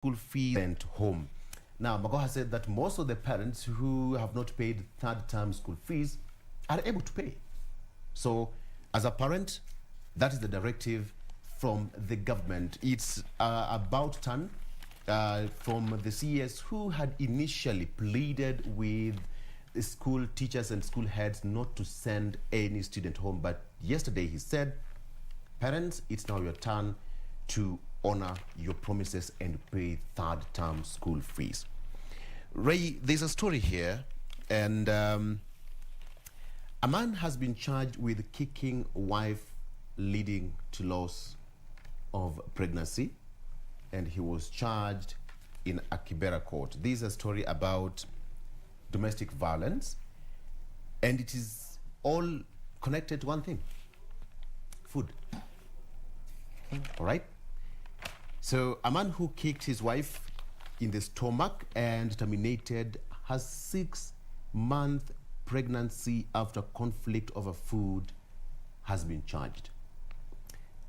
school fee went home. Now, Magoha said that most of the parents who have not paid third-term school fees are able to pay. So, as a parent, that is the directive from the government. It's about time from the CES who had initially pleaded with the school teachers and school heads not to send any student home. But yesterday he said, parents, it's now your turn to honor your promises and pay third-term school fees. Ray, there's a story here, and a man has been charged with kicking wife, leading to loss of pregnancy, and he was charged in a Kibera court. This is a story about domestic violence, and it is all connected to one thing: food. All right? So a man who kicked his wife in the stomach and terminated her 6-month pregnancy after conflict over food has been charged.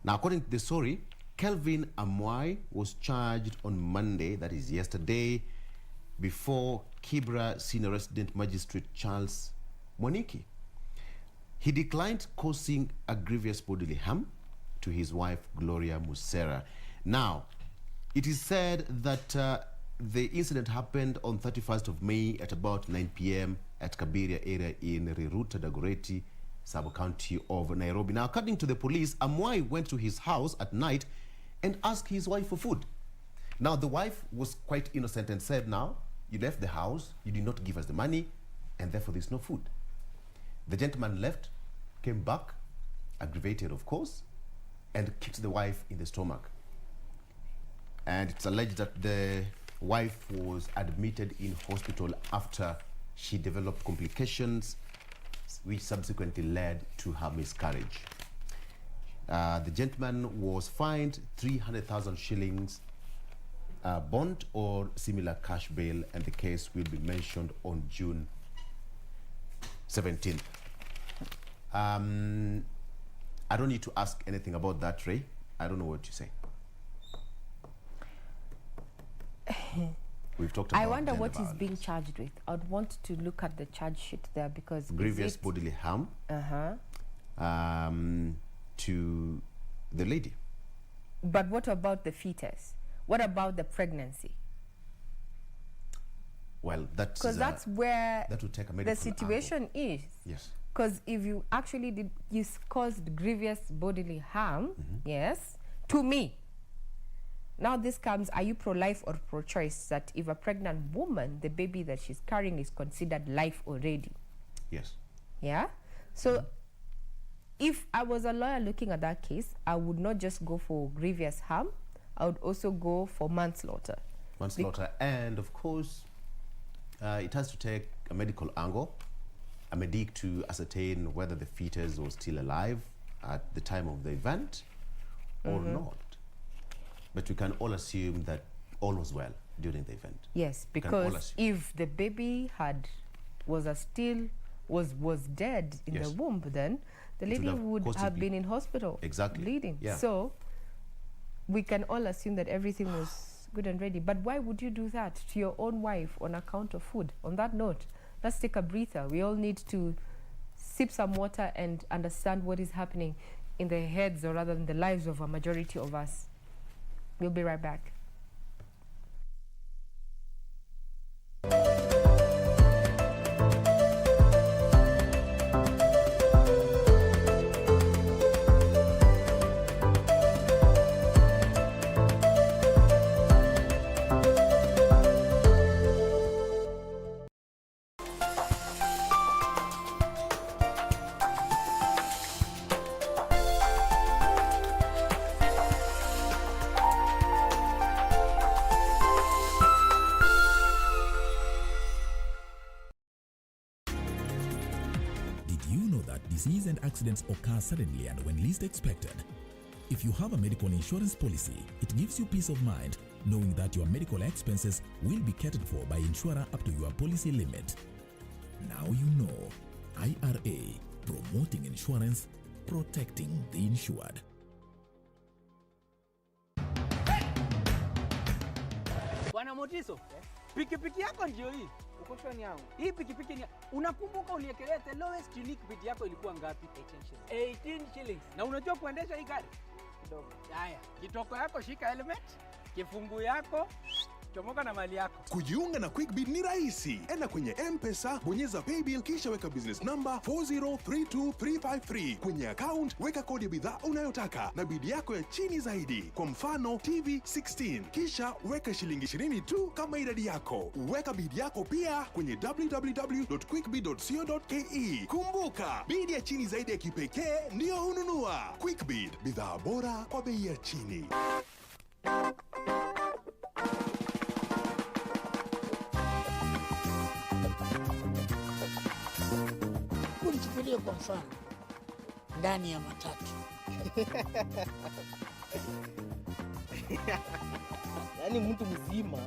Now, according to the story, Kelvin Amwai was charged on Monday, that is yesterday, before Kibra Senior Resident Magistrate Charles Moniki. He declined causing a grievous bodily harm to his wife, Gloria Musera. Now, it is said that the incident happened on 31st of May at about 9 p.m. at Kabiria area in Riruta Dagoretti, sub-county of Nairobi. Now, according to the police, Amwai went to his house at night and asked his wife for food. Now, the wife was quite innocent and said, now, you left the house, you did not give us the money, and therefore there's no food. The gentleman left, came back, aggravated, of course, and kicked the wife in the stomach. And it's alleged that the wife was admitted in hospital after she developed complications, which subsequently led to her miscarriage. The gentleman was fined 300,000 shillings bond or similar cash bail, and the case will be mentioned on June 17th. I don't need to ask anything about that, Ray. I don't know what you say. We've talked about I wonder what violence. he's being charged with. I'd want to look at the charge sheet there, because grievous bodily harm to the lady. But what about the fetus? What about the pregnancy? Well, that's because that's where that would take a medical the situation angle. is. Yes. Because if you actually you caused grievous bodily harm, yes, to me. Now this comes, are you pro-life or pro-choice? That if a pregnant woman, the baby that she's carrying is considered life already. Yes. Yeah? So if I was a lawyer looking at that case, I would not just go for grievous harm, I would also go for manslaughter. Manslaughter, and of course, it has to take a medical angle, a medic to ascertain whether the fetus was still alive at the time of the event or not. But we can all assume that all was well during the event. Yes, because if the baby was dead in the womb, then the lady would have been in hospital. Exactly. Bleeding. Yeah. So we can all assume that everything was good and ready. But why would you do that to your own wife on account of food? On that note, let's take a breather. We all need to sip some water and understand what is happening in the heads, or rather in the lives of a majority of us. We'll be right back. Disease and accidents occur suddenly and when least expected. If you have a medical insurance policy, it gives you peace of mind knowing that your medical expenses will be catered for by insurer up to your policy limit. Now you know. IRA, promoting insurance, protecting the insured. Bwana Motiso, pikipiki yako ndio hii. Uko sure ni yangu? Hii pikipiki ni unakumbuka uliekelea the lowest unique bid yako ilikuwa ngapi? 18 shillings. Na unajua kuendesha hii gari? Kidogo. Haya, kitoko yako shika helmet, kifungu yako, chomoka na mali yako. Kujiunga na QuickBid ni rahisi. Enda kwenye M-Pesa, bonyeza paybill kisha weka business number 4032353. Kwenye account weka kodi ya bidhaa unayotaka na bid yako ya chini zaidi. Kwa mfano TV 16. Kisha weka shilingi 20 tu kama idadi yako. Weka bid yako pia kwenye www.quickbid.co.ke. Kumbuka, bid ya chini zaidi ya kipekee ndio hununua. QuickBid, bidhaa bora kwa bei ya chini. Nichukulie kwa mfano ndani ya matatu. Yaani mtu mzima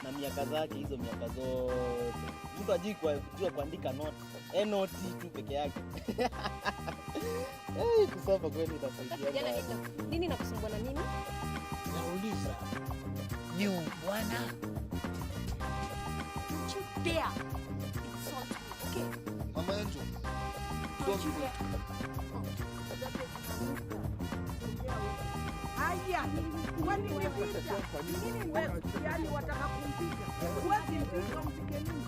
na miaka zake hizo miaka zote. Mtu ajui kujua kuandika note. Note tu peke yake. Kusoma kweli itasaidia. Nini nakusumbua na nini? Nauliza. Ni bwana. Chutia. Insult me, okay? Mama yetu. Don't you dare. Haya, kwani umepita? Nini wewe? Yaani wataka kumpiga. Huwezi mpiga mpige nini?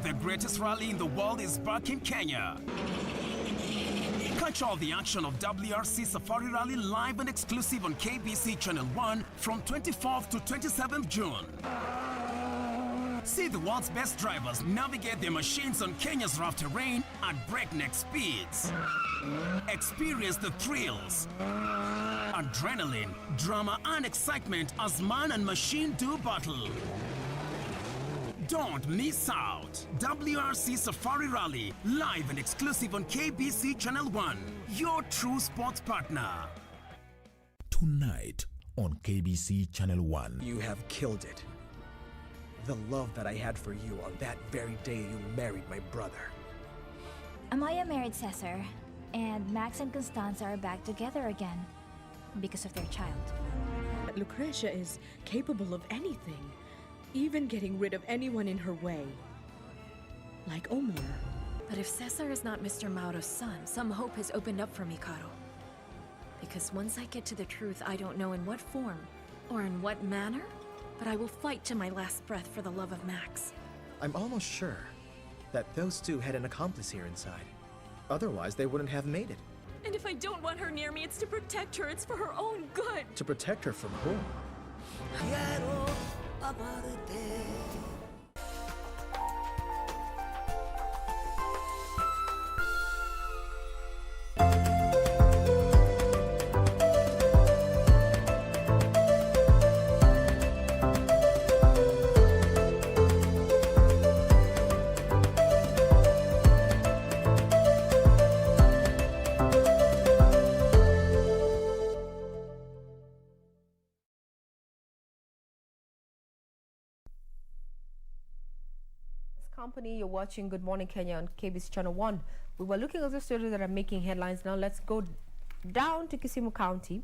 The greatest rally in the world is back in Kenya. Catch all the action of Wrc Safari Rally live and exclusive on KBC Channel 1 from 24th to 27th June. See the world's best drivers navigate their machines on Kenya's rough terrain at breakneck speeds. Experience the thrills, adrenaline, drama and excitement as man and machine do battle. Don't miss out. Wrc Safari Rally, live and exclusive on KBC Channel 1, your true sports partner. Tonight on KBC Channel 1. You have killed it. The love that I had for you on that very day you married my brother. Amaya married Cesar, and Max and Constanza are back together again because of their child. Lucretia is capable of anything, even getting rid of anyone in her way. Like Omar. But if Cesar is not Mr. Mauro's son, some hope has opened up for me, Caro. Because once I get to the truth, I don't know in what form or in what manner, but I will fight to my last breath for the love of Max. I'm almost sure that those two had an accomplice here inside. Otherwise, they wouldn't have made it. And if I don't want her near me, it's to protect her. It's for her own good. To protect her from whom? Company, you're watching Good Morning Kenya on KBC Channel 1. We were looking at the stories that are making headlines. Now let's go down to Kisumu County.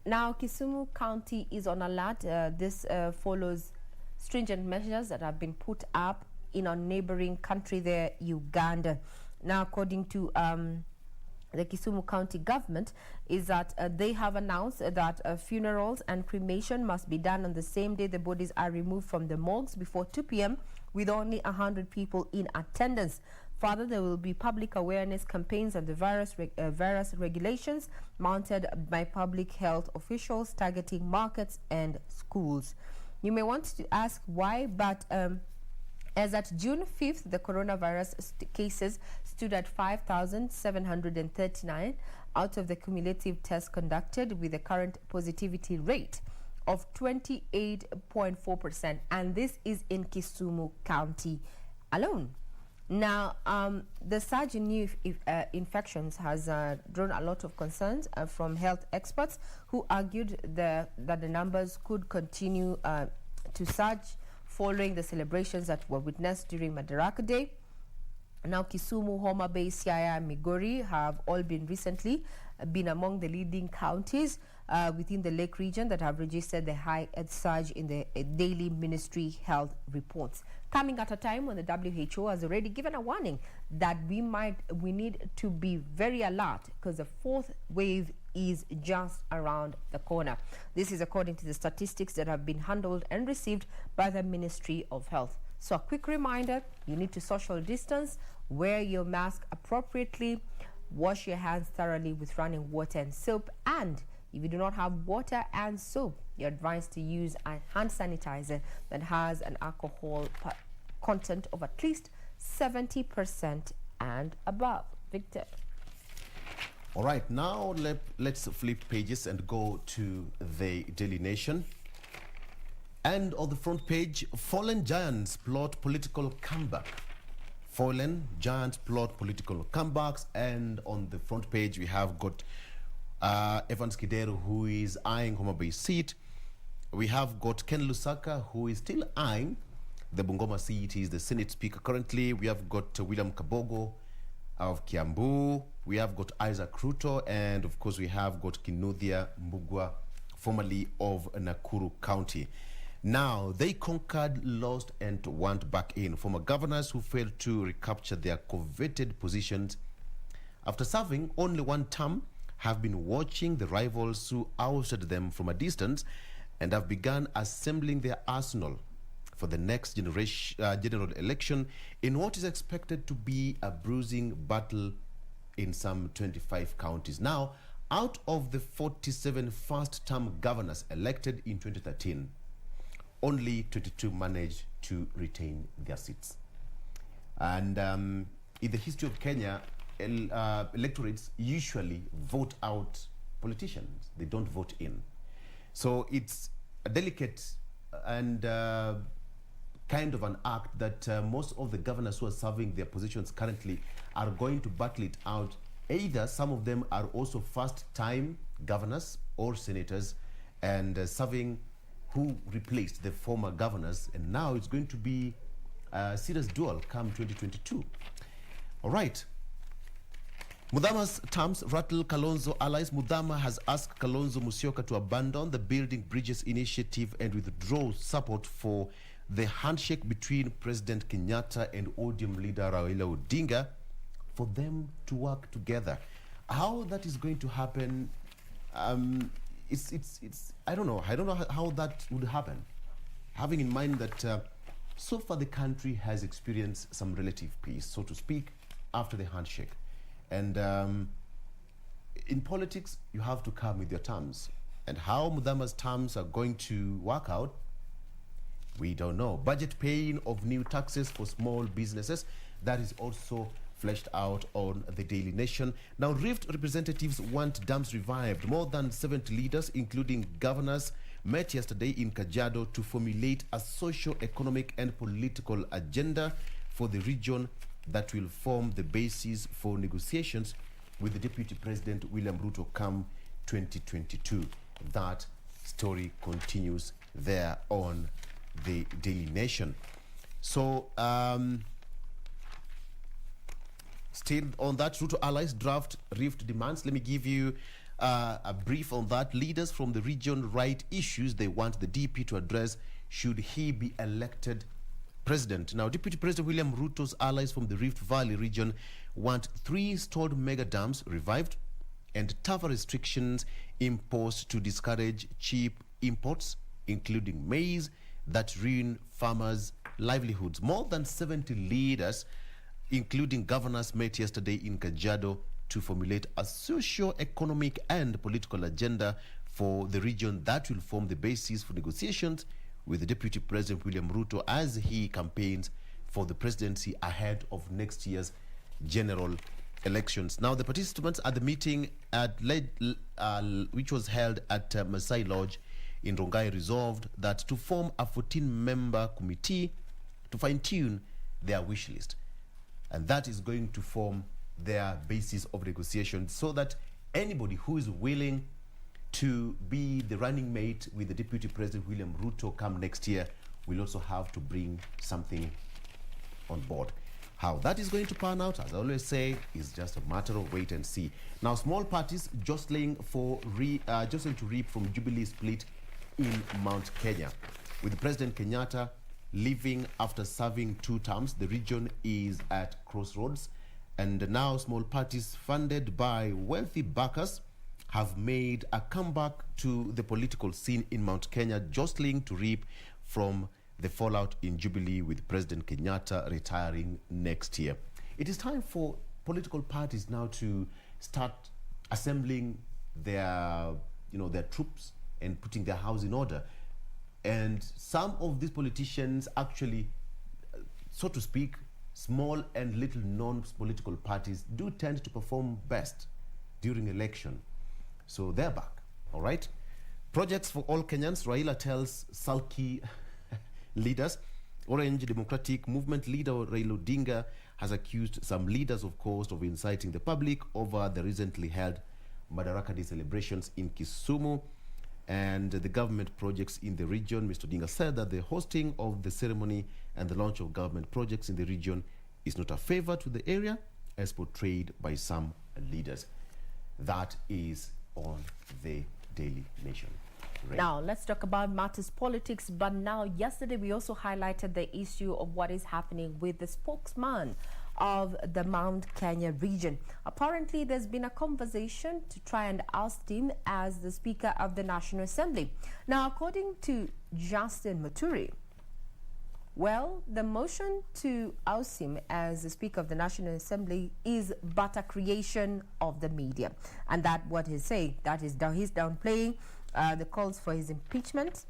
Now Kisumu County is on alert. This follows stringent measures that have been put up in our neighboring country there, Uganda. Now according to the Kisumu County government is that they have announced that funerals and cremation must be done on the same day the bodies are removed from the morgues before 2 p.m. with only 100 people in attendance. Further, there will be public awareness campaigns on the virus regulations mounted by public health officials targeting markets and schools. You may want to ask why, but as at June 5th, the coronavirus cases stood at 5,739 out of the cumulative tests conducted, with a current positivity rate of 28.4%, and this is in Kisumu County alone. Now, the surge in new infections has drawn a lot of concerns from health experts who argued that the numbers could continue to surge following the celebrations that were witnessed during Madaraka Day. Now, Kisumu, Homa Bay, Siaya, and Migori have all been recently been among the leading counties within the Lake region that have registered the high surge in the daily ministry health reports, coming at a time when the WHO has already given a warning that we need to be very alert because the fourth wave is just around the corner. This is according to the statistics that have been handled and received by the Ministry of Health. So a quick reminder, you need to social distance, wear your mask appropriately, wash your hands thoroughly with running water and soap, and if you do not have water and soap, you're advised to use a hand sanitizer that has an alcohol content of at least 70% and above. Victor. All right, now let's flip pages and go to the Daily Nation. And on the front page, fallen giants plot political comeback. Fallen giants plot political comebacks. And on the front page, we have got Evans Kidero, who is eyeing Homa Bay seat. We have got Ken Lusaka, who is still eyeing the Bungoma seat. He is the Senate Speaker currently. We have got William Kabogo of Kiambu. We have got Isaac Ruto, and of course we have got Kinuthia Mbugua, formerly of Nakuru County. Now, they conquered, lost, and went back in. Former governors who failed to recapture their coveted positions after serving only one term have been watching the rivals who ousted them from a distance and have begun assembling their arsenal for the next general election in what is expected to be a bruising battle in some 25 counties. Now, out of the 47 first-term governors elected in 2013, only 22 managed to retain their seats. And in the history of Kenya, electorates usually vote out politicians. They don't vote in. So it's a delicate and kind of an act that most of the governors who are serving their positions currently are going to battle it out. Either some of them are also first-time governors or senators and serving who replaced the former governors, and now it's going to be a serious duel come 2022. All right. Mudhama's terms rattle Kalonzo allies. Mudhama has asked Kalonzo Musyoka to abandon the Building Bridges initiative and withdraw support for the handshake between President Kenyatta and ODM leader Raila Odinga for them to work together. How that is going to happen, it's I don't know how that would happen, having in mind that so far the country has experienced some relative peace, so to speak, after the handshake. And in politics, you have to come with your terms. And how Mudhama's terms are going to work out, we don't know. Budget paying of new taxes for small businesses, that is also fleshed out on the Daily Nation. Now, Rift representatives want dams revived. More than 70 leaders, including governors, met yesterday in Kajiado to formulate a socio-economic and political agenda for the region that will form the basis for negotiations with the Deputy President William Ruto come 2022. That story continues there on the Daily Nation. So, still on that, Ruto allies draft Rift demands. Let me give you a brief on that. Leaders from the region write issues they want the DP to address should he be elected president. Now, Deputy President William Ruto's allies from the Rift Valley region want 3 stalled mega dams revived and tougher restrictions imposed to discourage cheap imports, including maize, that ruin farmers' livelihoods. More than 70 leaders, including governors, met yesterday in Kajiado to formulate a socio-economic and political agenda for the region that will form the basis for negotiations with the Deputy President William Ruto as he campaigns for the presidency ahead of next year's general elections. Now, the participants at the meeting which was held at Masai Lodge in Rongai resolved that to form a 14-member committee to fine-tune their wish list. And that is going to form their basis of negotiation so that anybody who is willing to be the running mate with the Deputy President William Ruto come next year will also have to bring something on board. How that is going to pan out, as I always say, is just a matter of wait and see. Now, small parties jostling to reap from Jubilee split in Mount Kenya. With President Kenyatta leaving after serving 2 terms, the region is at crossroads. And now small parties funded by wealthy backers have made a comeback to the political scene in Mount Kenya, jostling to reap from the fallout in Jubilee, with President Kenyatta retiring next year. It is time for political parties now to start assembling their troops and putting their house in order. And some of these politicians actually, so to speak, small and little known political parties do tend to perform best during election. So they're back, all right? Projects for all Kenyans, Raila tells sulky leaders. Orange Democratic Movement leader Raila Odinga has accused some leaders, of course, of inciting the public over the recently held Madaraka Day celebrations in Kisumu and the government projects in the region. Mr. Odinga said that the hosting of the ceremony and the launch of government projects in the region is not a favor to the area, as portrayed by some leaders. That is on the Daily Nation. Now, let's talk about matters politics. But now, yesterday, we also highlighted the issue of what is happening with the spokesman of the Mount Kenya region. Apparently, there's been a conversation to try and oust him as the Speaker of the National Assembly. Now, according to Justin Muturi, well, the motion to oust him as the Speaker of the National Assembly is but a creation of the media. And that's what he's saying. That is, he's downplaying the calls for his impeachment,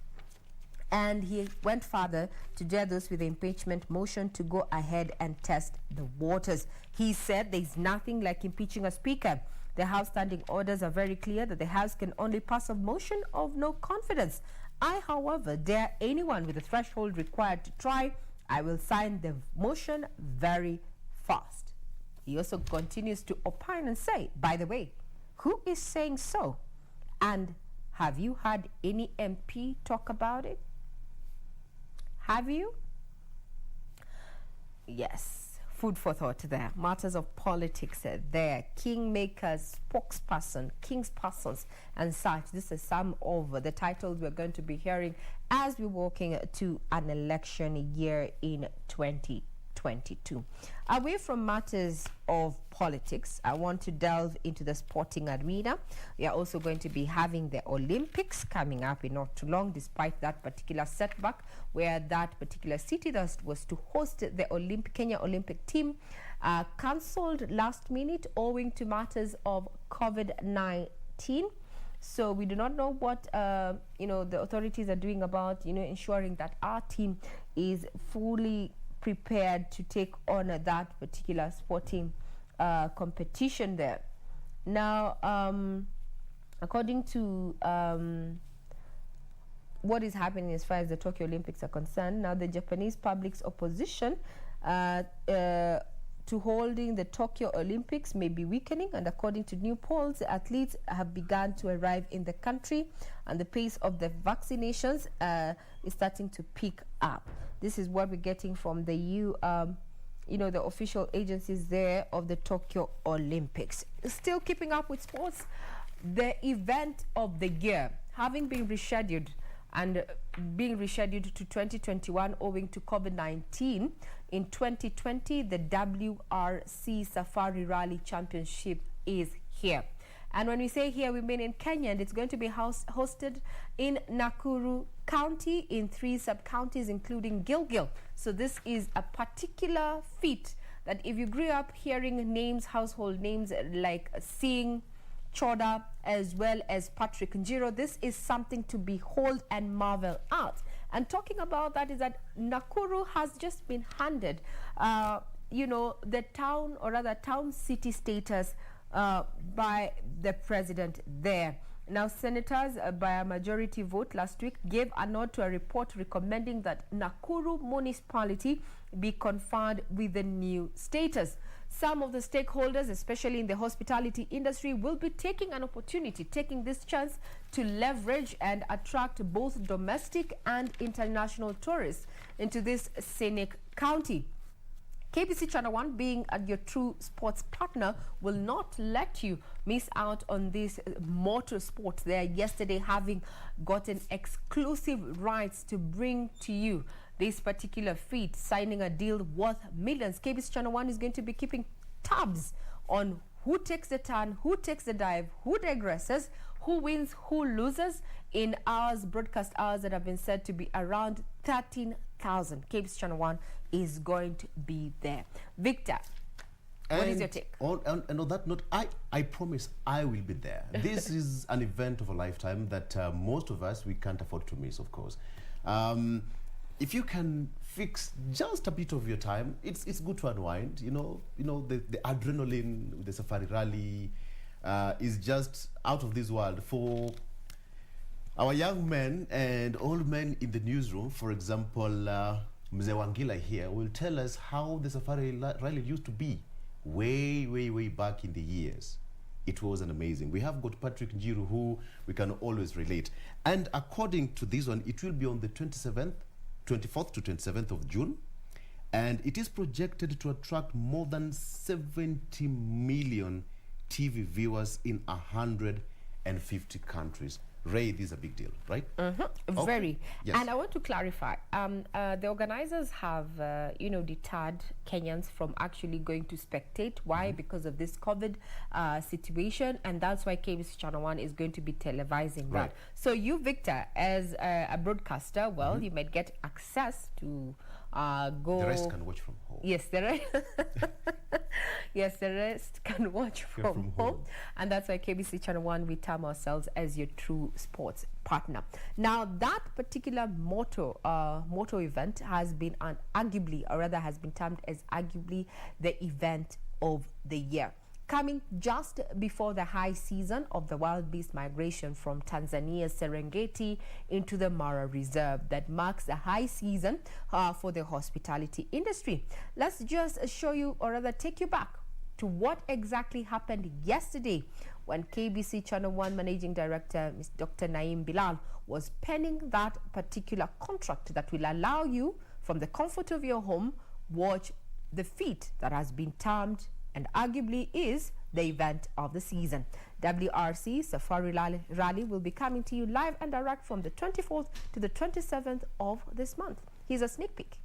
and he went further to dare those with the impeachment motion to go ahead and test the waters. He said there's nothing like impeaching a speaker. The House standing orders are very clear that the House can only pass a motion of no confidence. I, however, dare anyone with the threshold required to try. I will sign the motion very fast. He also continues to opine and say, by the way, who is saying so? And have you had any MP talk about it? Have you? Yes, food for thought there. Matters of politics there. Kingmakers, spokesperson, kingspersons, and such. This is some of the titles we're going to be hearing as we're walking to an election year in 2022. Away from matters of politics, I want to delve into the sporting arena. We are also going to be having the Olympics coming up in not too long, despite that particular setback where that particular city that was to host the Kenya Olympic team cancelled last minute owing to matters of COVID-19. So we do not know what the authorities are doing about ensuring that our team is fully prepared to take on that particular sporting competition there. Now, according to what is happening as far as the Tokyo Olympics are concerned, now the Japanese public's opposition to holding the Tokyo Olympics may be weakening, and according to new polls, athletes have begun to arrive in the country, and the pace of the vaccinations is starting to pick up. This is what we're getting from the the official agencies there of the Tokyo Olympics. Still keeping up with sports, the event of the year having been rescheduled and being rescheduled to 2021 owing to COVID-19. In 2020, the Wrc Safari Rally Championship is here. And when we say here, we mean in Kenya, and it's going to be hosted in Nakuru County in 3 sub-counties, including Gilgil. So this is a particular feat that if you grew up hearing names, household names like Singh, Choda, as well as Patrick Njiro, this is something to behold and marvel at. And talking about that is that Nakuru has just been handed, the town, or rather town city status by the president there. Now, senators, by a majority vote last week, gave a nod to a report recommending that Nakuru municipality be conferred with the new status. Some of the stakeholders, especially in the hospitality industry, will be taking this chance to leverage and attract both domestic and international tourists into this scenic county. KBC Channel 1, being your true sports partner, will not let you miss out on this motorsport. There yesterday, having gotten exclusive rights to bring to you this particular feat, signing a deal worth millions. KBC Channel 1 is going to be keeping tabs on who takes the turn, who takes the dive, who digresses, who wins, who loses in hours, broadcast hours that have been said to be around 13,000. KBC Channel 1 is going to be there. Victor, what is your take? And on that note, I promise I will be there. This is an event of a lifetime that most of us, we can't afford to miss, of course. If you can fix just a bit of your time, it's good to unwind. You know the adrenaline with the Safari Rally is just out of this world. For our young men and old men in the newsroom, for example, Mzee Wangila here will tell us how the Safari Rally used to be way back in the years. It was an amazing. We have got Patrick Njiru, who we can always relate. And according to this one, it will be on the 24th to 27th of June. And it is projected to attract more than 70 million TV viewers in 150 countries. Ray, this is a big deal, right? Okay. Very. Yes. And I want to clarify, the organizers have, deterred Kenyans from actually going to spectate. Why? Because of this COVID situation, and that's why KBC Channel 1 is going to be televising that. So you, Victor, as a broadcaster, well, you might get access to go... The rest can watch from home. Yes, the rest can watch from home. And that's why KBC Channel 1, we term ourselves as your true sports partner. Now, that particular moto event has been has been termed as arguably the event of the year, coming just before the high season of the wild beast migration from Tanzania's Serengeti into the Mara Reserve. That marks the high season for the hospitality industry. Let's just show you, or rather take you back to what exactly happened yesterday when KBC Channel 1 Managing Director Ms. Dr. Naim Bilal was penning that particular contract that will allow you, from the comfort of your home, watch the feat that has been termed and arguably is the event of the season. Wrc Safari Rally will be coming to you live and direct from the 24th to the 27th of this month. Here's a sneak peek.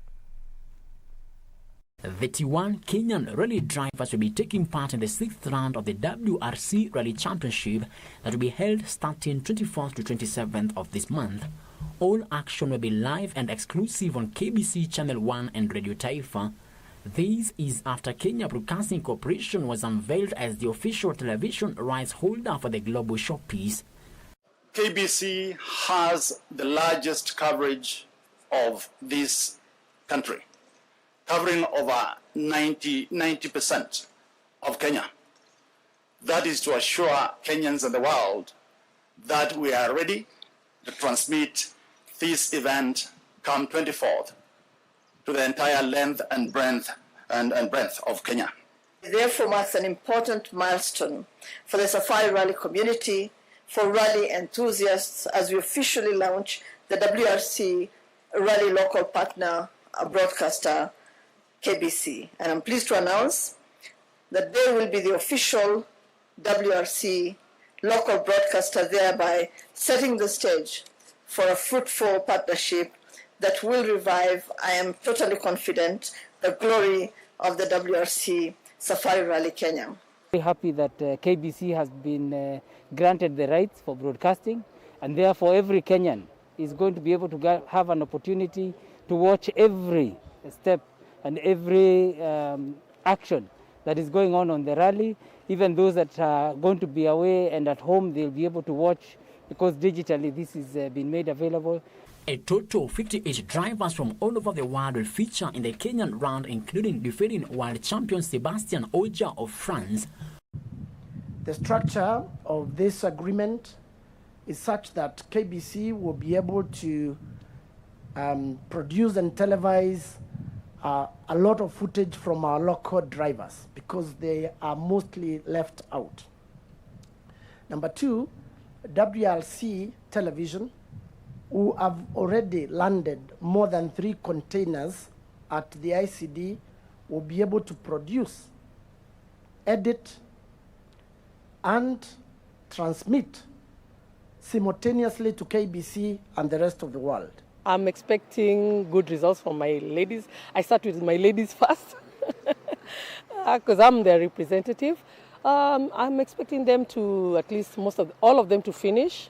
31 Kenyan rally drivers will be taking part in the 6th round of the WRC Rally Championship that will be held starting 24th to 27th of this month. All action will be live and exclusive on KBC Channel 1 and Radio Taifa. This is after Kenya Broadcasting Corporation was unveiled as the official television rights holder for the global showpiece. KBC has the largest coverage of this country, covering over 90% of Kenya. That is to assure Kenyans and the world that we are ready to transmit this event come 24th to the entire length and breadth of Kenya. Therefore marks an important milestone for the Safari Rally community, for rally enthusiasts, as we officially launch the WRC Rally local partner broadcaster, KBC. And I'm pleased to announce that they will be the official WRC local broadcaster, thereby setting the stage for a fruitful partnership that will revive, I am totally confident, the glory of the WRC Safari Rally Kenya. Very happy that KBC has been granted the rights for broadcasting, and therefore every Kenyan is going to be able to have an opportunity to watch every step and every action that is going on the rally. Even those that are going to be away and at home, they'll be able to watch, because digitally this is been made available. A total of 58 drivers from all over the world will feature in the Kenyan round, including defending world champion Sebastian Ogier of France. The structure of this agreement is such that KBC will be able to produce and televise a lot of footage from our local drivers, because they are mostly left out. Number two, WRC Television, who have already landed more than 3 containers at the ICD, will be able to produce, edit, and transmit simultaneously to KBC and the rest of the world. I'm expecting good results from my ladies. I start with my ladies first because I'm their representative. I'm expecting them to, at least all of them to finish.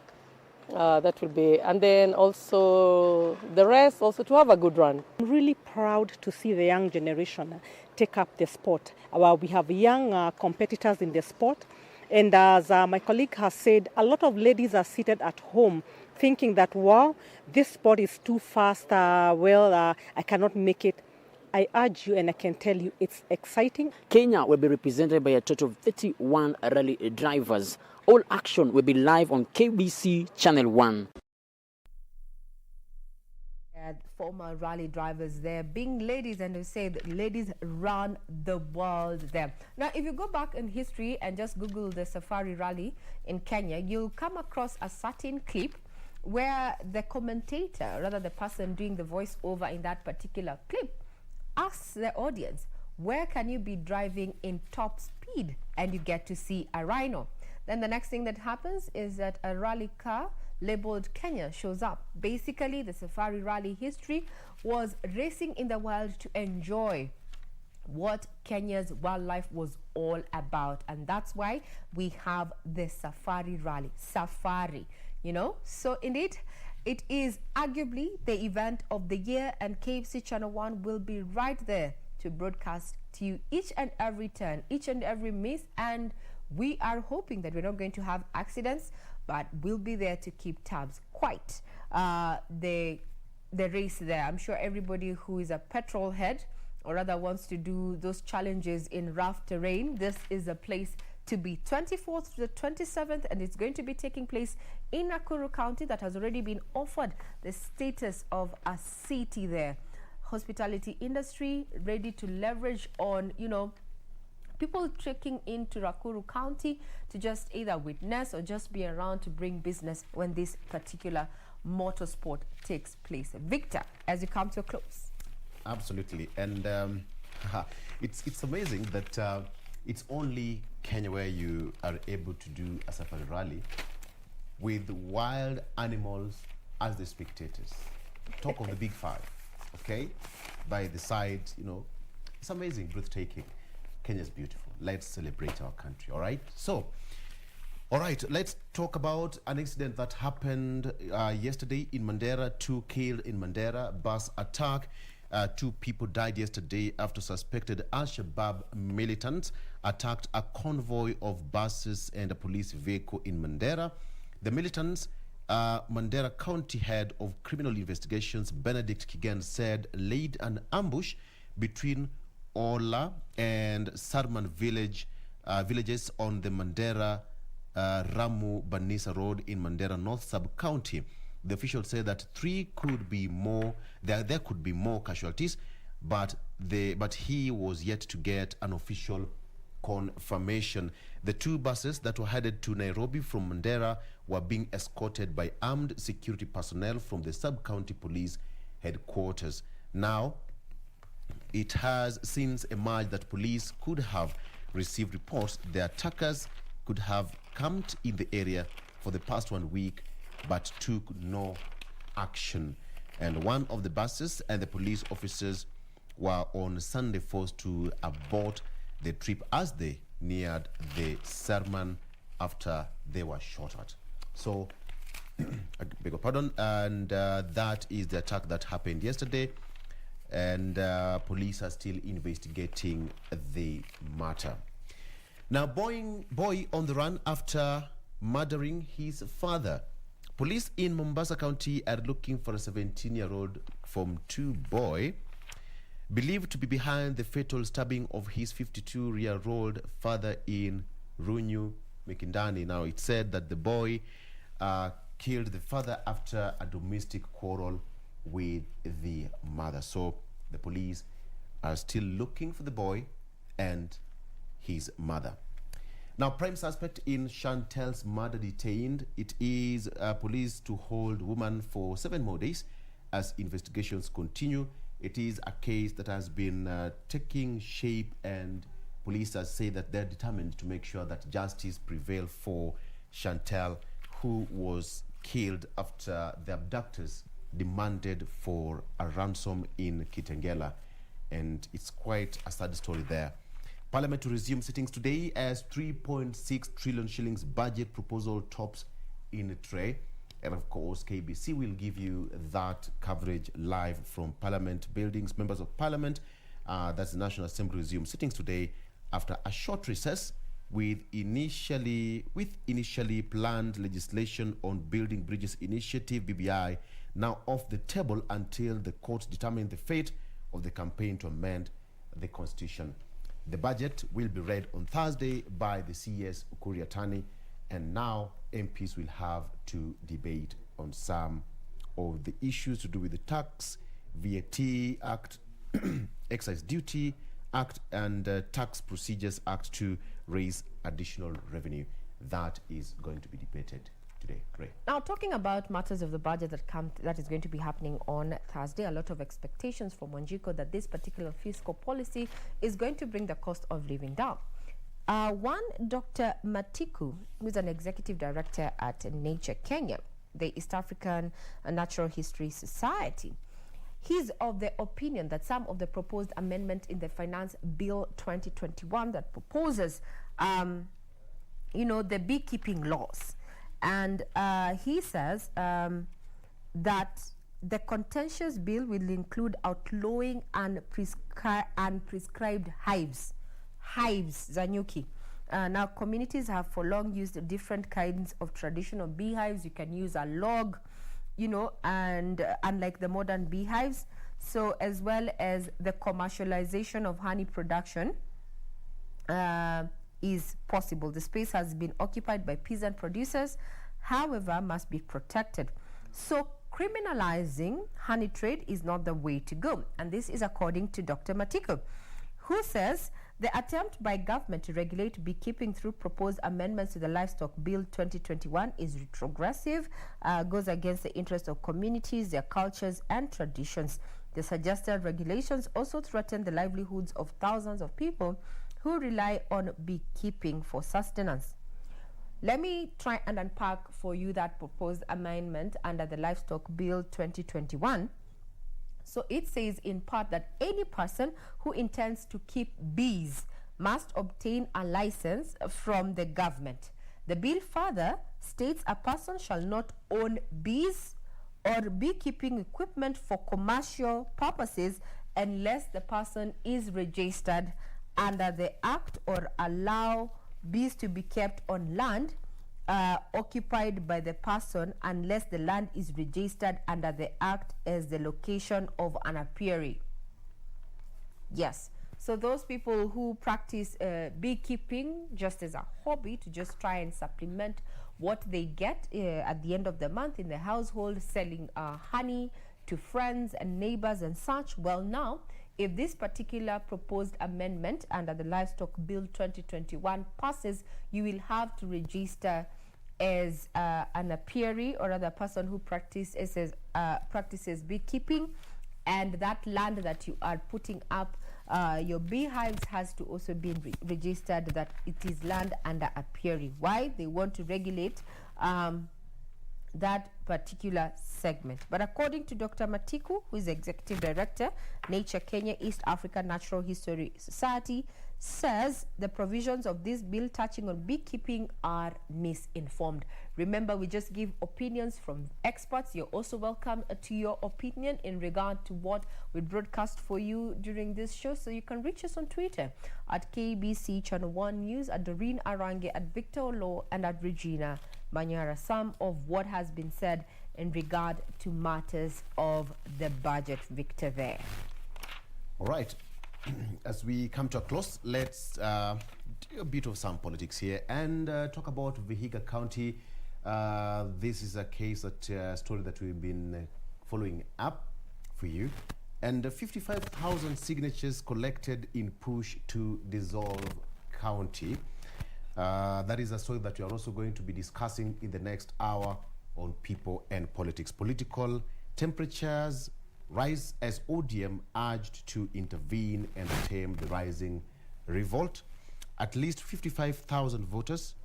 That will be, and then also the rest also to have a good run. I'm really proud to see the young generation take up the sport. We have young competitors in the sport, and as my colleague has said, a lot of ladies are seated at home thinking that, wow, this sport is too fast, I cannot make it. I urge you and I can tell you it's exciting. Kenya will be represented by a total of 31 rally drivers. All action will be live on KBC Channel 1. Former rally drivers there being ladies, and they say that ladies run the world there. Now, if you go back in history and just Google the Safari Rally in Kenya, you'll come across a certain clip where the commentator, rather the person doing the voiceover in that particular clip, asks the audience, where can you be driving in top speed? And you get to see a rhino. Then the next thing that happens is that a rally car labeled Kenya shows up. Basically, the Safari Rally history was racing in the wild to enjoy what Kenya's wildlife was all about. And that's why we have the Safari Rally. Safari, you know. So indeed, it is arguably the event of the year, and KBC Channel 1 will be right there to broadcast to you each and every turn, each and every miss, and we are hoping that we're not going to have accidents, but we'll be there to keep tabs. Quite the race there. I'm sure everybody who is a petrol head, or rather wants to do those challenges in rough terrain, this is a place to be. 24th to the 27th, and it's going to be taking place in Nakuru County, that has already been offered the status of a city there. Hospitality industry ready to leverage on, you know, people trekking into Nakuru County to just either witness or just be around to bring business when this particular motorsport takes place. Victor, as you come to a close. Absolutely, and it's amazing that it's only Kenya where you are able to do a safari rally with wild animals as the spectators. Talk of the big five, okay? By the side, you know, it's amazing, breathtaking. Kenya's beautiful. Let's celebrate our country, all right? So, all right, let's talk about an incident that happened yesterday in Mandera. 2 killed in Mandera Bus Attack. 2 people died yesterday after suspected Al-Shabaab militants attacked a convoy of buses and a police vehicle in Mandera. The militants, Mandera County Head of Criminal Investigations, Benedict Kigen, said laid an ambush between Ola and Sarman villages on the Mandera Ramu Banisa Road in Mandera North Sub-County. The official said that there could be more casualties, but he was yet to get an official confirmation. The 2 buses that were headed to Nairobi from Mandera were being escorted by armed security personnel from the sub-county police headquarters. Now, it has since emerged that police could have received reports the attackers could have camped in the area for the past 1 week, but took no action. And one of the buses and the police officers were on Sunday forced to abort the trip as they neared the Sermon after they were shot at. So, I beg your pardon, and that is the attack that happened yesterday, and police are still investigating the matter. Now, boy on the run after murdering his father. Police in Mombasa County are looking for a 17-year-old Form 2 boy believed to be behind the fatal stabbing of his 52-year-old father in Runyu, Mikindani. Now, it's said that the boy killed the father after a domestic quarrel with the mother. So the police are still looking for the boy and his mother. Now, prime suspect in Chantel's murder detained. It is police to hold woman for 7 more days as investigations continue It is a case that has been taking shape, and police say that they're determined to make sure that justice prevails for Chantel, who was killed after the abductors demanded for a ransom in Kitengela. And it's quite a sad story there. Parliament to resume sittings today as 3.6 trillion shillings budget proposal tops in a tray. And of course, KBC will give you that coverage live from Parliament buildings. Members of Parliament, that's the National Assembly, resume sittings today after a short recess with initially planned legislation on Building Bridges Initiative, BBI, now off the table until the courts determine the fate of the campaign to amend the Constitution. The budget will be read on Thursday by the CS Ukuri Atani, and now MPs will have to debate on some of the issues to do with the Tax, VAT Act, Excise Duty Act, and Tax Procedures Act to raise additional revenue. That is going to be debated today. Great. Now, talking about matters of the budget that is going to be happening on Thursday, a lot of expectations from Wanjiko that this particular fiscal policy is going to bring the cost of living down. One, Dr. Matiku, who is an executive director at Nature Kenya, the East African Natural History Society, he's of the opinion that some of the proposed amendment in the Finance Bill 2021 that proposes, the beekeeping laws. And he says that the contentious bill will include outlawing unprescribed hives, Zanyuki. Now, communities have for long used different kinds of traditional beehives. You can use a log, and unlike the modern beehives. So, as well as the commercialization of honey production is possible. The space has been occupied by peasant producers, however, must be protected. So, criminalizing honey trade is not the way to go. And this is according to Dr. Matiko, who says the attempt by government to regulate beekeeping through proposed amendments to the Livestock Bill 2021 is retrogressive, goes against the interests of communities, their cultures and traditions. The suggested regulations also threaten the livelihoods of thousands of people who rely on beekeeping for sustenance. Let me try and unpack for you that proposed amendment under the Livestock Bill 2021. So it says in part that any person who intends to keep bees must obtain a license from the government. The bill further states a person shall not own bees or beekeeping equipment for commercial purposes unless the person is registered under the Act or allow bees to be kept on land occupied by the person unless the land is registered under the Act as the location of an apiary. Yes, so those people who practice beekeeping just as a hobby to just try and supplement what they get at the end of the month in the household, selling honey to friends and neighbors and such, well, now if this particular proposed amendment under the Livestock Bill 2021 passes, you will have to register as an apiary or other person who practices beekeeping, and that land that you are putting up your beehives has to also be registered that it is land under apiary. Why? They want to regulate that particular segment. But according to Dr. Matiku, who is Executive Director, Nature Kenya East African Natural History Society, says the provisions of this bill touching on beekeeping are misinformed. Remember, we just give opinions from experts. You're also welcome to your opinion in regard to what we broadcast for you during this show. So you can reach us on Twitter at KBC Channel 1 News, at Doreen Arange, at Victor Olo, and at Regina Manyara. Some of what has been said in regard to matters of the budget, Victor, there. All right. As we come to a close, let's do a bit of some politics here and talk about Vihiga County. This is a case, story that we've been following up for you. And 55,000 signatures collected in push to dissolve county. That is a story that we are also going to be discussing in the next hour on People and Politics. Political temperatures rise as ODM urged to intervene and tame the rising revolt. At least 55,000 voters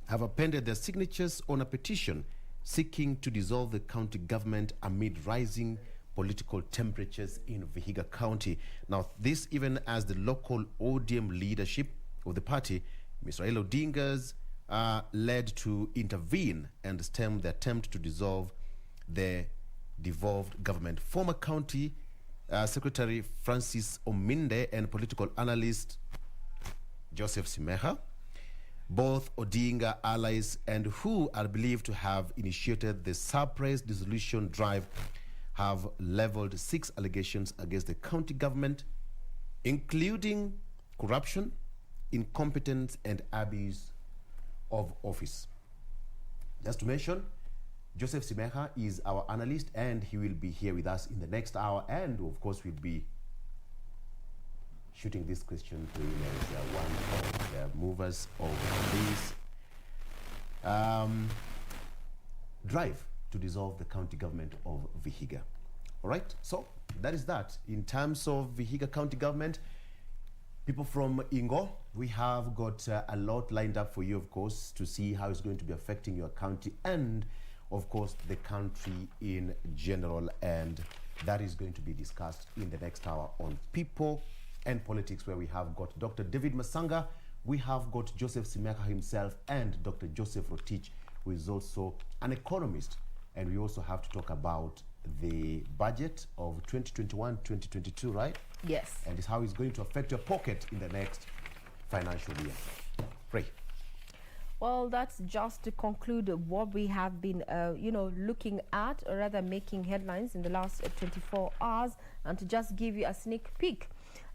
have appended their signatures on a petition seeking to dissolve the county government amid rising political temperatures in Vihiga County. Now, this even as the local ODM leadership of the party, Mr. Raila Odinga's, led to intervene and stem the attempt to dissolve the devolved government. Former county Secretary Francis Ominde and political analyst Joseph Simeha, both Odinga allies and who are believed to have initiated the surprise dissolution drive, have leveled 6 allegations against the county government, including corruption, incompetence, and abuse of office. Just to mention, Joseph Simeha is our analyst, and he will be here with us in the next hour, and of course we'll be shooting this question to him as one of the movers of this drive to dissolve the county government of Vihiga. All right, so that is that. In terms of Vihiga county government, people from Ingo, we have got a lot lined up for you, of course, to see how it's going to be affecting your county and, of course, the country in general. And that is going to be discussed in the next hour on People and Politics, where we have got Dr. David Masanga, we have got Joseph Simeha himself, and Dr. Joseph Rotich, who is also an economist. And we also have to talk about the budget of 2021-2022, right? Yes. And it's how it's going to affect your pocket in the next financial year. Pray. Well, that's just to conclude what we have been, looking at, or rather making headlines in the last 24 hours, and to just give you a sneak peek.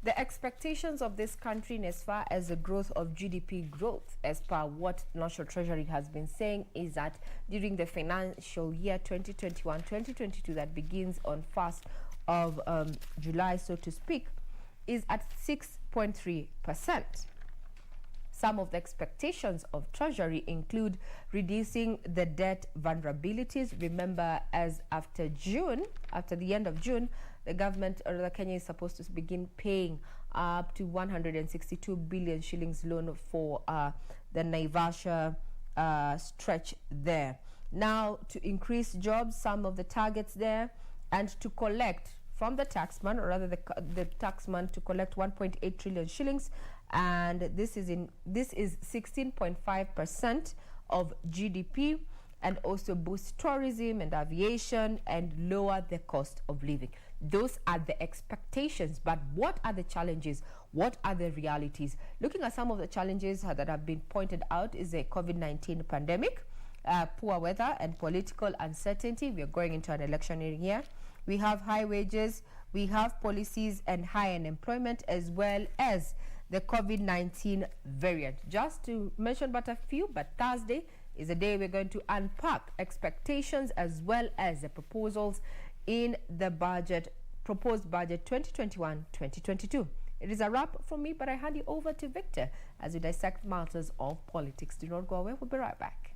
The expectations of this country in as far as the growth of GDP growth, as per what National Treasury has been saying, is that during the financial year 2021-2022 that begins on 1st of July, so to speak, is at 6.3%. Some of the expectations of Treasury include reducing the debt vulnerabilities. Remember, as after the end of June, the government, or the Kenya, is supposed to begin paying up to 162 billion shillings loan for the Naivasha stretch there. Now, to increase jobs, some of the targets there, and to collect from the taxman, or rather the taxman to collect 1.8 trillion shillings, and this is 16.5% of GDP, and also boost tourism and aviation and lower the cost of living. Those are the expectations, but what are the challenges? What are the realities? Looking at some of the challenges that have been pointed out is the COVID-19 pandemic, poor weather and political uncertainty. We are going into an electionary year. We have high wages, we have policies and high unemployment, as well as the COVID-19 variant. Just to mention but a few, but Thursday is a day we're going to unpack expectations as well as the proposals in the proposed budget 2021-2022. It is a wrap from me, but I hand you over to Victor as we dissect matters of politics. Do not go away, we'll be right back.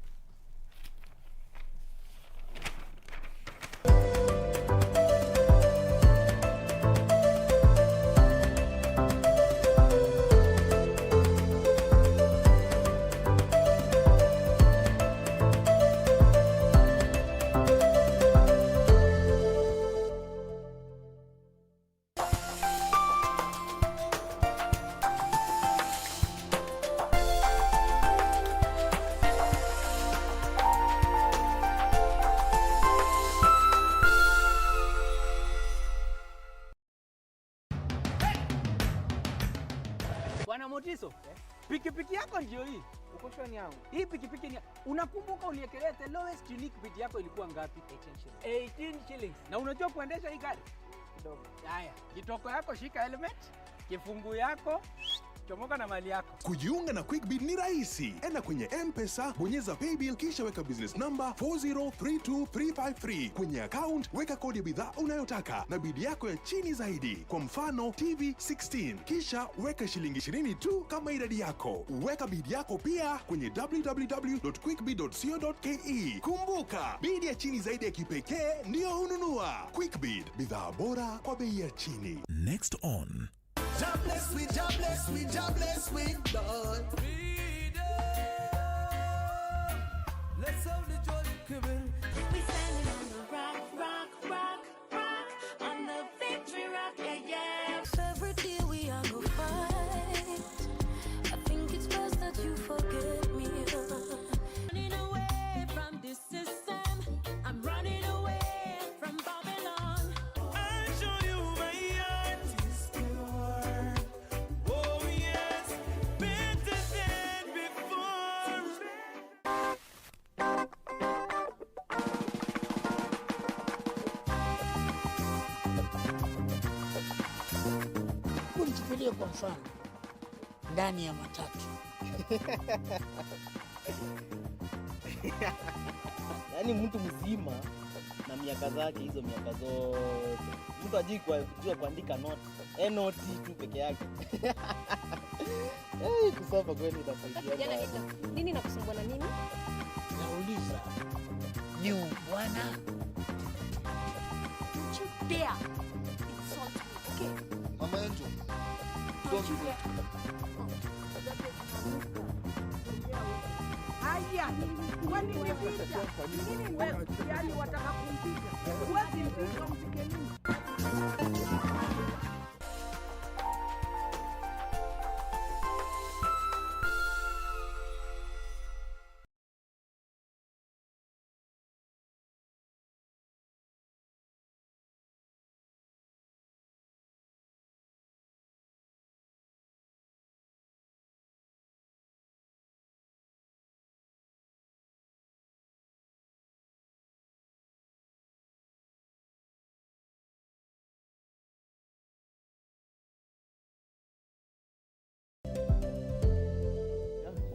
Motizo, pikipiki yako ndio hii. Uko shwani yangu. Hii pikipiki ni unakumbuka uniekelea the lowest unique bid yako ilikuwa ngapi? 18 shillings. Na unajua kuendesha hii gari? Kidogo. Haya, kitoko yako shika helmet, kifungu yako, chomoka na mali yako. Kujiunga na QuickBid ni rahisi. Enda kwenye M-Pesa, bonyeza paybill kisha weka business number 4032353. Kwenye account weka kodi ya bidhaa unayotaka na bidi yako ya chini zaidi. Kwa mfano TV 16. Kisha weka shilingi 20 tu kama idadi yako. Weka bidi yako pia kwenye www.quickbid.co.ke. Kumbuka, bidi ya chini zaidi ya kipekee ndio hununua. QuickBid, bidhaa bora kwa bei ya chini. Next on Jobless with God. Let's have the joy given. We standing on the rock, on the victory rock, yeah. Every day we are go fight. I think it's best that you forget me. Running away from this system. I'm running away from Babylon. I'll show you my heart is pure. Oh yes, better than before. Unichukulie kwa mfano ndani ya matatu. Yaani mtu mzima na miaka zake hizo miaka zote. Mtu ajui kujua kuandika note. Note tu peke yake. Kusoma kweli inasaidia. Nini nakusumbua na nini? Nauliza, ni bwana? Don't you dare insult me, okay? Mama yetu. Don't you dare. Haya, kwani ni vita? Nini wewe? Yaani wataka kumpiga. Huwezi mpika mpike nini?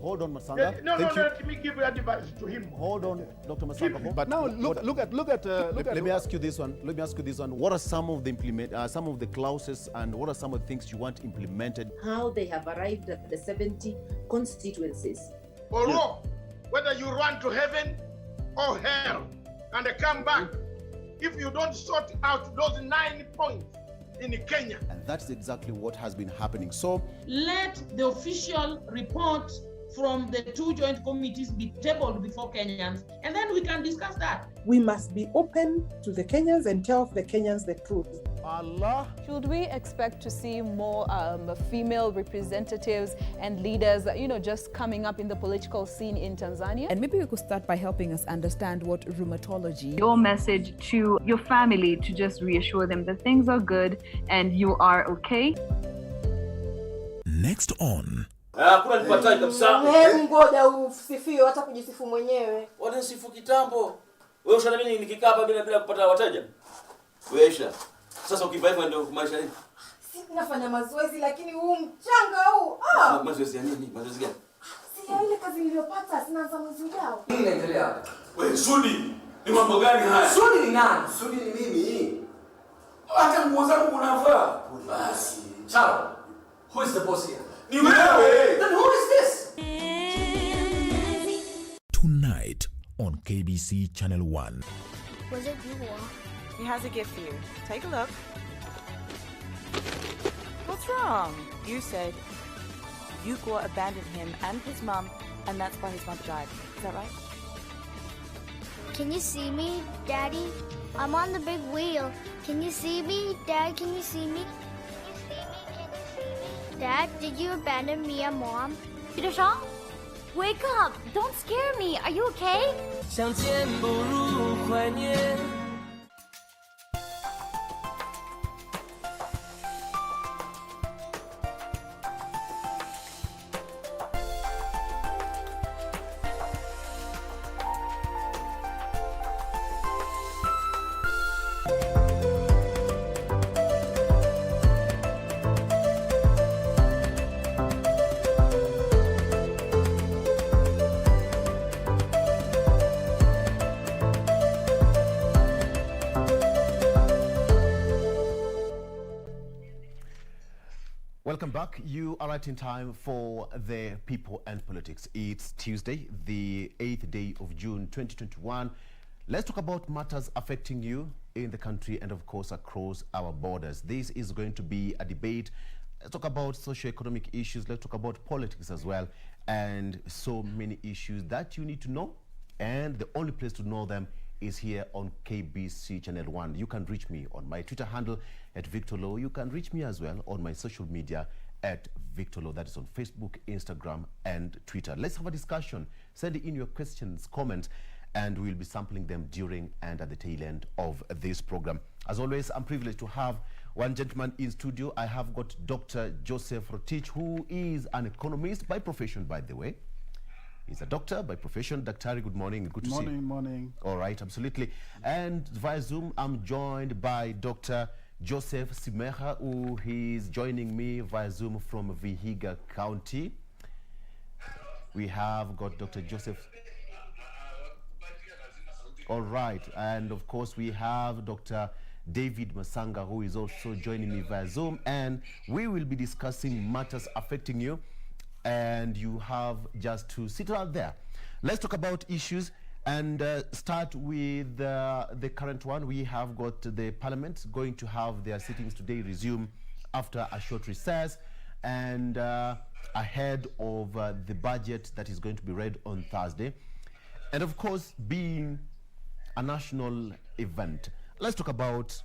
Hold on, Masanga. Let me give advice to him. Hold on, Dr. Masanga. But now look at. Let me ask you this one. What are some of the clauses and what are some of the things you want implemented? How they have arrived at the 70 constituencies. Or whether you run to heaven or hell and come back, if you don't sort out those 9 points in Kenya. And that's exactly what has been happening. So let the official report from the 2 joint committees be tabled before Kenyans, and then we can discuss that. We must be open to the Kenyans and tell the Kenyans the truth. Allah. Should we expect to see more female representatives and leaders, just coming up in the political scene in Tanzania? And maybe we could start by helping us understand what rheumatology. Your message to your family to just reassure them that things are good and you are okay. Next on. Hakuna nipatai kabisa. Wewe ngoja usifiwe hata kujisifu mwenyewe. Wanasifu kitambo. Wewe ushana mimi nikikaa hapa bila kupata wateja. Weisha. Sasa ukibaifa ndio kumaanisha nini? Si nafanya mazoezi lakini huu mchanga huu. Mazoezi ya nini? Mazoezi gani? Si ile kazi niliyopata sinaanza mwezi ujao. Nini inaendelea? Wewe Sudi, ni mambo gani haya? Sudi ni nani? Sudi ni mimi. Hata nguo zangu unavaa. Basi. Sawa. Who is the boss here? Ni wewe. Then who is this? Tonight on KBC Channel 1. Was it you? He has a gift for you. Take a look. What's wrong? You said Yuko abandoned him and his mom, and that's why his mother died. Is that right? Can you see me, Daddy? I'm on the big wheel. Can you see me? Dad, can you see me? Dad, did you abandon me and Mom? Peter Shaw? Wake up! Don't scare me! Are you okay? 相见不如怀念。Welcome back. You are right in time for the People and Politics. It's Tuesday, the 8th day of June 2021. Let's talk about matters affecting you in the country and, of course, across our borders. This is going to be a debate. Let's talk about socio-economic issues. Let's talk about politics as well, and so many issues that you need to know. And the only place to know them is here on KBC Channel 1. You can reach me on my Twitter handle at Victor Low. You can reach me as well on my social media at Victor Low. That is on Facebook, Instagram, and Twitter. Let's have a discussion. Send in your questions, comments, and we'll be sampling them during and at the tail end of this program. As always, I'm privileged to have one gentleman in studio. I have got Dr. Joseph Rotich, who is an economist by profession, by the way. He's a doctor by profession. Daktari, good morning. Good to see you. Morning, morning. All right, absolutely. And via Zoom, I'm joined by Dr. Joseph Simeha, who is joining me via Zoom from Vihiga County. We have got Dr. Joseph. All right, and of course we have Dr. David Masanga, who is also joining me via Zoom, and we will be discussing matters affecting you, and you have just to sit out there. Let's talk about issues and start with the current one. We have got the Parliament going to have their sittings today resume after a short recess, and ahead of the budget that is going to be read on Thursday. And of course, being a national event, let's talk about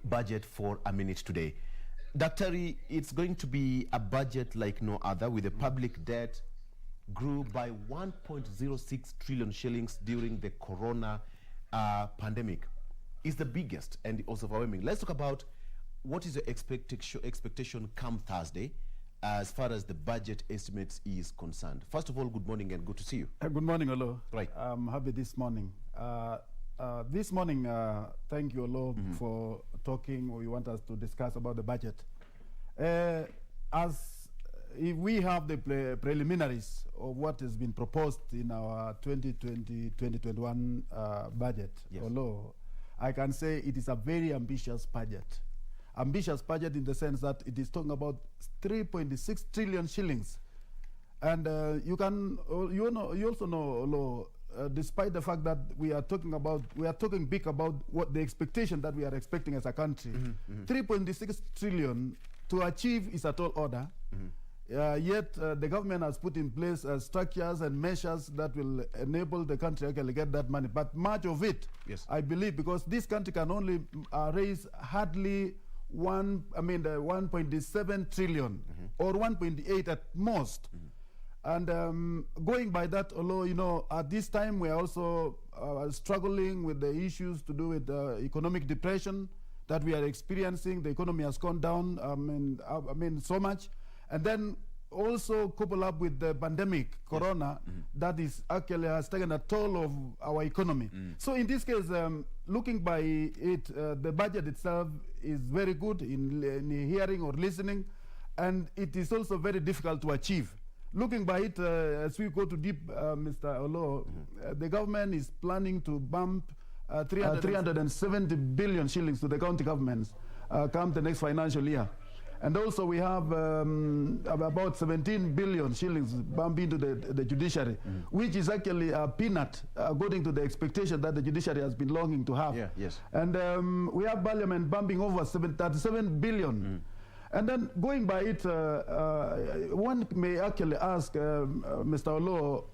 budget for a minute today. Daktari, it's going to be a budget like no other, with the public debt grew by 1.06 trillion shillings during the corona pandemic. It's the biggest and also overwhelming. Let's talk about what is your expectation come Thursday as far as the budget estimates is concerned. First of all, good morning and good to see you. Good morning, Olo. Right. I'm happy this morning. This morning, thank you, Olo, for talking. We want us to discuss about the budget. As if we have the preliminaries of what has been proposed in our 2020-2021 budget, yes, Olo, I can say it is a very ambitious budget. Ambitious budget in the sense that it is talking about 3.6 trillion shillings. And you also know, despite the fact that we are talking big about what the expectation that we are expecting as a country, 3.6 trillion to achieve is a tall order. Yet the government has put in place structures and measures that will enable the country to actually get that money. But much of it, yes, I believe, because this country can only raise hardly 1.7 trillion or 1.8 at most. And going by that, although, you know, at this time we are also struggling with the issues to do with economic depression that we are experiencing. The economy has gone down, so much. And then also coupled up with the pandemic, corona, that is actually has taken a toll of our economy. So in this case, looking by it, the budget itself is very good in hearing or listening, and it is also very difficult to achieve. Looking by it, as we go to deep, Mr. Olo, the government is planning to bump 370 billion shillings to the county governments come the next financial year. And also we have about 17 billion shillings bumped into the judiciary, which is actually a peanut according to the expectation that the judiciary has been longing to have. Yeah, yes. And we have Parliament bumping over 37 billion. And then going by it, one may actually ask Mr. Olo,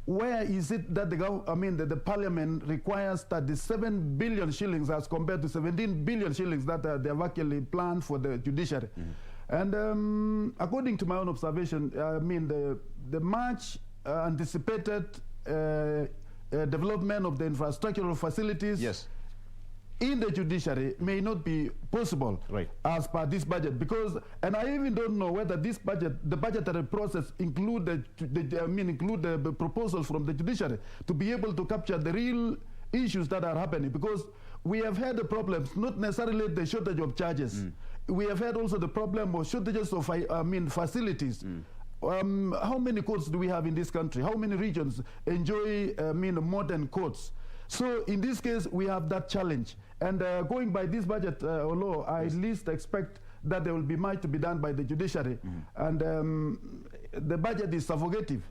where is it that the Parliament requires 37 billion shillings as compared to 17 billion shillings that they have actually planned for the judiciary? And according to my own observation, the much anticipated development of the infrastructural facilities, yes, in the judiciary may not be possible, right, as per this budget, because, and I even don't know whether this budget, the budgetary process include the proposals from the judiciary to be able to capture the real issues that are happening, because we have had the problems, not necessarily the shortage of charges. We have had also the problem of shortages of facilities. How many courts do we have in this country? How many regions enjoy modern courts? So in this case, we have that challenge. And going by this budget, although I at least expect that there will be much to be done by the judiciary, and the budget is suffocative.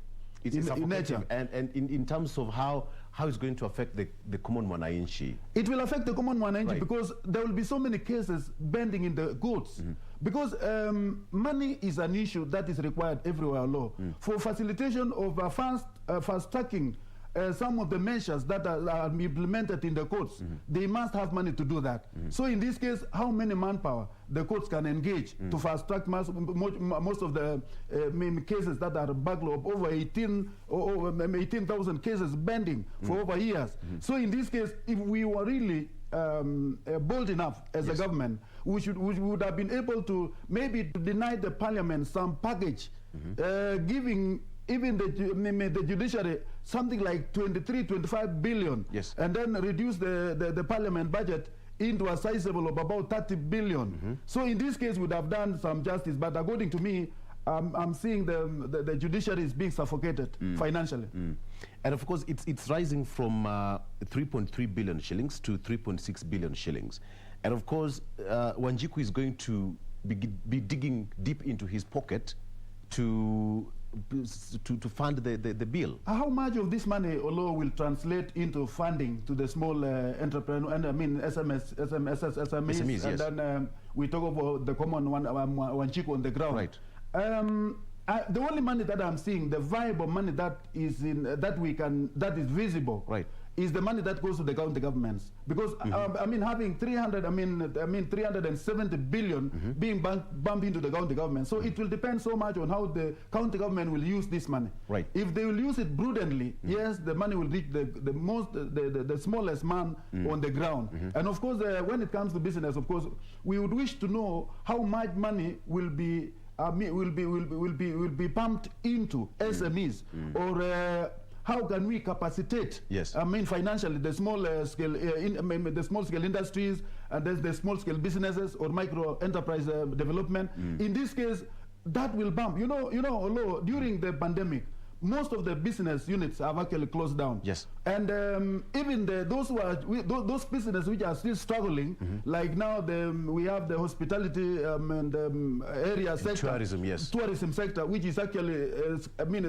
It's in nature. And in terms of how it's going to affect the common mwananchi. It will affect the common mwananchi, Right. because there will be so many cases pending in the courts. Because money is an issue that is required everywhere law. For facilitation of fast tracking some of the measures that are implemented in the courts, they must have money to do that. So in this case, how many manpower the courts can engage to fast track most of the cases that are backlog, over 18,000 cases pending for over years. So in this case, if we were really bold enough as a government, we would have been able to maybe deny the parliament some package, giving even the judiciary something like 25 billion, and then reduce the parliament budget into a sizable of about 30 billion. So in this case, we would have done some justice, but according to me, I'm seeing the judiciary is being suffocated financially. And of course, it's rising from 3.3 billion shillings to 3.6 billion shillings. And of course, Wanjiku is going to be digging deep into his pocket to fund the bill. How much of this money, although, will translate into funding to the small entrepreneur, and I mean SMEs, SMEs, and yes. then we talk about the common one, Wanjiku on the ground. Right. The only money that I'm seeing, the viable money that is that is visible, right, is the money that goes to the county governments. Because I mean, having 370 billion being bumped into the county government, so it will depend so much on how the county government will use this money. Right. If they will use it prudently, yes, the money will reach the smallest man on the ground. And of course, when it comes to business, of course, we would wish to know how much money will be pumped into SMEs, or how can we capacitate? Yes. I mean, financially, the small scale, the small scale industries, and then the small scale businesses or micro enterprise development. In this case, that will bump. You know, although during the pandemic, most of the business units have actually closed down. Yes. And even those businesses which are still struggling, like now we have the hospitality and area sector, tourism sector, which is actually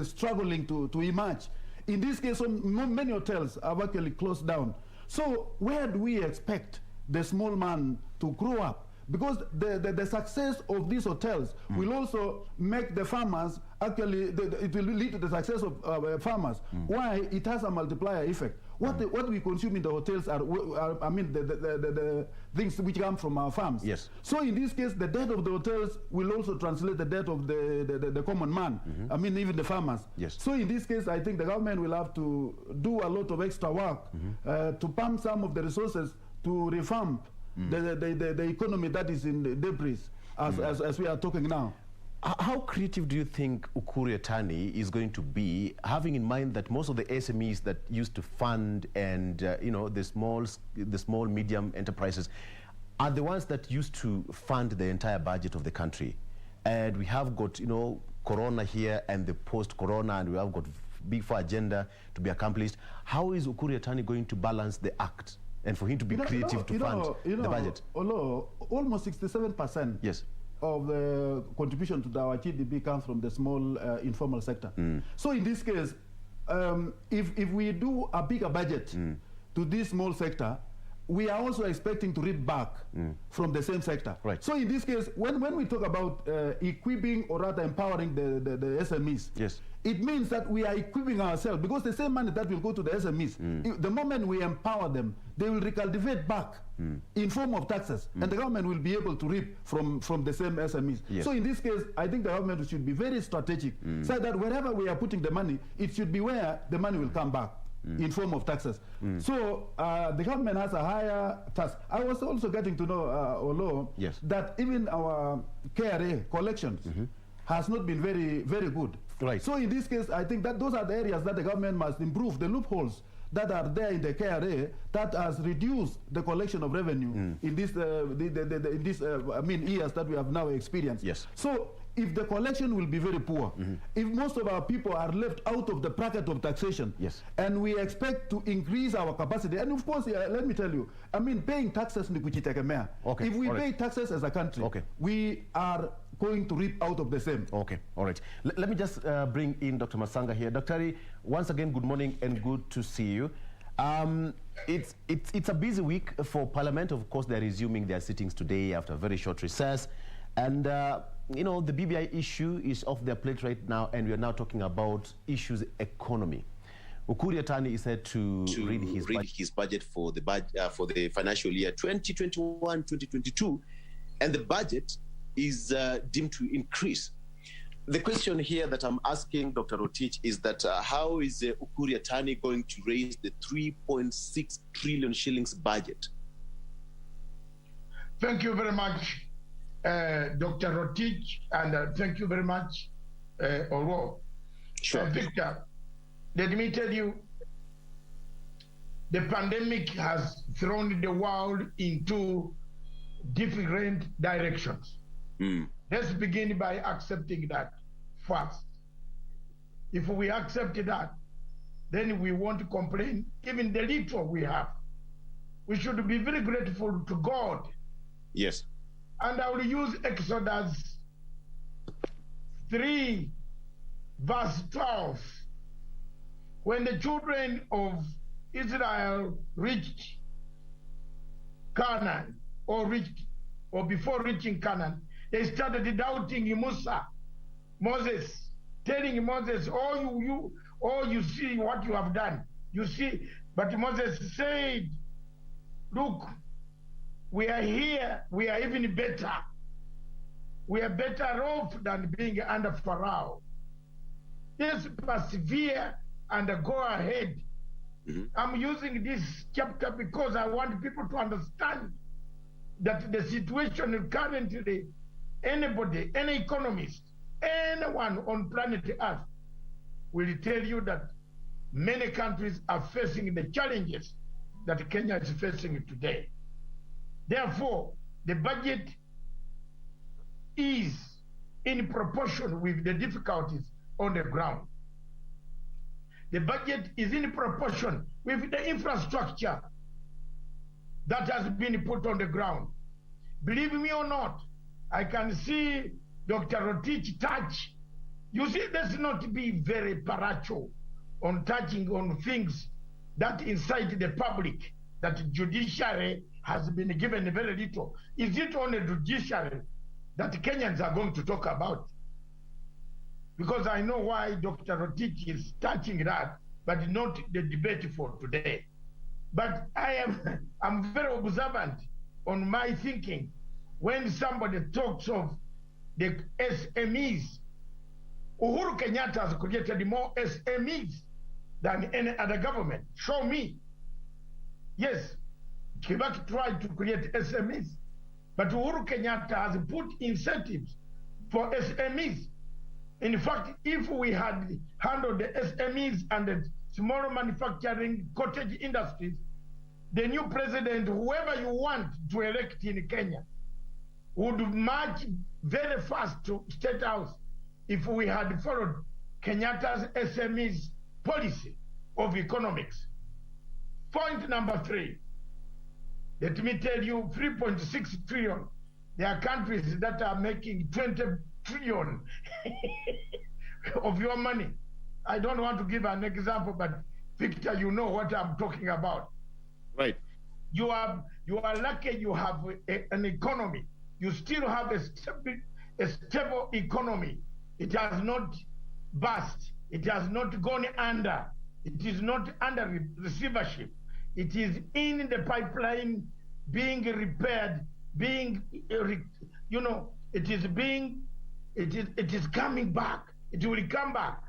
struggling to emerge. In this case, many hotels have actually closed down. So where do we expect the small man to grow up? Because the success of these hotels will also make the farmers, actually, it will lead to the success of farmers. Why? It has a multiplier effect. What we consume in the hotels are the things which come from our farms. Yes. So in this case, the death of the hotels will also translate the death of the common man. I mean, even the farmers. Yes. So in this case, I think the government will have to do a lot of extra work to pump some of the resources to revamp the economy that is in the debris as we are talking now. How creative do you think Ukur Yatani is going to be, having in mind that most of the SMEs that used to fund and the small medium enterprises are the ones that used to fund the entire budget of the country, and we have got Corona here and the post-Corona, and we have got big for agenda to be accomplished. How is Ukur Yatani going to balance the act, and for him to be creative to fund the budget? Although almost 67%. Yes. Of the contribution to our GDP comes from the small informal sector. So in this case, if we do a bigger budget to this small sector, we are also expecting to reap back from the same sector. Right. So in this case, when we talk about equipping or rather empowering the SMEs, yes, it means that we are equipping ourselves, because the same money that will go to the SMEs, the moment we empower them, they will recultivate back in form of taxes, and the government will be able to reap from the same SMEs. Yes. So in this case, I think the government should be very strategic, so that wherever we are putting the money, it should be where the money will come back in form of taxes. So the government has a higher task. I was also getting to know, Olo, yes, that even our KRA collections has not been very, very good. Right. So in this case, I think that those are the areas that the government must improve, the loopholes that are there in the KRA that has reduced the collection of revenue in this years that we have now experienced. Yes. So if the collection will be very poor, if most of our people are left out of the bracket of taxation, and we expect to increase our capacity, and of course, let me tell you, I mean, paying taxes ni kuchitegemea. Okay, if we all pay right. taxes as a country, we are going to reap out of the same. Okay, all right. Let me just bring in Dr. Masanga here. Dr. Once again, good morning and good to see you. It's a busy week for Parliament. Of course, they're resuming their sittings today after a very short recess. And, you know, the BBI issue is off their plate right now, and we are now talking about issues economy. Ukur Yatani is said to read his budget for the financial year 2021-2022, and the budget is deemed to increase. The question here that I'm asking Dr. Rotich is that how is Ukur Yatani going to raise the 3.6 trillion shillings budget? Thank you very much, Dr. Rotich, and thank you very much, Oro. Sure. Victor, let me tell you, the pandemic has thrown the world into different directions. Let's begin by accepting that first. If we accept that, then we won't complain, even the little we have. We should be very grateful to God. Yes. And I will use Exodus 3, verse 12. When the children of Israel reached Canaan, or before reaching Canaan, they started doubting Moses, telling Moses, oh, you see what you have done. You see, but Moses said, look, we are here, we are even better. We are better off than being under Pharaoh. Just persevere and go ahead. I'm using this chapter because I want people to understand that the situation currently, anybody, any economist, anyone on planet Earth will tell you that many countries are facing the challenges that Kenya is facing today. Therefore, the budget is in proportion with the difficulties on the ground. The budget is in proportion with the infrastructure that has been put on the ground. Believe me or not, I can see Dr. Rotich touch. You see, let's not be very paracho on touching on things that incite the public, that judiciary has been given very little. Is it only judiciary that Kenyans are going to talk about? Because I know why Dr. Rotich is touching that, but not the debate for today. But I'm very observant on my thinking when somebody talks of the SMEs. Uhuru Kenyatta has created more SMEs than any other government. Show me. Yes, Kibaki tried to create SMEs, but Uhuru Kenyatta has put incentives for SMEs. In fact, if we had handled the SMEs and the small manufacturing cottage industries, the new president, whoever you want to elect in Kenya, would march very fast to State House if we had followed Kenyatta's SMEs policy of economics. Point number 3. Let me tell you, 3.6 trillion. There are countries that are making 20 trillion of your money. I don't want to give an example, but Victor, you know what I'm talking about. Right. You are lucky you have an economy. You still have a stable economy. It has not burst. It has not gone under. It is not under receivership. It is in the pipeline, being repaired, being, it is coming back. It will come back.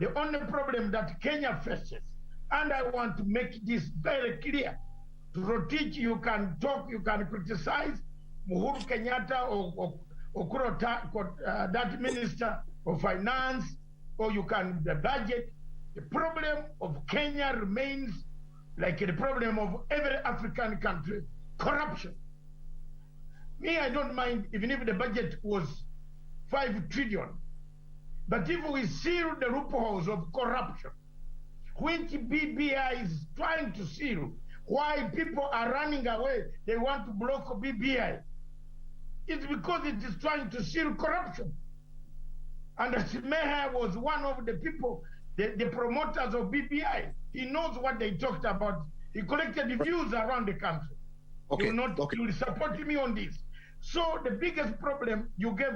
The only problem that Kenya faces, and I want to make this very clear, to Rotich, you can talk, you can criticize Uhuru Kenyatta or that minister of finance, or you can the budget. The problem of Kenya remains like the problem of every African country, corruption. Me, I don't mind even if the budget was 5 trillion. But if we seal the loopholes of corruption, which BBI is trying to seal, why people are running away, they want to block BBI, it's because it is trying to seal corruption. And Smeha was one of the people, the promoters of BBI. He knows what they talked about. He collected the views around the country. Okay. You will support me on this. So the biggest problem, you gave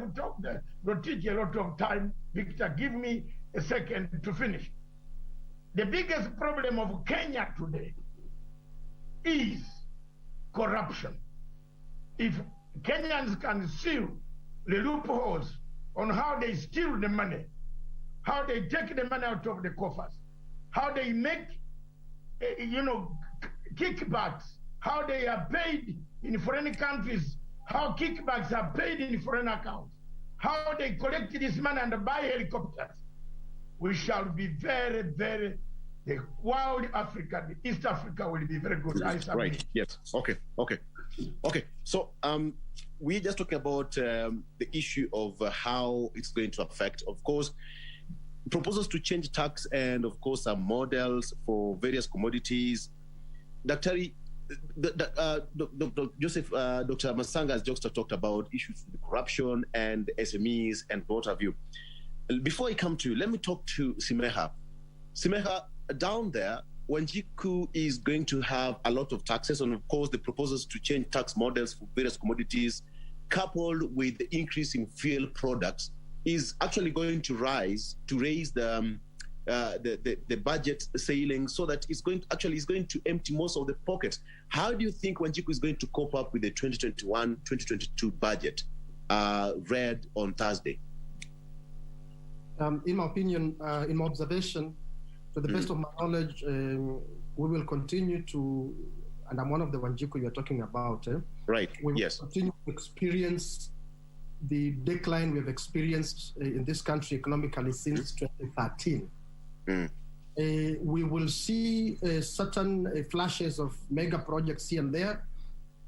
Rotich a lot of time. Victor, give me a second to finish. The biggest problem of Kenya today is corruption. If Kenyans can seal the loopholes on how they steal the money, how they take the money out of the coffers, how they make, kickbacks, how they are paid in foreign countries, how kickbacks are paid in foreign accounts, how they collect this money and buy helicopters, we shall be very, very, the world Africa, the East Africa will be very good. Right, yes, okay. So we're just talking about the issue of how it's going to affect, of course, proposals to change tax and, of course, some models for various commodities. Dr. Joseph, Dr. Masanga has just talked about issues with corruption and SMEs and what have you. Before I come to you, let me talk to Simeha. Simeha, down there, Wanjiku is going to have a lot of taxes, and of course, the proposals to change tax models for various commodities, coupled with the increase in fuel products, is actually going to raise the budget ceiling, so that it's going to empty most of the pockets. How do you think Wanjiku is going to cope up with the 2021-2022 budget read on Thursday? In my opinion, in my observation, to the best of my knowledge, we will continue to, and I'm one of the Wanjiku you're talking about. Right, we will yes. continue to experience the decline we have experienced in this country economically since 2013. We will see certain flashes of mega projects here and there.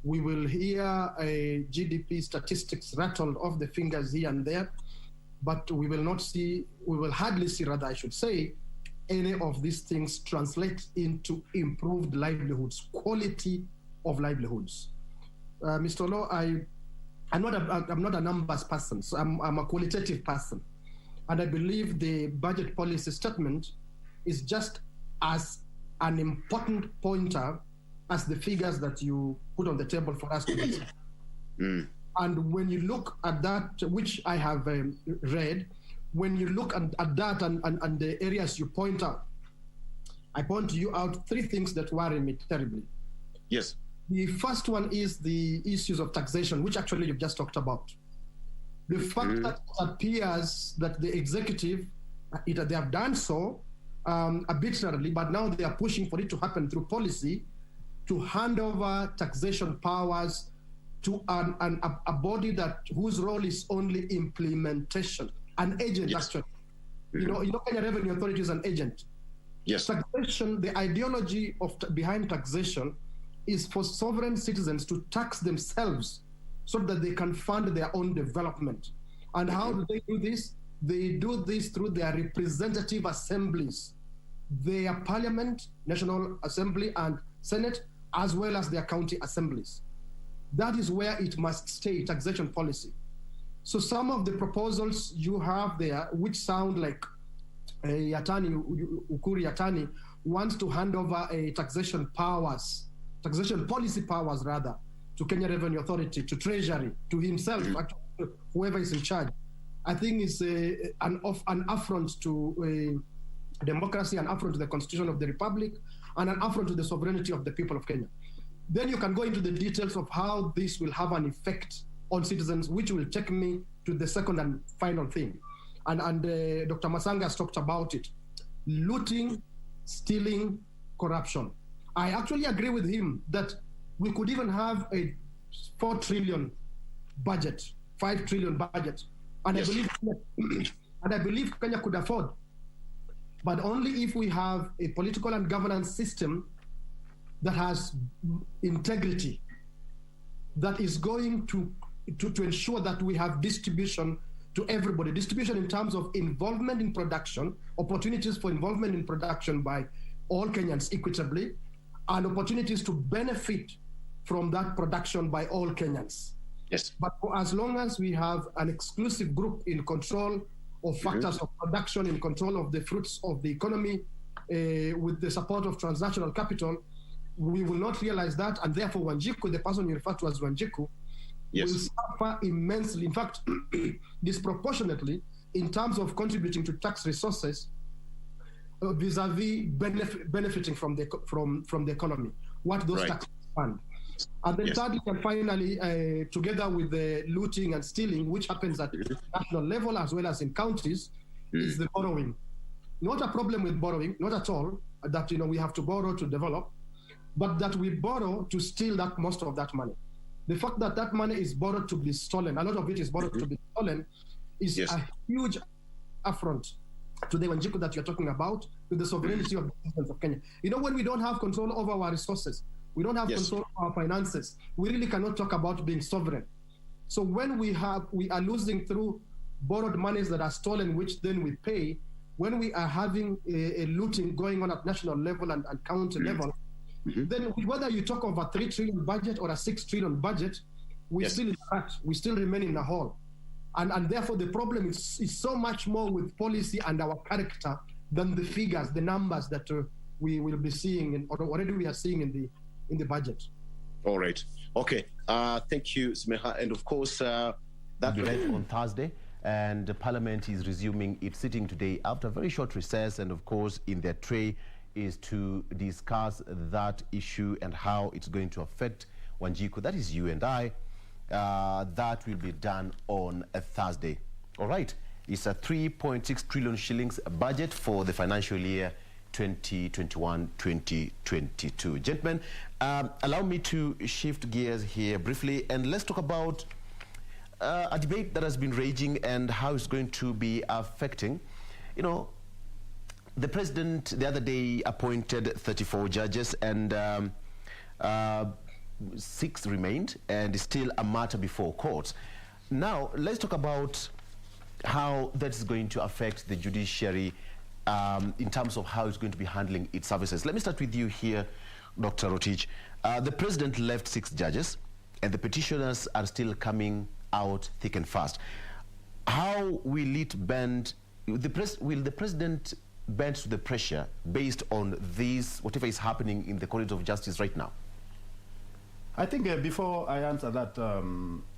We will hear GDP statistics rattled off the fingers here and there, but we will hardly see, rather I should say, any of these things translate into improved livelihoods, quality of livelihoods. Mr. Law, I'm not a numbers person, so I'm a qualitative person. And I believe the budget policy statement is just as an important pointer as the figures that you put on the table for us to discuss. And when you look at that, which I have read, when you look at that and the areas you point out, I point you out 3 things that worry me terribly. Yes. The first one is the issues of taxation, which actually you've just talked about. The fact that it appears that the executive, they have done so arbitrarily, but now they are pushing for it to happen through policy, to hand over taxation powers to a body whose role is only implementation, an agent, yes. Actually. You know, Kenya Revenue Authority is an agent. Yes. Taxation, the ideology behind taxation is for sovereign citizens to tax themselves so that they can fund their own development. And how do they do this? They do this through their representative assemblies, their parliament, National Assembly and Senate, as well as their county assemblies. That is where it must stay, taxation policy. So some of the proposals you have there, which sound like Ukuri Yatani wants to hand over a taxation policy powers rather, to Kenya Revenue Authority, to Treasury, to himself, actually, whoever is in charge. I think it's an affront to democracy, an affront to the Constitution of the Republic, and an affront to the sovereignty of the people of Kenya. Then you can go into the details of how this will have an effect on citizens, which will take me to the second and final thing. And Dr. Masanga has talked about it. Looting, stealing, corruption. I actually agree with him that we could even have a 4 trillion budget, 5 trillion budget. And yes. I believe Kenya could afford, but only if we have a political and governance system that has integrity, that is going to ensure that we have distribution to everybody. Distribution in terms of involvement in production, opportunities for involvement in production by all Kenyans equitably, and opportunities to benefit from that production by all Kenyans. Yes. But for as long as we have an exclusive group in control of factors of production, in control of the fruits of the economy, with the support of transnational capital, we will not realize that, and therefore Wanjiku, the person you refer to as Wanjiku, will suffer immensely, in fact, disproportionately, in terms of contributing to tax resources vis-a-vis benefiting from the economy, what those taxes fund. And then thirdly and finally, together with the looting and stealing, which happens at national level as well as in counties, is the borrowing. Not a problem with borrowing, not at all, that we have to borrow to develop, but that we borrow to steal that most of that money. The fact that that money is borrowed to be stolen, a lot of it is borrowed to be stolen, is a huge affront to the Wanjiku that you're talking about, to the sovereignty of the citizens of Kenya. When we don't have control over our resources, we don't have control over our finances, we really cannot talk about being sovereign. So when we are losing through borrowed monies that are stolen, which then we pay, when we are having a looting going on at national level and county level, then whether you talk of a 3 trillion budget or a 6 trillion budget, we still remain in a hole. And therefore the problem is so much more with policy and our character than the figures, the numbers that we will be seeing, or already we are seeing in the budget. All right. Okay. Thank you, Smeha. And of course, that will be read on Thursday. And the Parliament is resuming its sitting today after a very short recess. And of course, in their tray is to discuss that issue and how it's going to affect Wanjiku. That is you and I. That will be done on a Thursday. All right. It's a 3.6 trillion shillings budget for the financial year 2021-2022. Gentlemen, allow me to shift gears here briefly, and let's talk about a debate that has been raging and how it's going to be affecting. The president the other day appointed 34 judges, and 6 remained, and it's still a matter before courts. Now, let's talk about how that's going to affect the judiciary in terms of how it's going to be handling its services. Let me start with you here, Dr. Rotich. The president left 6 judges, and the petitioners are still coming out thick and fast. How will it bend? Will the president bend to the pressure based on this, whatever is happening in the corridors of justice right now? I think before I answer that,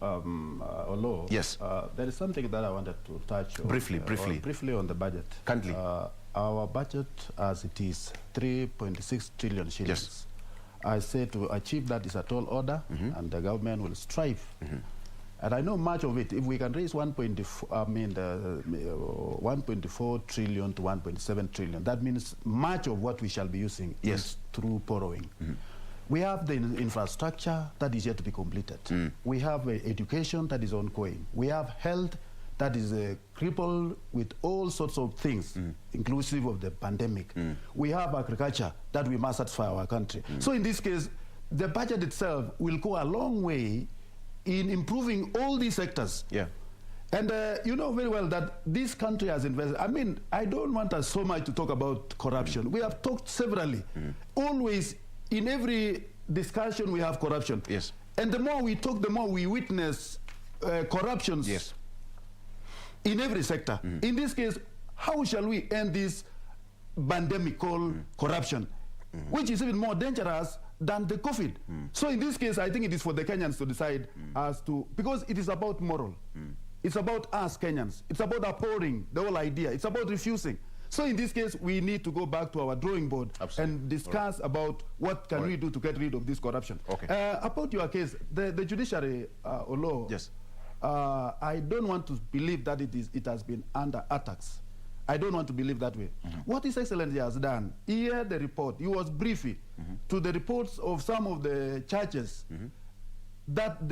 Olo, there is something that I wanted to touch on. Briefly on the budget. Kindly. Our budget, as it is, 3.6 trillion shillings. Yes. I say to achieve that is a tall order, and the government will strive. And I know much of it. If we can raise 1.4 trillion to 1.7 trillion, that means much of what we shall be using is through borrowing. We have the infrastructure that is yet to be completed. We have education that is ongoing. We have health that is crippled with all sorts of things, inclusive of the pandemic. We have agriculture that we must satisfy our country. So in this case, the budget itself will go a long way in improving all these sectors. And you know very well that this country has invested. I mean, I don't want us so much to talk about corruption. We have talked severally. Always, in every discussion, we have corruption. And the more we talk, the more we witness corruptions in every sector. In this case, how shall we end this pandemic called corruption, which is even more dangerous than the COVID? So in this case, I think it is for the Kenyans to decide as to, because it is about moral. It's about us Kenyans. It's about abhorring the whole idea. It's about refusing. So in this case, we need to go back to our drawing board and discuss about what can we do to get rid of this corruption. About your case, the judiciary, Olo, I don't want to believe that it has been under attacks. I don't want to believe that way. What His Excellency has done, he heard the report, he was briefing to the reports of some of the churches that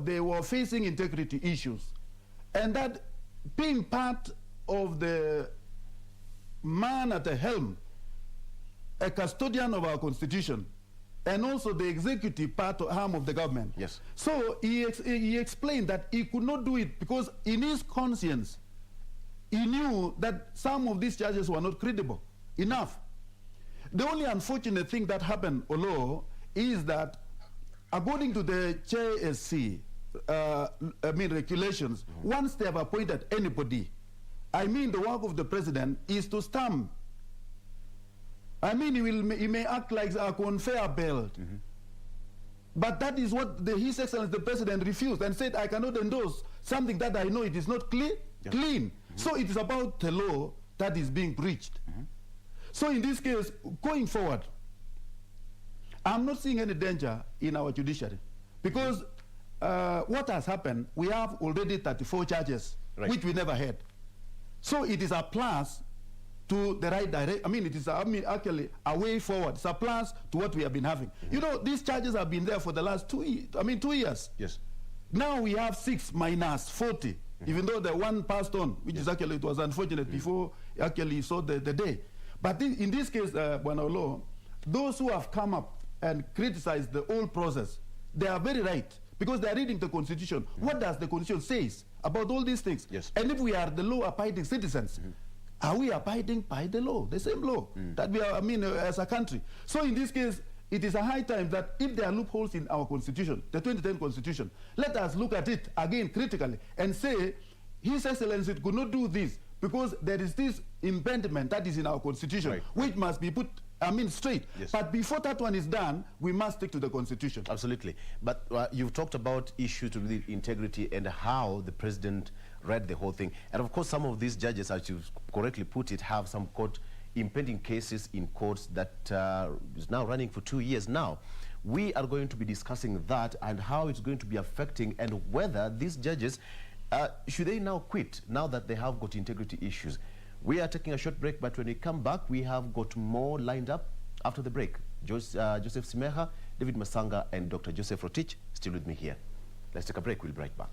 they were facing integrity issues, and that being part of the man at the helm, a custodian of our constitution, and also the executive arm of the government. Yes. So he explained that he could not do it because in his conscience, he knew that some of these charges were not credible enough. The only unfortunate thing that happened, Olo, is that according to the JSC, regulations, once they have appointed anybody, the work of the president is to stamp. He may act like a conveyor belt. But that is what His Excellency the President refused and said, I cannot endorse something that I know it is not clean. So it is about the law that is being breached. So in this case, going forward, I'm not seeing any danger in our judiciary because what has happened, we have already 34 charges, which we never had. So it is a plus to the right direction. It is actually a way forward. It's a plus to what we have been having. You know, these charges have been there for the last 2 years. Yes. Now we have 6 minus 40, even though the one passed on, which is actually, it was unfortunate before actually saw the day. But in this case, Buanolo, those who have come up and criticized the whole process, they are very right because they are reading the Constitution. What does the Constitution say about all these things? Yes. And if we are the law-abiding citizens, are we abiding by the law, the same law that we are, as a country? So in this case, it is a high time that if there are loopholes in our Constitution, the 2010 Constitution, let us look at it again critically and say, His Excellency could not do this because there is this impediment that is in our Constitution, which must be put straight. Yes. But before that one is done, we must stick to the Constitution. Absolutely. But you've talked about issues to do with integrity and how the president read the whole thing. And of course, some of these judges, as you've correctly put it, have some impending cases in courts that is now running for 2 years now. We are going to be discussing that and how it's going to be affecting and whether these judges, should they now quit now that they have got integrity issues. We are taking a short break, but when we come back, we have got more lined up after the break. Joseph Simeha, David Masanga, and Dr. Joseph Rotich still with me here. Let's take a break. We'll be right back.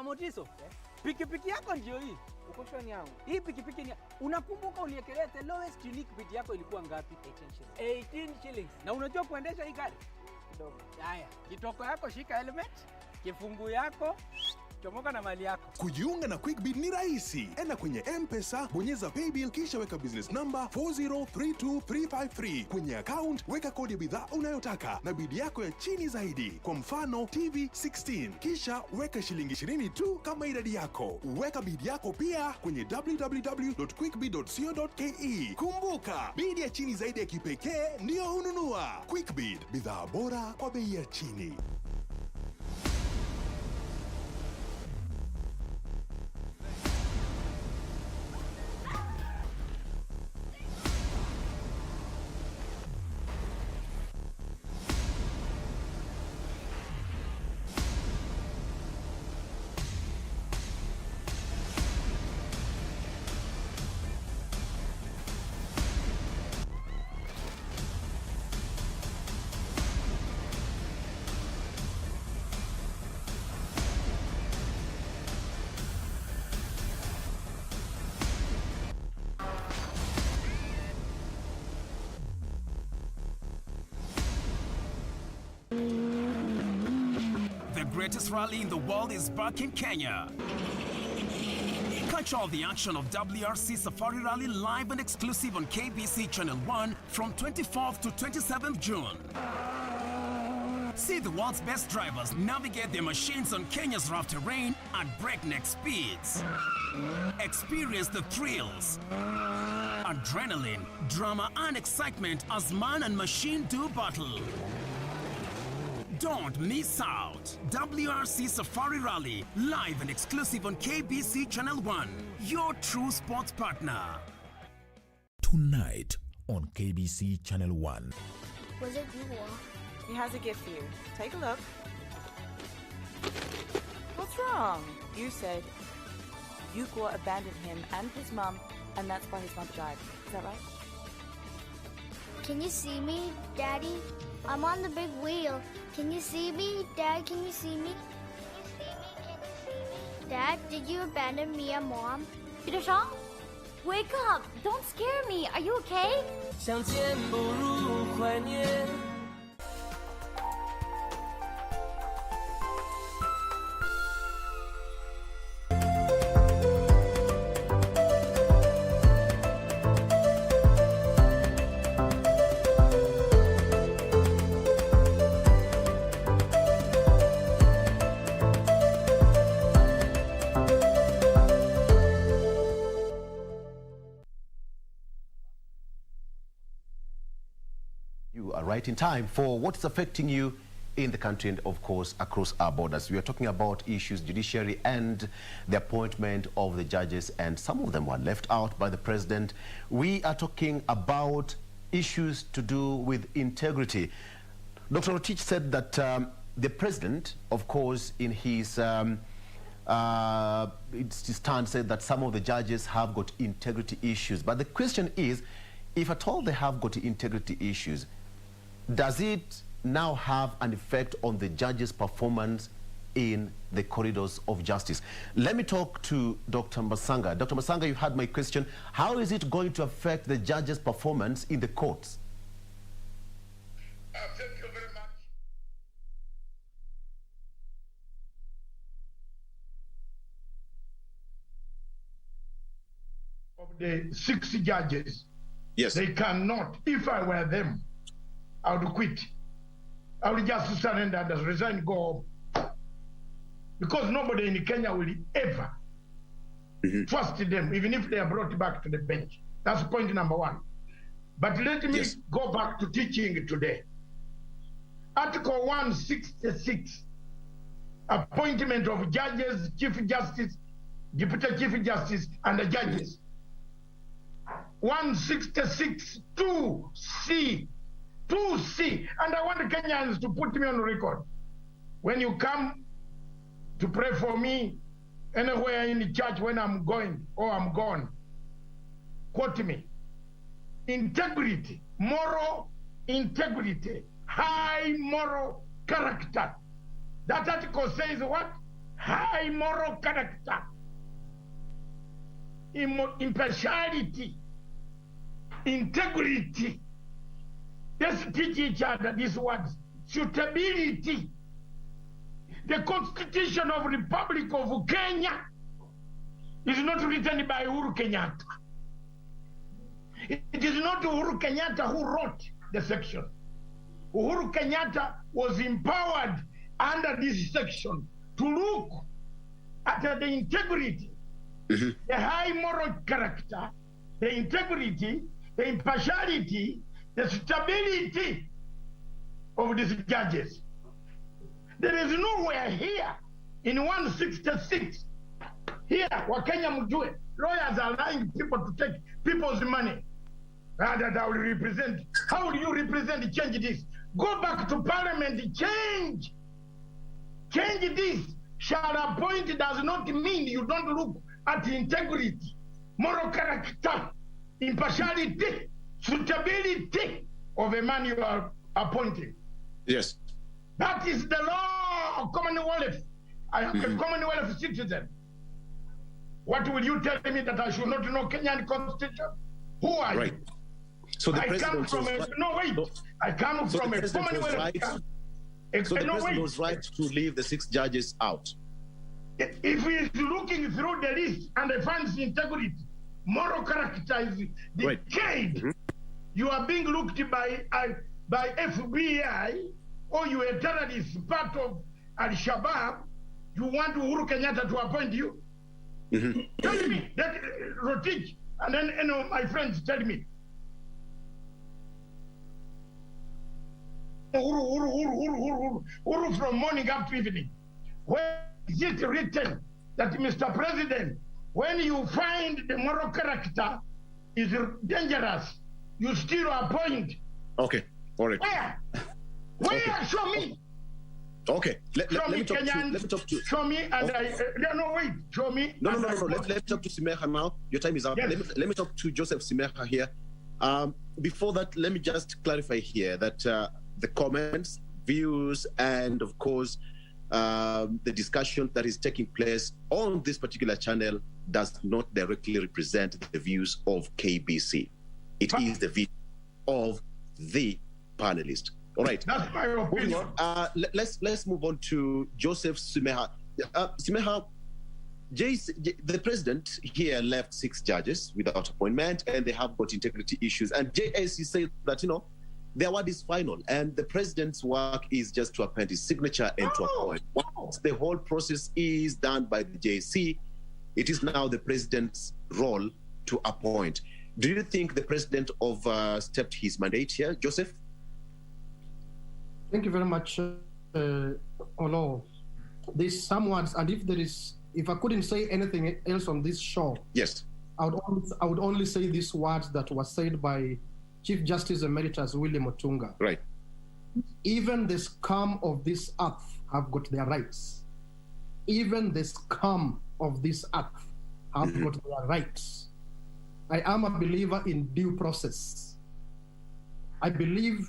Motiso, pikipiki yako ndio hii. Uko shwani yangu. Hii pikipiki ni unakumbuka uniekelea the lowest unique bid yako ilikuwa ngapi? 18 shillings. Na unajua kuendesha hii gari? Kidogo. Haya, kitoko yako shika helmet, kifungu yako chomoka na mali yako. Kujiunga na QuickBid ni rahisi. Enda kwenye M-Pesa, bonyeza paybill kisha weka business number 4032353. Kwenye account weka kodi ya bidhaa unayotaka na bid yako ya chini zaidi. Kwa mfano TV 16. Kisha weka shilingi 20 tu kama idadi yako. Weka bid yako pia kwenye www.quickbid.co.ke. Kumbuka, bid ya chini zaidi ya kipekee ndio hununua. QuickBid, bidhaa bora kwa bei ya chini. The greatest rally in the world is back in Kenya. Catch all the action of Wrc Safari Rally live and exclusive on KBC Channel 1 from 24th to 27th June. See the world's best drivers navigate their machines on Kenya's rough terrain at breakneck speeds. Experience the thrills, adrenaline, drama and excitement as man and machine do battle. Don't miss out. WRC Safari Rally, live and exclusive on KBC Channel 1, your true sports partner. Tonight on KBC Channel 1. Was it you? He has a gift for you. Take a look. What's wrong? You said Wrc abandoned him and his mum, and that's why his mother died. Is that right? Can you see me, Daddy? I'm on the big wheel. Can you see me? Dad, can you see me? Dad, did you abandon me and Mom? Peter Shaw? Wake up! Don't scare me! Are you okay? 相见不如怀念。 You are right in time for what's affecting you in the country and, of course, across our borders. We are talking about issues, judiciary and the appointment of the judges, and some of them were left out by the president. We are talking about issues to do with integrity. Dr. Rotich said that the president, of course, in his stand said that some of the judges have got integrity issues. But the question is, if at all they have got integrity issues, does it now have an effect on the judges' performance in the corridors of justice? Let me talk to Dr. Masanga. Dr. Masanga, you had my question. How is it going to affect the judges' performance in the courts? Thank you very much. Of the 6 judges, yes, they cannot. If I were them, I would quit. I would just surrender and resign, go home. Because nobody in Kenya will ever trust them, even if they are brought back to the bench. That's point number 1. But let me go back to teaching today. Article 166, appointment of judges, chief justice, deputy chief justice, and the judges. 166, 2C, 2C, and I want the Kenyans to put me on record. When you come to pray for me anywhere in the church when I'm going or I'm gone, quote me. Integrity, moral integrity, high moral character. That article says what? High moral character, impartiality, integrity. Let's teach each other these words. Suitability. The Constitution of the Republic of Kenya is not written by Uhuru Kenyatta. It is not Uhuru Kenyatta who wrote the section. Uhuru Kenyatta was empowered under this section to look at the integrity, the high moral character, the integrity, the impartiality, the stability of these judges. There is nowhere here in 166, here, Wakenya mjue, lawyers are allowing people to take people's money. That I will represent. How will you represent? Change this. Go back to parliament, change this. Shall appoint does not mean you don't look at integrity, moral character, impartiality, suitability of a man you are appointing. Yes. That is the law of Commonwealth. I am a Commonwealth citizen. What will you tell me that I should not know Kenyan Constitution? Who are you? So the I come president from was I come so from the a president was Commonwealth. right. So the president was right to leave the 6 judges out. If he is looking through the list and he finds integrity, moral character is decayed, you are being looked by FBI, or you are a terrorist, part of Al-Shabaab, you want Uhuru Kenyatta to appoint you? Tell me, that Rotich, and then my friends tell me. Uru from morning up to evening. Where is it written that, Mr. President, when you find the moral character is dangerous, you still appoint? Okay, all right. Where? Okay. Show me. Okay, let me talk to. Show me, and wait. Show me. No. Let's talk to Simeha now. Your time is up. Yes. Let me talk to Joseph Simeha here. Before that, let me just clarify here that the comments, views, and of course, the discussion that is taking place on this particular channel does not directly represent the views of KBC. It is the view of the panelist. All right. That's my opinion. Let's move on to Joseph Simeha. Simeha, the president here left 6 judges without appointment, and they have got integrity issues. And JSC said that, their word is final, and the president's work is just to append his signature and to appoint. Once the whole process is done by the JSC, it is now the president's role to appoint. Do you think the president overstepped his mandate here, Joseph? Thank you very much, Olo. There's some words, and if I couldn't say anything else on this show, yes, I would only say these words that were said by Chief Justice Emeritus William Otunga. Right. Even the scum of this earth have got their rights. Even the scum of this earth have got their rights. I am a believer in due process. I believe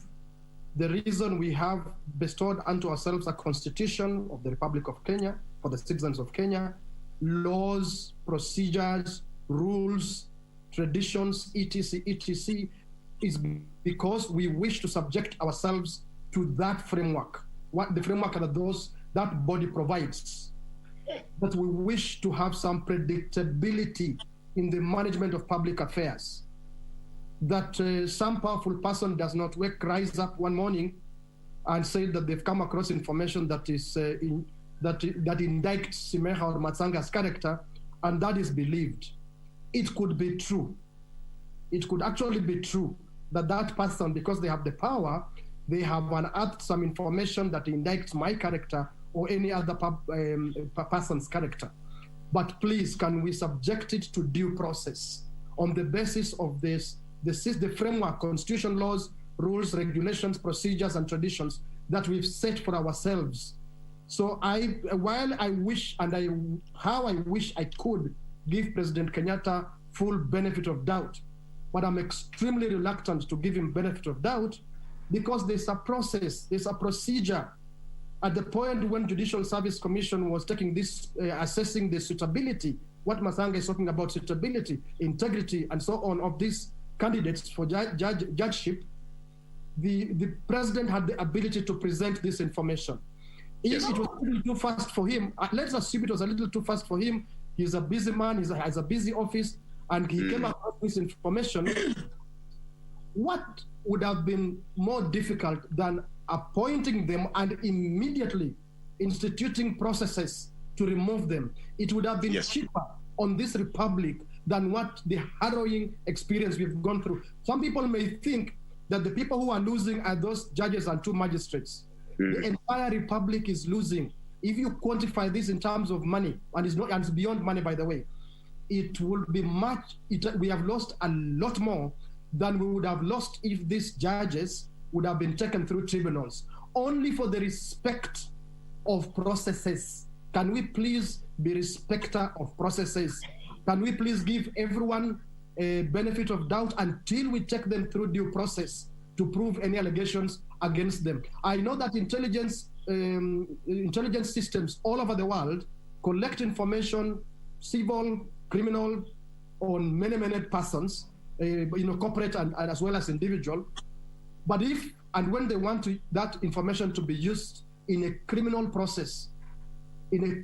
the reason we have bestowed unto ourselves a constitution of the Republic of Kenya for the citizens of Kenya, laws, procedures, rules, traditions, etc., is because we wish to subject ourselves to that framework, what the framework that body provides, that we wish to have some predictability in the management of public affairs, that some powerful person does not rise up one morning and say that they've come across information that is that indicts Simeha or Matsanga's character, and that is believed. It could be true. It could actually be true that that person, because they have the power, they have unearthed some information that indicts my character or any other person's character. But please, can we subject it to due process on the basis of this? This is the framework, constitution, laws, rules, regulations, procedures, and traditions that we've set for ourselves. So while I wish how I wish I could give President Kenyatta full benefit of doubt, but I'm extremely reluctant to give him benefit of doubt because there's a process, there's a procedure. At the point when Judicial Service Commission was taking this, assessing the suitability, what Matsanga is talking about, suitability, integrity, and so on of these candidates for judgeship, the president had the ability to present this information. If it was a little too fast for him, let's assume it was a little too fast for him. He's a busy man, he has a busy office, and he came across this information. What would have been more difficult than appointing them and immediately instituting processes to remove them? It would have been cheaper on this republic than what the harrowing experience we've gone through. Some people may think that the people who are losing are those judges and 2 magistrates. The entire republic is losing. If you quantify this in terms of money, and it's beyond money, by the way, it will be we have lost a lot more than we would have lost if these judges would have been taken through tribunals, only for the respect of processes. Can we please be respecter of processes? Can we please give everyone a benefit of doubt until we take them through due process to prove any allegations against them? I know that intelligence systems all over the world collect information, civil, criminal, on many persons, corporate and as well as individual. But if and when they want that information to be used in a criminal process, then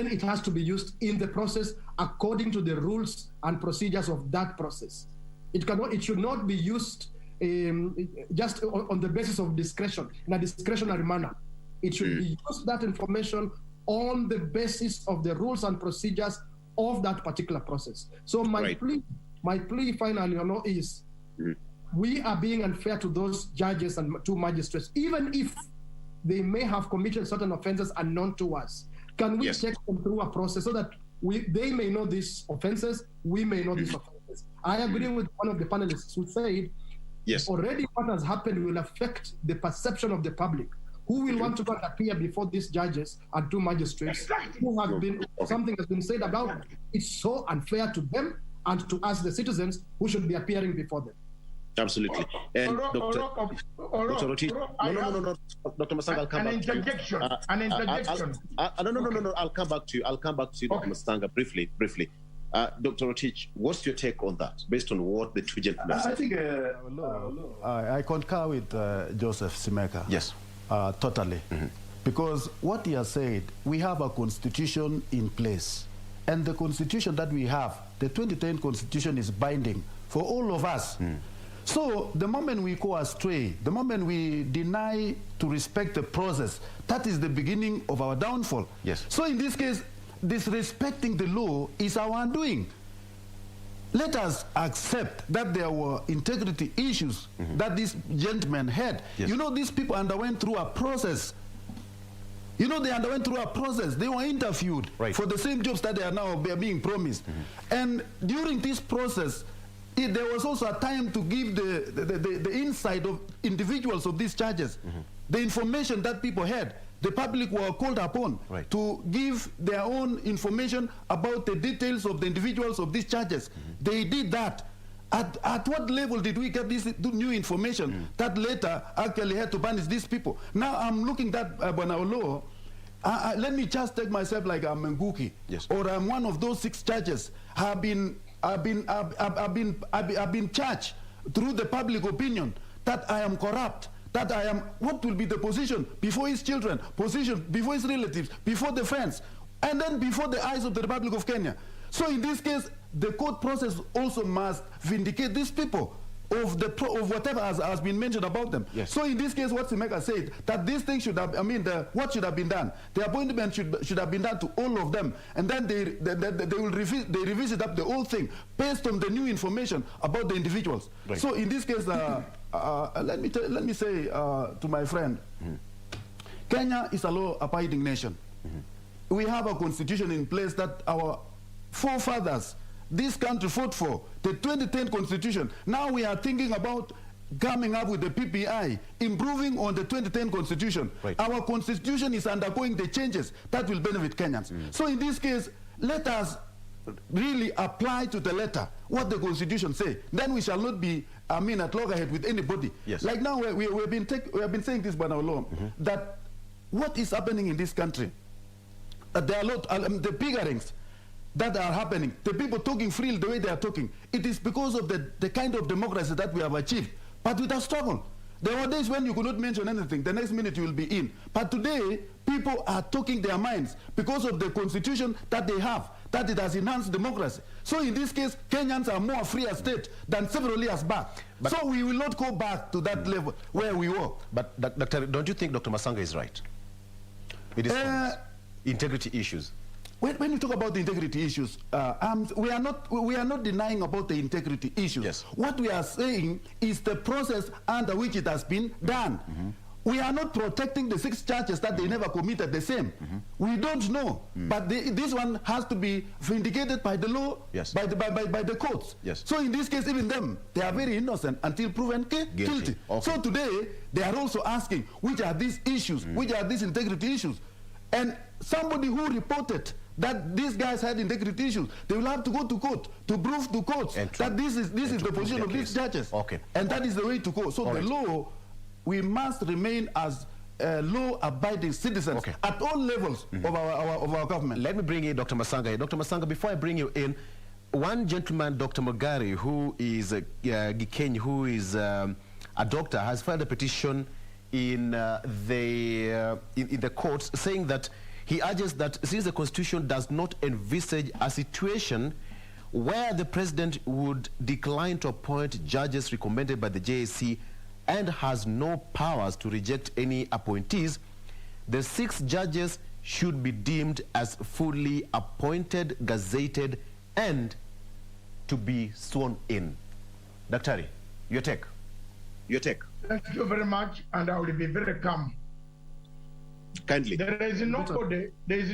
it has to be used in the process according to the rules and procedures of that process. It should not be used just on the basis of discretion, in a discretionary manner. It should be used, that information, on the basis of the rules and procedures of that particular process. So my plea finally, is we are being unfair to those judges and two magistrates, even if they may have committed certain offenses unknown to us. Can we take them through a process so that they may know these offenses, we may know these offenses? I agree with one of the panelists who said, already what has happened will affect the perception of the public, who will want to go and appear before these judges and two magistrates who have been, something has been said about them. It's so unfair to them and to us, the citizens, who should be appearing before them. Absolutely. And Dr. Rotich, no, Dr. Masanga, I'll come back to you. An interjection. No, I'll come back to you. Dr. Masanga, briefly. Dr. Rotich, what's your take on that, based on what the two gentlemen said? I think I concur with Joseph Simeka. Yes. Totally. Because what he has said, we have a constitution in place. And the constitution that we have, the 2010 constitution, is binding for all of us. So the moment we go astray, the moment we deny to respect the process, that is the beginning of our downfall. Yes. So in this case, disrespecting the law is our undoing. Let us accept that there were integrity issues that this gentleman had. Yes. You know, these people underwent through a process. You know, they underwent through a process. They were interviewed for the same jobs that they are now being promised. And during this process, there was also a time to give the insight of individuals of these charges, the information that people had. The public were called upon to give their own information about the details of the individuals of these charges. They did that. At what level did we get this new information that later actually had to punish these people? Now I'm looking at Bonaolo. Let me just take myself like I'm Nguki, or I'm one of those 6 charges. I've been charged through the public opinion that I am corrupt, that I am, what will be the position before his children, position before his relatives, before the friends, and then before the eyes of the Republic of Kenya. So in this case, the court process also must vindicate these people of whatever has been mentioned about them. So in this case, what Simeka said, that this thing should have, what should have been done? The appointment should have been done to all of them, and then they will revisit up the whole thing based on the new information about the individuals. So in this case, let me say to my friend, Kenya is a law-abiding nation. We have a constitution in place that our forefathers, this country fought for, the 2010 constitution. Now we are thinking about coming up with the PPI, improving on the 2010 constitution. Our constitution is undergoing the changes that will benefit Kenyans. So in this case, let us really apply to the letter what the constitution says. Then we shall not be, at loggerhead with anybody. Like now we have been saying this, Banalo, that what is happening in this country, there are a lot, the biggerings that are happening, the people talking freely the way they are talking, it is because of the kind of democracy that we have achieved, but with a struggle. There were days when you could not mention anything, the next minute you will be in. But today, people are talking their minds because of the constitution that they have, that it has enhanced democracy. So in this case, Kenyans are more free a state than several years back. But so we will not go back to that level where we were. But Doctor, don't you think Dr. Masanga is right? It is integrity issues. When you talk about the integrity issues, we are not denying about the integrity issues. What we are saying is the process under which it has been done. We are not protecting the 6 charges that they never committed the same. We don't know, but this one has to be vindicated by the law, by the courts. So in this case, even them, they are very innocent until proven guilty. So today, they are also asking, which are these issues, which are these integrity issues? And somebody who reported that these guys had integrity issues, they will have to go to court to prove to courts that this is the position of these judges. And that is the way to go. So the law, we must remain as law-abiding citizens at all levels of our government. Let me bring in Dr. Masanga. Dr. Masanga, before I bring you in, one gentleman, Dr. Mogari, who is Gikenyi, who is a doctor, has filed a petition in the courts saying that he urges that since the Constitution does not envisage a situation where the President would decline to appoint judges recommended by the JSC and has no powers to reject any appointees, the 6 judges should be deemed as fully appointed, gazetted, and to be sworn in. Daktari, your take? Your take. Thank you very much, and I will be very calm. Kindly. There is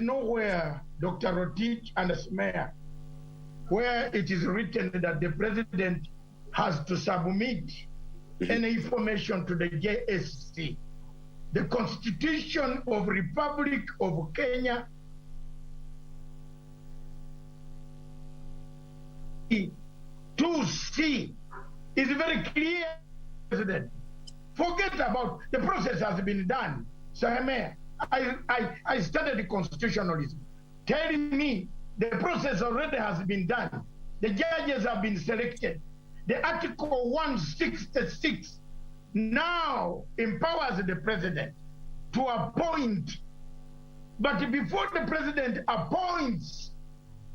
nowhere, Dr. Rotich and Smear, where it is written that the president has to submit any information to the JSC. The Constitution of Republic of Kenya to C is very clear, President. Forget about the process has been done. So I studied constitutionalism. Telling me the process already has been done. The judges have been selected. The Article 166 now empowers the president to appoint. But before the president appoints,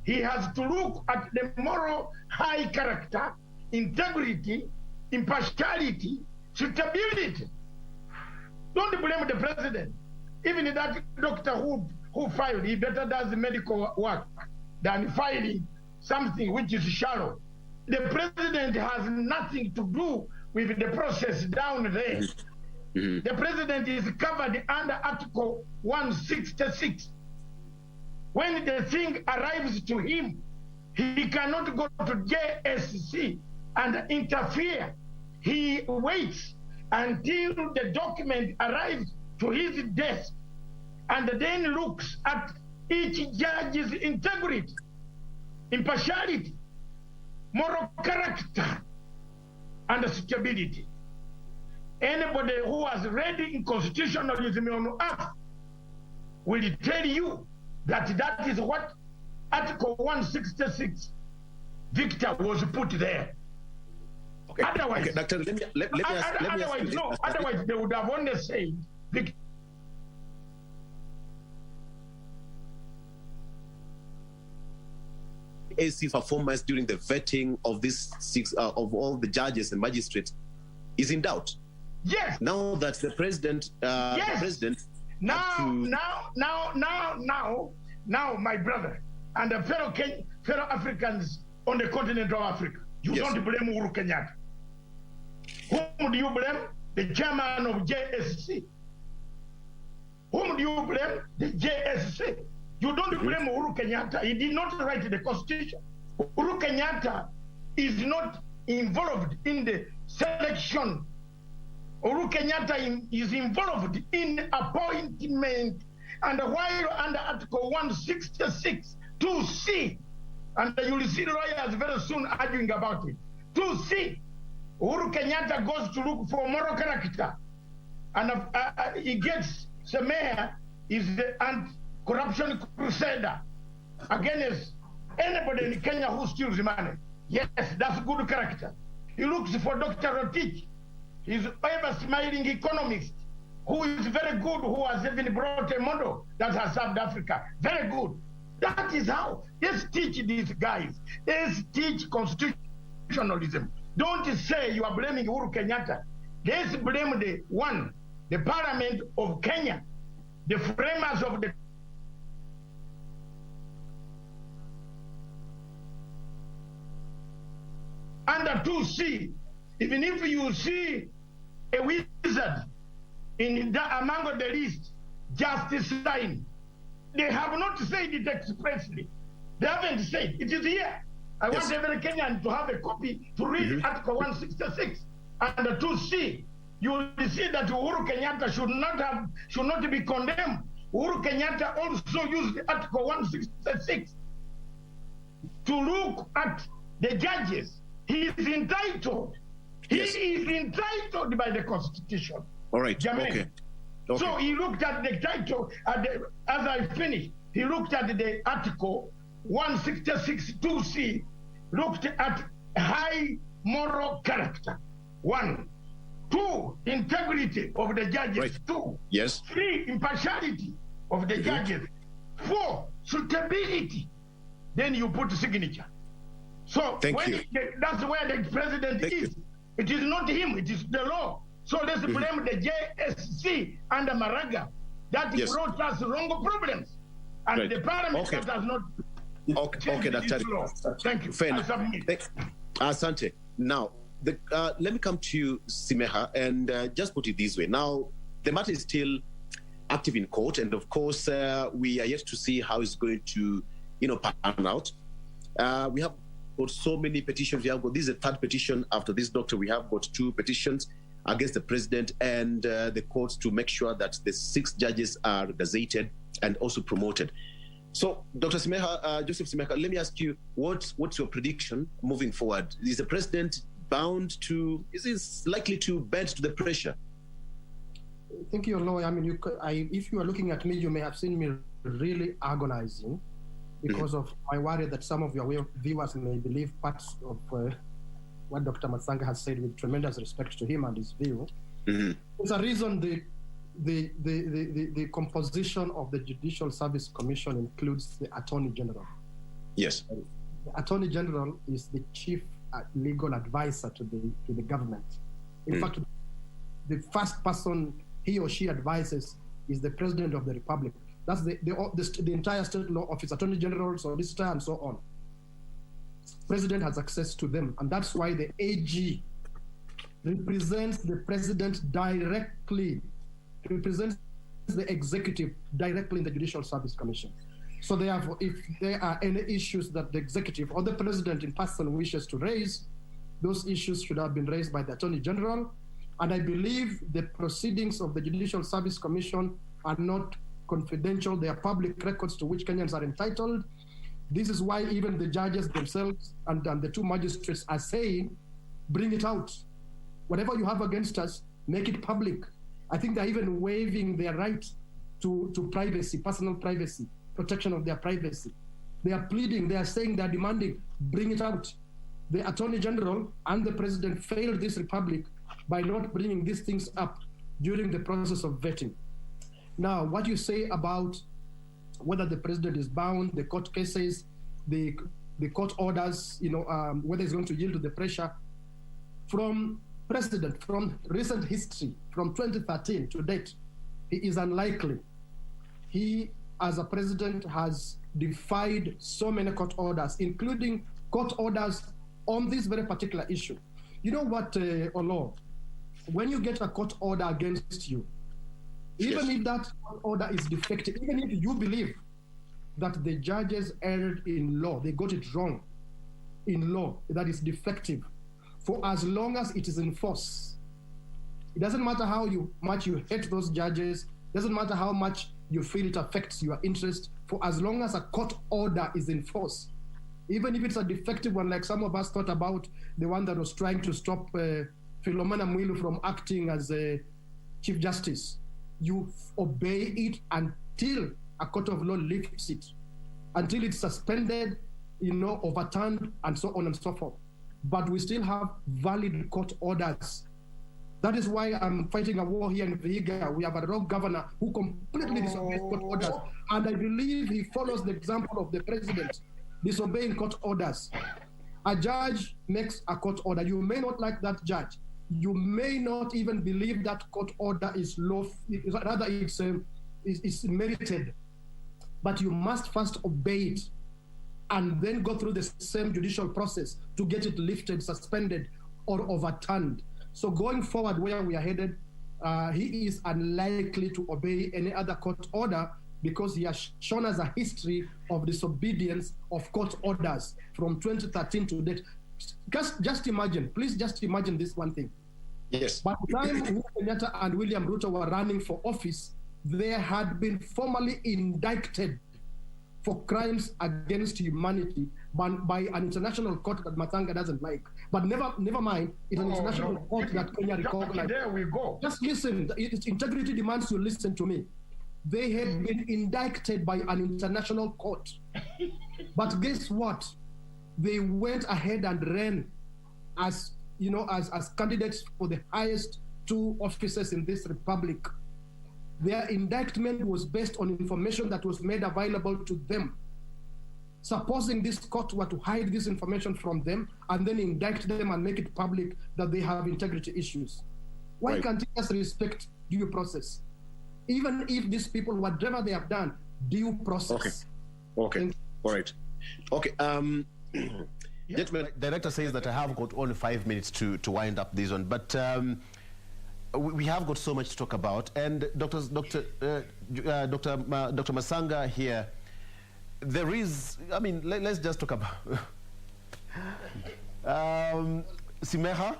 he has to look at the moral high character, integrity, impartiality, suitability. Don't blame the president. Even that doctor who filed, he better does the medical work than filing something which is shallow. The president has nothing to do with the process down there. The president is covered under Article 166. When the thing arrives to him, he cannot go to JSC and interfere. He waits until the document arrives to his desk and then looks at each judge's integrity, impartiality, moral character, and stability. Anybody who has read in constitutionalism on earth will tell you that that is what Article 166, Victor, was put there. Okay. Otherwise, okay, Doctor, let me ask. Otherwise, they would have only said Victor. AC's performance during the vetting of this of all the judges and magistrates is in doubt. Yes. Now that the president, yes. The president. Now, my brother and the fellow Africans on the continent of Africa, you yes. don't blame Uhuru Kenyatta. Whom do you blame? The chairman of JSC. Whom do you blame? The JSC. You don't blame Uhuru Kenyatta. He did not write the constitution. Uhuru Kenyatta is not involved in the selection. Uhuru Kenyatta is involved in appointment, and while under Article 166, 2C, and you will see lawyers very soon arguing about it. 2C, Uhuru Kenyatta goes to look for moral character, and he gets the mayor is the anti-corruption crusader against anybody in Kenya who steals money. Yes, that's good character. He looks for Dr. Rotich. He's ever smiling economist who is very good, who has even brought a model that has served Africa. Very good. That is how. Let's teach these guys. Let's teach constitutionalism. Don't say you are blaming Uhuru Kenyatta. Let's blame the Parliament of Kenya, the framers of the under 2C. Even if you see a wizard among the list, justice sign, they have not said it expressly. They haven't said it is here. I want every Kenyan to have a copy to read Article 166 and 2C. You will see that Uhuru Kenyatta should not be condemned. Uhuru Kenyatta also used Article 166 to look at the judges. He is entitled. Yes. He is entitled by the Constitution. All right. Okay. So he looked at the title, as I finished, he looked at the Article 166 2C, looked at high moral character. 1. 2, integrity of the judges. Right. 2. Yes. 3, impartiality of the judges. 4, suitability. Then you put signature. So that's where the president is. It is not him, it is the law. So let's blame the JSC under Maraga. That brought us wrong problems. And the parliament that does not Okay, Dr. Thank you. Fair enough. Asante. Now, let me come to you, Simeha, and just put it this way. Now, the matter is still active in court, and of course, we are yet to see how it's going to, pan out. We have got so many petitions. We have got, this is a third petition after this, Doctor. We have got 2 petitions against the president and the courts to make sure that the 6 judges are gazetted and also promoted. So, Dr. Simeha, Joseph Simeha, let me ask you, what's your prediction moving forward? Is the president is he likely to bend to the pressure? Thank you, Lord. I mean, if you are looking at me, you may have seen me really agonizing because of my worry that some of your viewers may believe parts of what Dr. Masanga has said with tremendous respect to him and his view. There's a reason the composition of the Judicial Service Commission includes the Attorney General. Yes. The Attorney General is the chief legal advisor to the government. In fact, the first person he or she advises is the President of the Republic. That's the entire state law office, Attorney General, Solicitor, and so on. President has access to them, and that's why the AG represents the President directly, represents the executive directly in the Judicial Service Commission. So therefore, if there are any issues that the executive or the president in person wishes to raise, those issues should have been raised by the Attorney General. And I believe the proceedings of the Judicial Service Commission are not confidential. They are public records to which Kenyans are entitled. This is why even the judges themselves and the 2 magistrates are saying, bring it out. Whatever you have against us, make it public. I think they're even waiving their right to privacy, personal privacy, protection of their privacy. They are pleading, they are saying, they are demanding, bring it out. The Attorney General and the President failed this republic by not bringing these things up during the process of vetting. Now, what you say about whether the President is bound, the court cases, the court orders, whether he's going to yield to the pressure, from President, from recent history, from 2013 to date, he is unlikely. He, as a president, has defied so many court orders, including court orders on this very particular issue. You know what, Olo? When you get a court order against you, even if that court order is defective, even if you believe that the judges erred in law, they got it wrong in law, that is defective, for as long as it is in force, it doesn't matter how much you hate those judges, doesn't matter how much you feel it affects your interest, for as long as a court order is in force, even if it's a defective one, like some of us thought about the one that was trying to stop Philomena Mwilu from acting as a Chief Justice, you obey it until a court of law lifts it, until it's suspended, overturned, and so on and so forth. But we still have valid court orders. That is why I'm fighting a war here in Vihiga. We have a rogue governor who completely disobeys court orders. And I believe he follows the example of the president, disobeying court orders. A judge makes a court order. You may not like that judge. You may not even believe that court order is lawful, rather it's merited. But you must first obey it and then go through the same judicial process to get it lifted, suspended, or overturned. So going forward where we are headed, he is unlikely to obey any other court order because he has shown us a history of disobedience of court orders from 2013 to date. Just imagine, please just imagine this one thing. Yes. By the time Uhuru Kenyatta and William Ruto were running for office, they had been formally indicted for crimes against humanity by an international court that Matanga doesn't like. But never mind, it's an international court that Kenya recognizes. There we go. Just listen, its integrity demands you listen to me. They had been indicted by an international court. But guess what? They went ahead and ran as candidates for the highest 2 offices in this republic. Their indictment was based on information that was made available to them. Supposing this court were to hide this information from them and then indict them and make it public that they have integrity issues, why can't they just respect due process? Even if these people, whatever they have done, due process. Okay. All right. Okay. Gentlemen, director says that I have got only 5 minutes to wind up this one, but we have got so much to talk about. And Dr. Masanga here, there is, I mean, let's just talk about Simeha.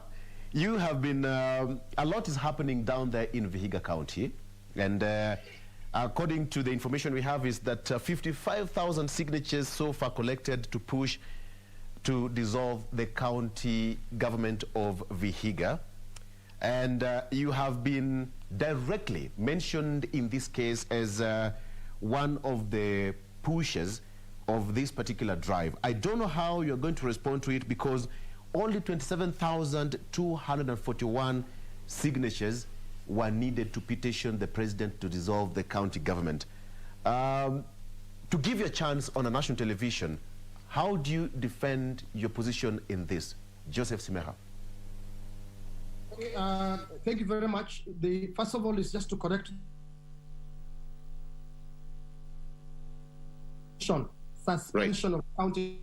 You have been, a lot is happening down there in Vihiga County, and according to the information we have is that 55,000 signatures so far collected to push to dissolve the county government of Vihiga. And you have been directly mentioned in this case as one of the pushers of this particular drive. I don't know how you're going to respond to it, because only 27,241 signatures were needed to petition the president to dissolve the county government. To give you a chance on a national television, how do you defend your position in this? Joseph Simeha. Thank you very much. First of all, is just to correct suspension of county,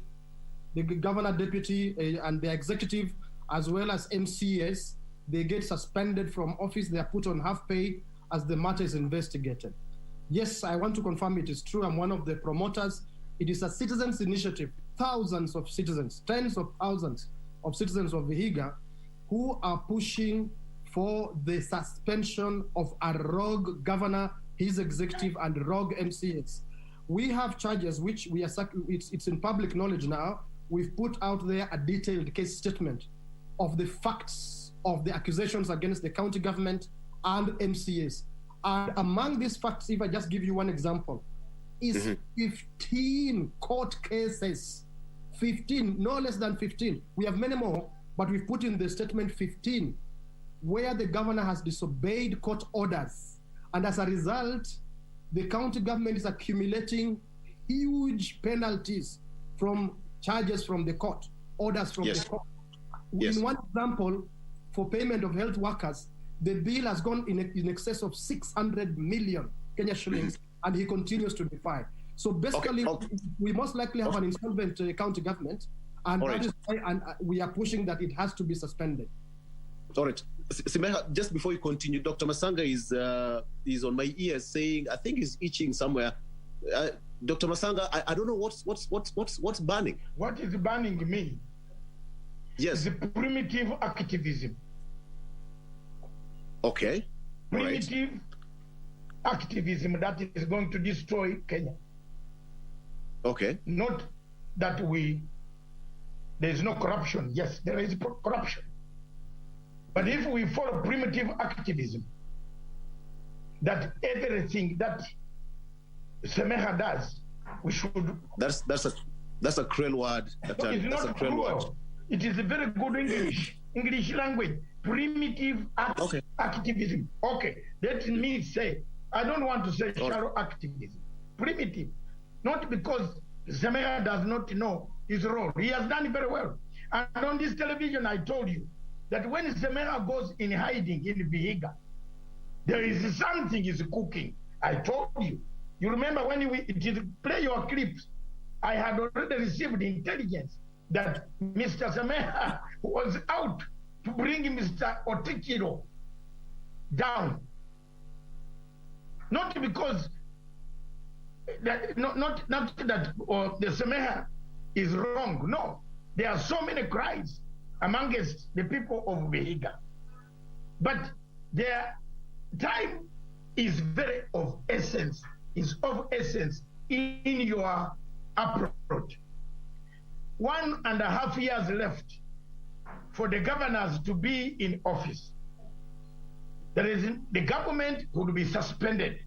the governor, deputy, and the executive, as well as MCS, they get suspended from office. They are put on half pay as the matter is investigated. Yes, I want to confirm it is true. I'm one of the promoters. It is a citizens' initiative. Thousands of citizens, tens of thousands of citizens of Vihiga, who are pushing for the suspension of a rogue governor, his executive, and rogue MCS. We have charges which we are, it's in public knowledge now. We've put out there a detailed case statement of the facts of the accusations against the county government and MCS. And among these facts, if I just give you one example, is 15 court cases, 15, no less than 15. We have many more, but we've put in the statement 15, where the governor has disobeyed court orders. And as a result, the county government is accumulating huge penalties from charges from the court, orders from the court. In one example, for payment of health workers, the bill has gone in excess of 600 million Kenya shillings, and he continues to defy. So basically, we most likely have an insolvent county government, and that is why we are pushing that it has to be suspended. All right. Simeha, just before you continue, Dr. Masanga is on my ear saying, I think he's itching somewhere. Dr. Masanga, I don't know what's burning. What is burning me? Yes. Is primitive activism. Okay. Primitive activism that is going to destroy Kenya. Okay. Not that there is no corruption. Yes, there is corruption. But if we follow primitive activism, that everything that Semeha does, we should. That's a cruel word. It's not cruel. It is a very good English language. Primitive activism. Okay, let me say, I don't want to say shallow activism. Primitive. Not because Semeha does not know his role. He has done it very well. And on this television, I told you that when Semeha goes in hiding in Vihiga, there is something is cooking. I told you. You remember when we play your clips, I had already received intelligence that Mr. Semeha was out to bring Mr. Otekiro down. Not because not that the Semeha is wrong. No, there are so many crimes amongst the people of Vihiga, but their time is very of essence. Is of essence in your approach. 1.5 years left for the governors to be in office. The government could be suspended.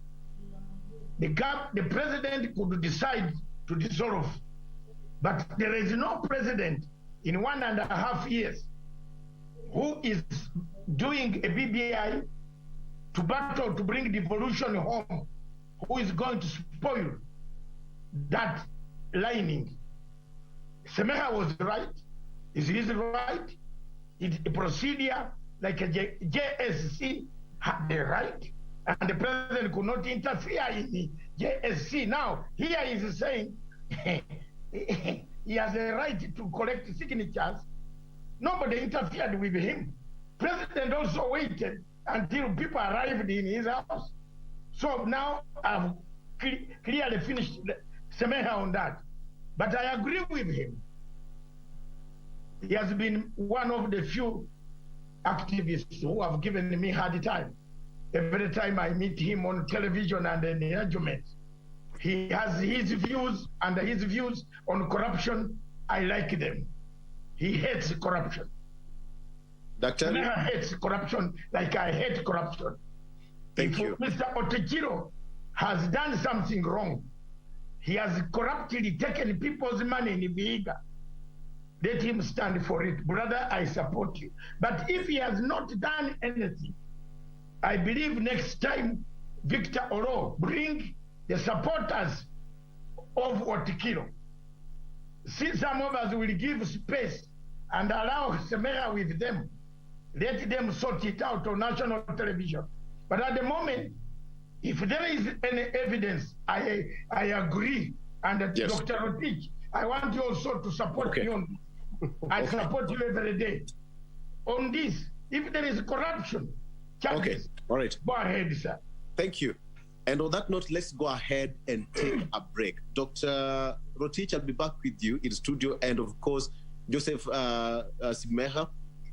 The president could decide to dissolve. But there is no president in 1.5 years who is doing a BBI to battle to bring devolution home, who is going to spoil that lining. Semeha was right. Is his right? A procedure like a JSC had the right, and the president could not interfere in the JSC. Now, here is saying he has a right to collect signatures. Nobody interfered with him. President also waited until people arrived in his house. So now I've clearly finished Semeha on that. But I agree with him. He has been one of the few activists who have given me hard time. Every time I meet him on television and in the argument, he has his views, and his views on corruption, I like them. He hates corruption. Dr. Never hates corruption like I hate corruption. Thank you. Mr. Otechiro has done something wrong. He has corruptly taken people's money in Vihiga. Let him stand for it. Brother, I support you. But if he has not done anything, I believe next time, Victor Oro, bring the supporters of Otechiro. See, some of us will give space and allow Semeha with them. Let them sort it out on national television. But at the moment, if there is any evidence, I agree. And Yes. Dr. Rotich, I want you also to support me on this. I support you every day on this. If there is corruption, charges, all right. Go ahead, sir. Thank you. And on that note, let's go ahead and take a break. Dr. Rotich, I'll be back with you in studio. And of course, Joseph Semeha,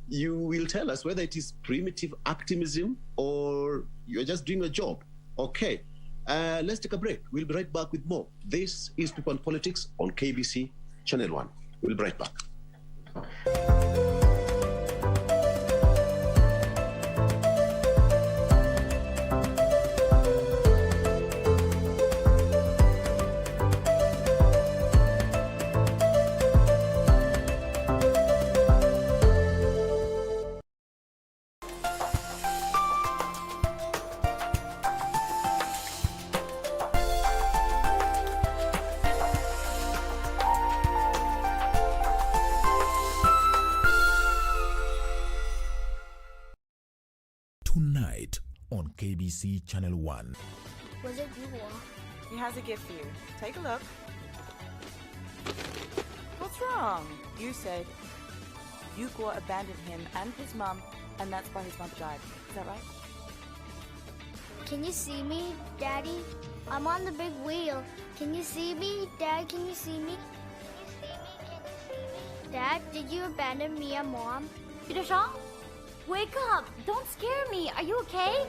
you will tell us whether it is primitive activism or you're just doing a job. Okay, let's take a break. We'll be right back with more. This is People and Politics on KBC Channel 1. We'll be right back. Tonight on KBC Channel 1. Was it you? He has a gift for you. Take a look. What's wrong? You said Yuko abandoned him and his mum, and that's why his mother died. Is that right? Can you see me, Daddy? I'm on the big wheel. Can you see me, Dad? Can you see me? Dad, did you abandon me and Mom? Shang, wake up! Don't scare me. Are you okay?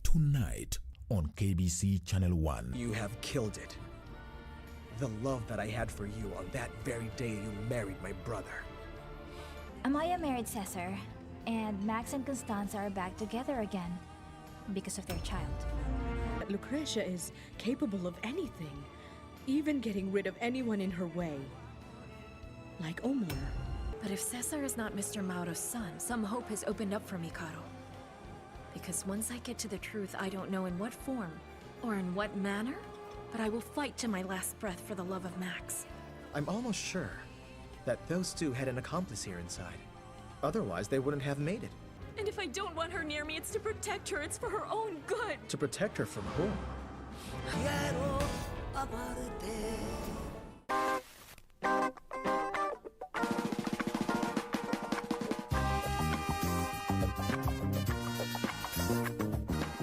Tonight on KBC Channel 1. You have killed it. The love that I had for you on that very day you married my brother. Amaya married Cesar, and Max and Constanza are back together again because of their child. Lucretia is capable of anything, even getting rid of anyone in her way. Like Omar. But if Cesar is not Mr. Mauro's son, some hope has opened up for me, Caro. Because once I get to the truth, I don't know in what form or in what manner, but I will fight to my last breath for the love of Max. I'm almost sure that those two had an accomplice here inside. Otherwise, they wouldn't have made it. And if I don't want her near me, it's to protect her. It's for her own good. To protect her from whom?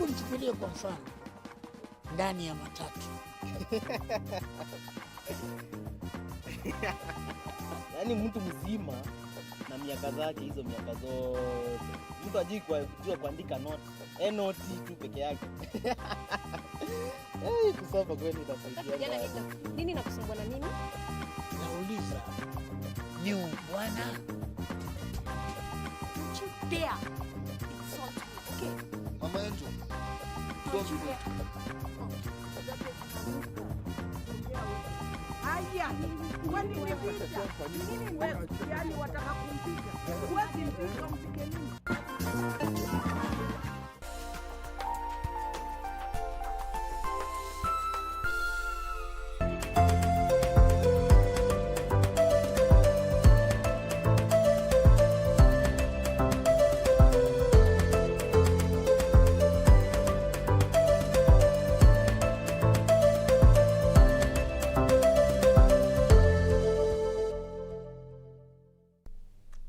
Nichukulie kwa mfano ndani ya matatu. Yaani mtu mzima na miaka zake, hizo miaka zote mtu ajui kujua kuandika noti, noti tu peke yake. Kusoma kweli itasaidia. Nini nakusumbua na mimi? Nauliza, yu bwana? Don't you dare insult me, okay? Mama Angel, don't you dare. Haya, kwani ni vita? Nini wewe? Yaani wataka kumpiga? Huwezi mpika, mpike nini?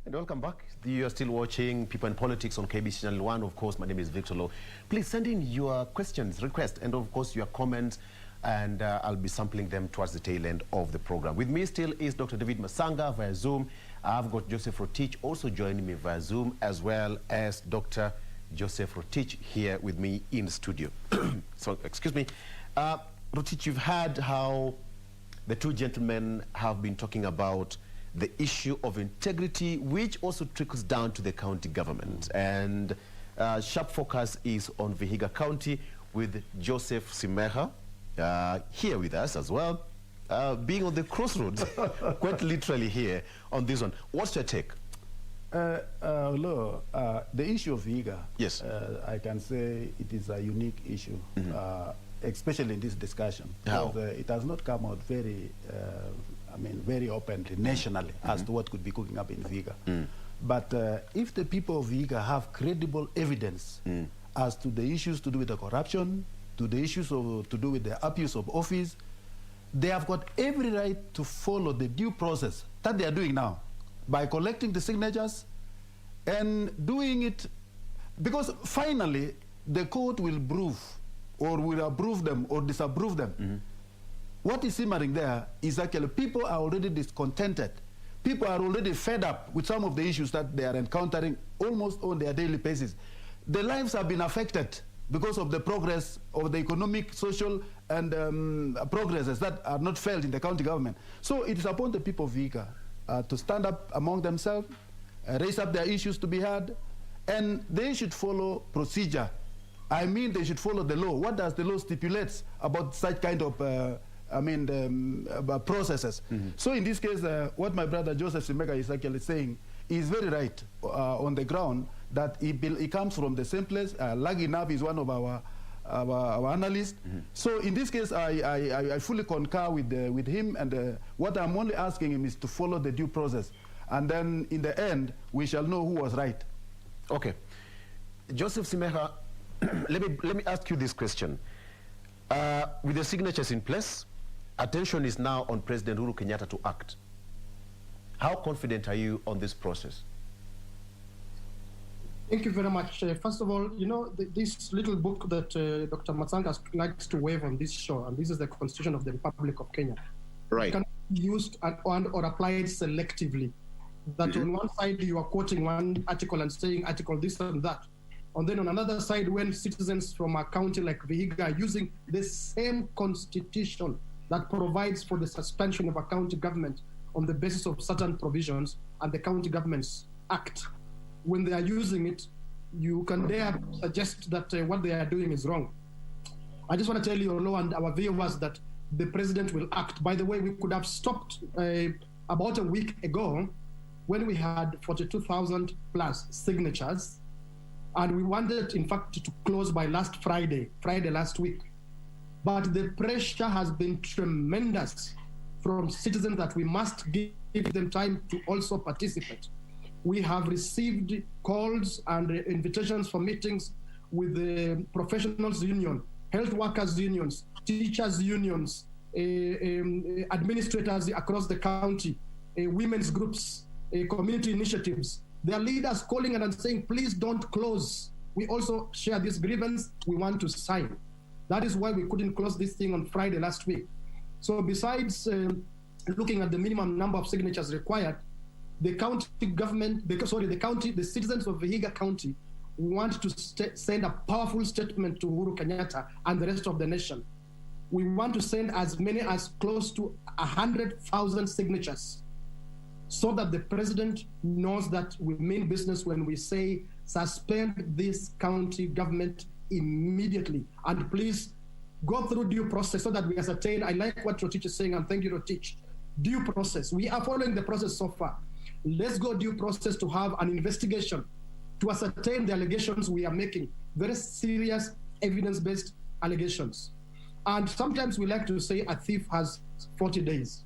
And welcome back. You are still watching People and Politics on KBC Channel 1. Of course, my name is Victor Low. Please send in your questions, requests, and of course your comments, and I'll be sampling them towards the tail end of the program. With me still is Dr. David Masanga via Zoom. I've got Joseph Rotich also joining me via Zoom, as well as Dr. Joseph Rotich here with me in studio. So, excuse me. Rotich, you've heard how the two gentlemen have been talking about the issue of integrity, which also trickles down to the county government. And sharp focus is on Vihiga County with Joseph Simeha here with us as well, being on the crossroads, quite literally here on this one. What's your take? The issue of Vihiga, yes, I can say it is a unique issue, especially in this discussion. Because, it has not come out very very openly, nationally, as to what could be cooking up in Vihiga. But if the people of Vihiga have credible evidence as to the issues to do with the corruption, to the issues to do with the abuse of office, they have got every right to follow the due process that they are doing now by collecting the signatures and doing it, because finally the court will prove or will approve them or disapprove them. What is simmering there is actually people are already discontented. People are already fed up with some of the issues that they are encountering almost on their daily basis. Their lives have been affected because of the progress of the economic, social, and progresses that are not felt in the county government. So it is upon the people of Vihiga to stand up among themselves, raise up their issues to be heard, and they should follow procedure. I mean, they should follow the law. What does the law stipulate about such kind of processes? So in this case, what my brother Joseph Simeka is actually saying is very right on the ground, that it comes from the same place. Laginab is one of our analysts. So in this case, I fully concur with him, and what I'm only asking him is to follow the due process. And then in the end, we shall know who was right. Okay. Joseph Simeha, let me ask you this question. With the signatures in place, attention is now on President Uhuru Kenyatta to act. How confident are you on this process? Thank you very much. First of all, you know, this little book that Dr. Matsanga likes to wave on this show, and this is the Constitution of the Republic of Kenya. Right. It can be used or applied selectively. That on one side you are quoting one article and saying article this and that. And then on another side, when citizens from a county like Vihiga are using the same constitution that provides for the suspension of a county government on the basis of certain provisions, and the county governments act, when they are using it, you can dare suggest that what they are doing is wrong. I just want to tell you, Olo, and our viewers, that the president will act. By the way, we could have stopped about a week ago when we had 42,000 plus signatures, and we wanted, in fact, to close by Friday last week. But the pressure has been tremendous from citizens that we must give them time to also participate. We have received calls and invitations for meetings with the professionals union, health workers unions, teachers unions, administrators across the county, women's groups, community initiatives. There are leaders calling and saying, please don't close. We also share this grievance. We want to sign. That is why we couldn't close this thing on Friday last week. So besides looking at the minimum number of signatures required, the county government, the citizens of Vihiga County want to send a powerful statement to Uhuru Kenyatta and the rest of the nation. We want to send as many as close to 100,000 signatures, so that the president knows that we mean business when we say suspend this county government immediately, and please go through due process so that we ascertain. I like what Rotich is saying, and thank you, Rotich. Due process. We are following the process so far. Let's go due process to have an investigation to ascertain the allegations we are making. Very serious evidence-based allegations. And sometimes we like to say a thief has 40 days.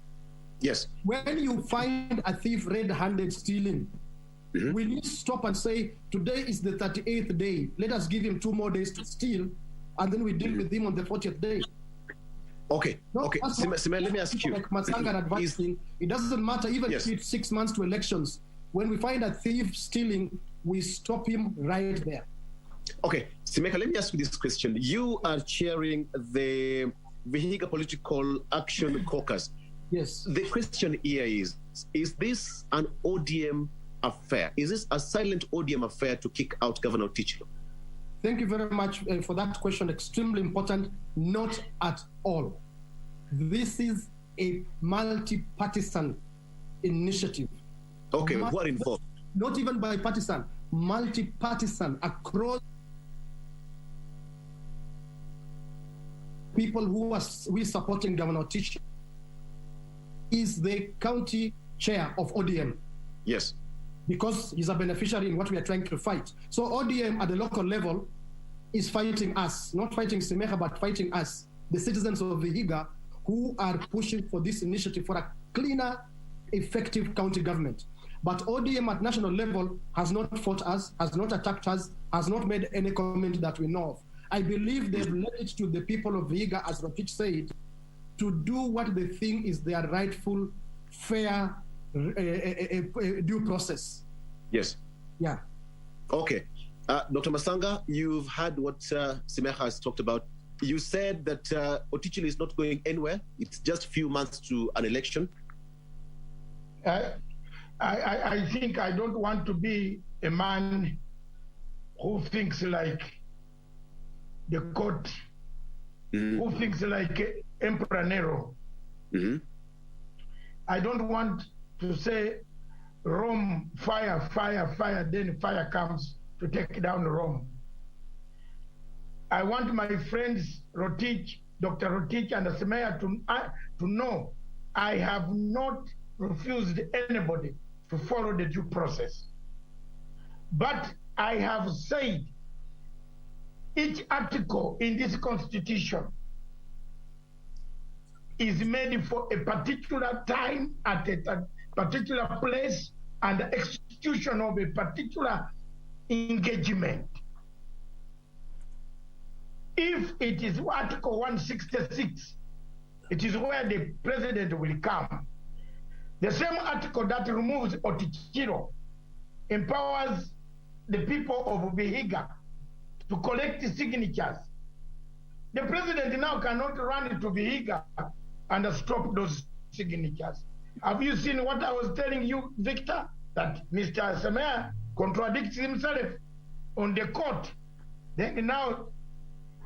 Yes. When you find a thief red-handed stealing, we need to stop and say, today is the 38th day. Let us give him 2 more days to steal, and then we deal with him on the 40th day. Okay. Okay. Sime, let me ask you. Like Matsanga advancing, it doesn't matter even if it's 6 months to elections. When we find a thief stealing, we stop him right there. Okay, Simeka, let me ask you this question. You are chairing the Vihiga Political Action Caucus. Yes. The question here is this an ODM affair? Is this a silent ODM affair to kick out Governor Otichilo? Thank you very much for that question. Extremely important. Not at all. This is a multi-partisan initiative. Okay, who are involved? Not even bipartisan, multi-partisan across people who are supporting Governor Otichilo. Is the county chair of ODM. Yes. Because he's a beneficiary in what we are trying to fight. So ODM at the local level is fighting us, not fighting Simeha, but fighting us, the citizens of Vihiga, who are pushing for this initiative for a cleaner, effective county government. But ODM at national level has not fought us, has not attacked us, has not made any comment that we know of. I believe they've led it to the people of Vihiga, as Rotich said, to do what they think is their rightful, fair, due process. Yes. Yeah. Okay. Dr. Masanga, you've heard what Simeha has talked about. You said that Otichilo is not going anywhere. It's just a few months to an election. I think I don't want to be a man who thinks like the court, who thinks like Emperor Nero. I don't want to say Rome, fire, fire, fire, then fire comes to take down Rome. I want my friends Rotich, Dr. Rotich and Asemea to know I have not refused anybody to follow the due process. But I have said each article in this constitution is made for a particular time at a particular place and the execution of a particular engagement. If it is Article 166, it is where the president will come. The same article that removes Otichilo empowers the people of Vihiga to collect signatures. The president now cannot run into Vihiga and stop those signatures. Have you seen what I was telling you, Victor? That Mr. Semea contradicts himself on the court. Then he now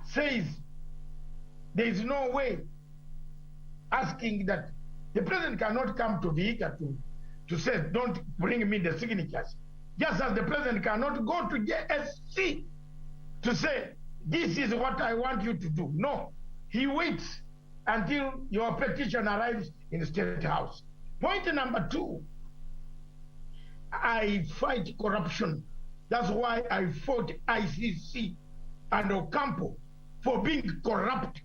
says there is no way, asking that the president cannot come to Vihiga to say, don't bring me the signatures. Just as the president cannot go to JSC to say, this is what I want you to do. No, he waits until your petition arrives in the State House. Point number 2, I fight corruption. That's why I fought ICC and Ocampo for being corrupt.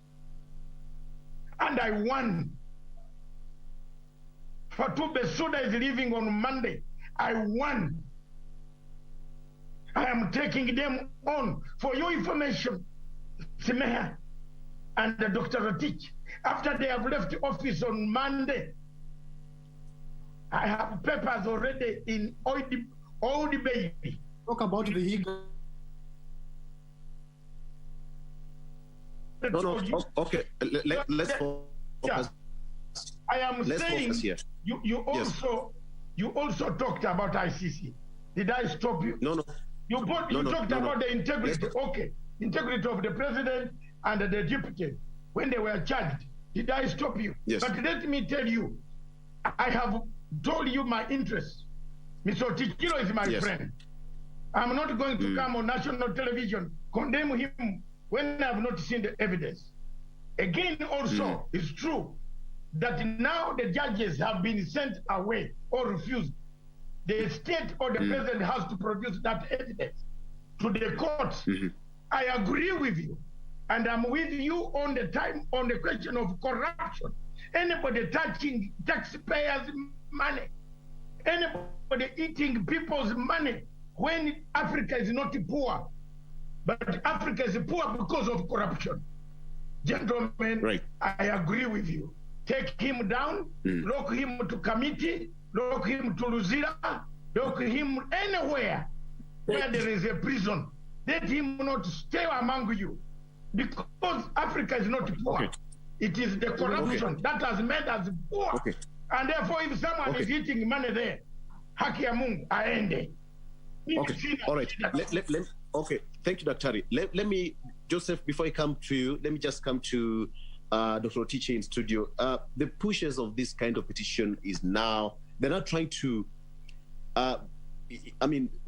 And I won. Fatou Bensouda is leaving on Monday. I won. I am taking them on. For your information, Simeha and Dr. Rotich, after they have left office on Monday, I have papers already in all the baby. Talk about the Vihiga. No, okay. Let's focus. Yeah. I am saying you also talked about ICC. Did I stop you? No. You talked about the integrity. Okay, integrity of the president and the deputy when they were charged. Did I stop you? Yes. But let me tell you, I have told you my interest. Mr. Otichilo is my friend. I'm not going to come on national television, condemn him when I have not seen the evidence. Again, also, it's true that now the judges have been sent away or refused. The state or the president has to produce that evidence to the courts. I agree with you. And I'm with you on the question of corruption. Anybody touching taxpayers' money, anybody eating people's money when Africa is not poor, but Africa is poor because of corruption. Gentlemen, I agree with you. Take him down, lock him to committee, lock him to Luzira, Lock him anywhere where there is a prison. Let him not stay among you. Because Africa is not poor. Okay. It is the corruption that has made us poor. Okay. And therefore, if someone is eating money there, haki ya Mungu aende. Okay, all right. Okay, thank you, Dr. Let me, Joseph, before I come to you, let me just come to Dr. Otiche in studio. The pushers of this kind of petition is now, they're not trying to,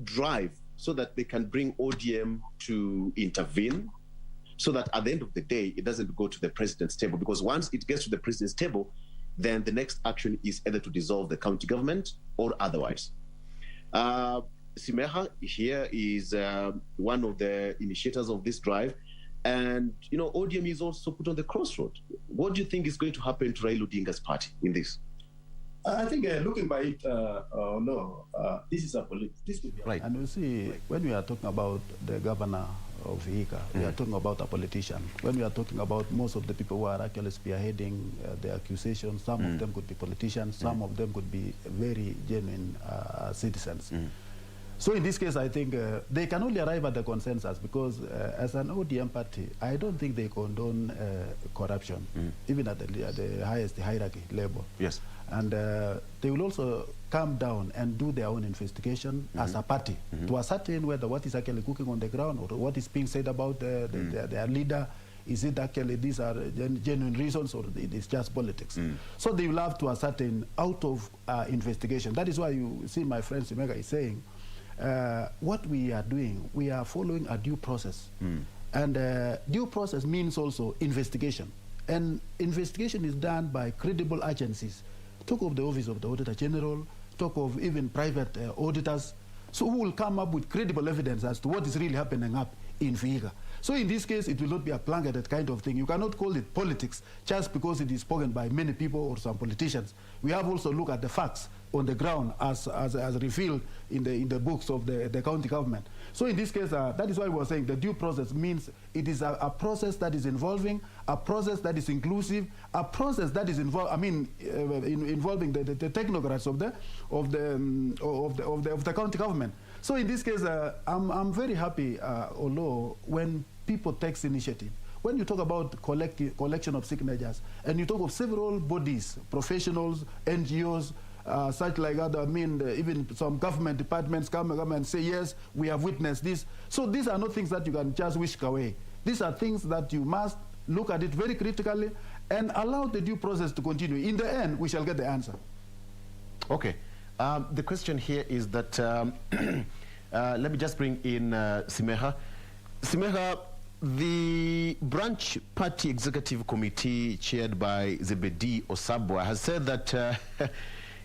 drive so that they can bring ODM to intervene, so that at the end of the day, it doesn't go to the president's table. Because once it gets to the president's table, then the next action is either to dissolve the county government or otherwise. Simeha here is one of the initiators of this drive. And, ODM is also put on the crossroad. What do you think is going to happen to Raila Odinga's party in this? I think looking by it, this is this could be right. And you see, when we are talking about the governor of Vihiga, we are talking about a politician. When we are talking about most of the people who are actually spearheading the accusations, some of them could be politicians, some of them could be very genuine citizens. So in this case, I think they can only arrive at the consensus because as an ODM party, I don't think they condone corruption, even at the highest hierarchy level. Yes. And they will also come down and do their own investigation as a party to ascertain whether what is actually cooking on the ground or what is being said about their leader. Is it actually these are genuine reasons or it is just politics? So they will have to ascertain out of investigation. That is why you see my friend Simega is saying, what we are doing, we are following a due process. And due process means also investigation. And investigation is done by credible agencies. Talk of the Office of the Auditor General, talk of even private auditors, so who will come up with credible evidence as to what is really happening up in Vihiga. So in this case, it will not be a blanketed kind of thing. You cannot call it politics just because it is spoken by many people or some politicians. We have also looked at the facts on the ground as revealed in the books of the county government. So in this case, that is why we were saying the due process means it is a process that is involving, a process that is inclusive, a process that is involving the technocrats of the county government. So in this case, I'm very happy, although when people take initiative, when you talk about collection of signatures, and you talk of several bodies, professionals, NGOs, such like that, even some government departments come and say, yes, we have witnessed this. So these are not things that you can just whisk away. These are things that you must look at it very critically and allow the due process to continue. In the end, we shall get the answer. Okay. The question here is that, let me just bring in Simeha. Simeha, the branch party executive committee chaired by Zebedi Osabwa has said that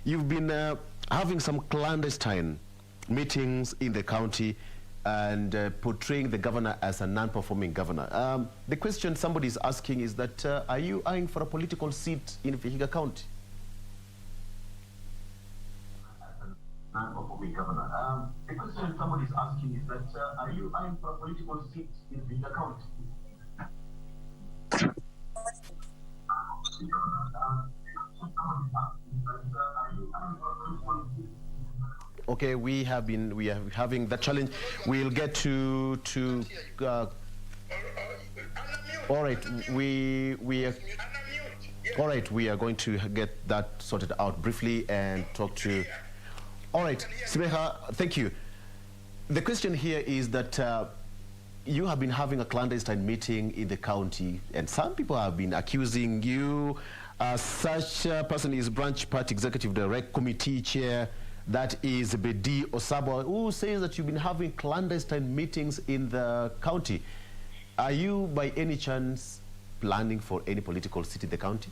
you've been having some clandestine meetings in the county and portraying the governor as a non-performing governor. The question somebody is asking is that, are you eyeing for a political seat in Vihiga County? Non-performing governor. The question somebody is asking is that, are you eyeing for a political seat in Vihiga County? Okay, we are having that challenge. We'll get to all right, all right, we are going to get that sorted out briefly and talk to. All right, Simeha, thank you. The question here is that you have been having a clandestine meeting in the county, and some people have been accusing you. Such a person is branch party executive direct committee chair, that is Bedi Osabwa, who says that you've been having clandestine meetings in the county. Are you by any chance planning for any political seat in the county?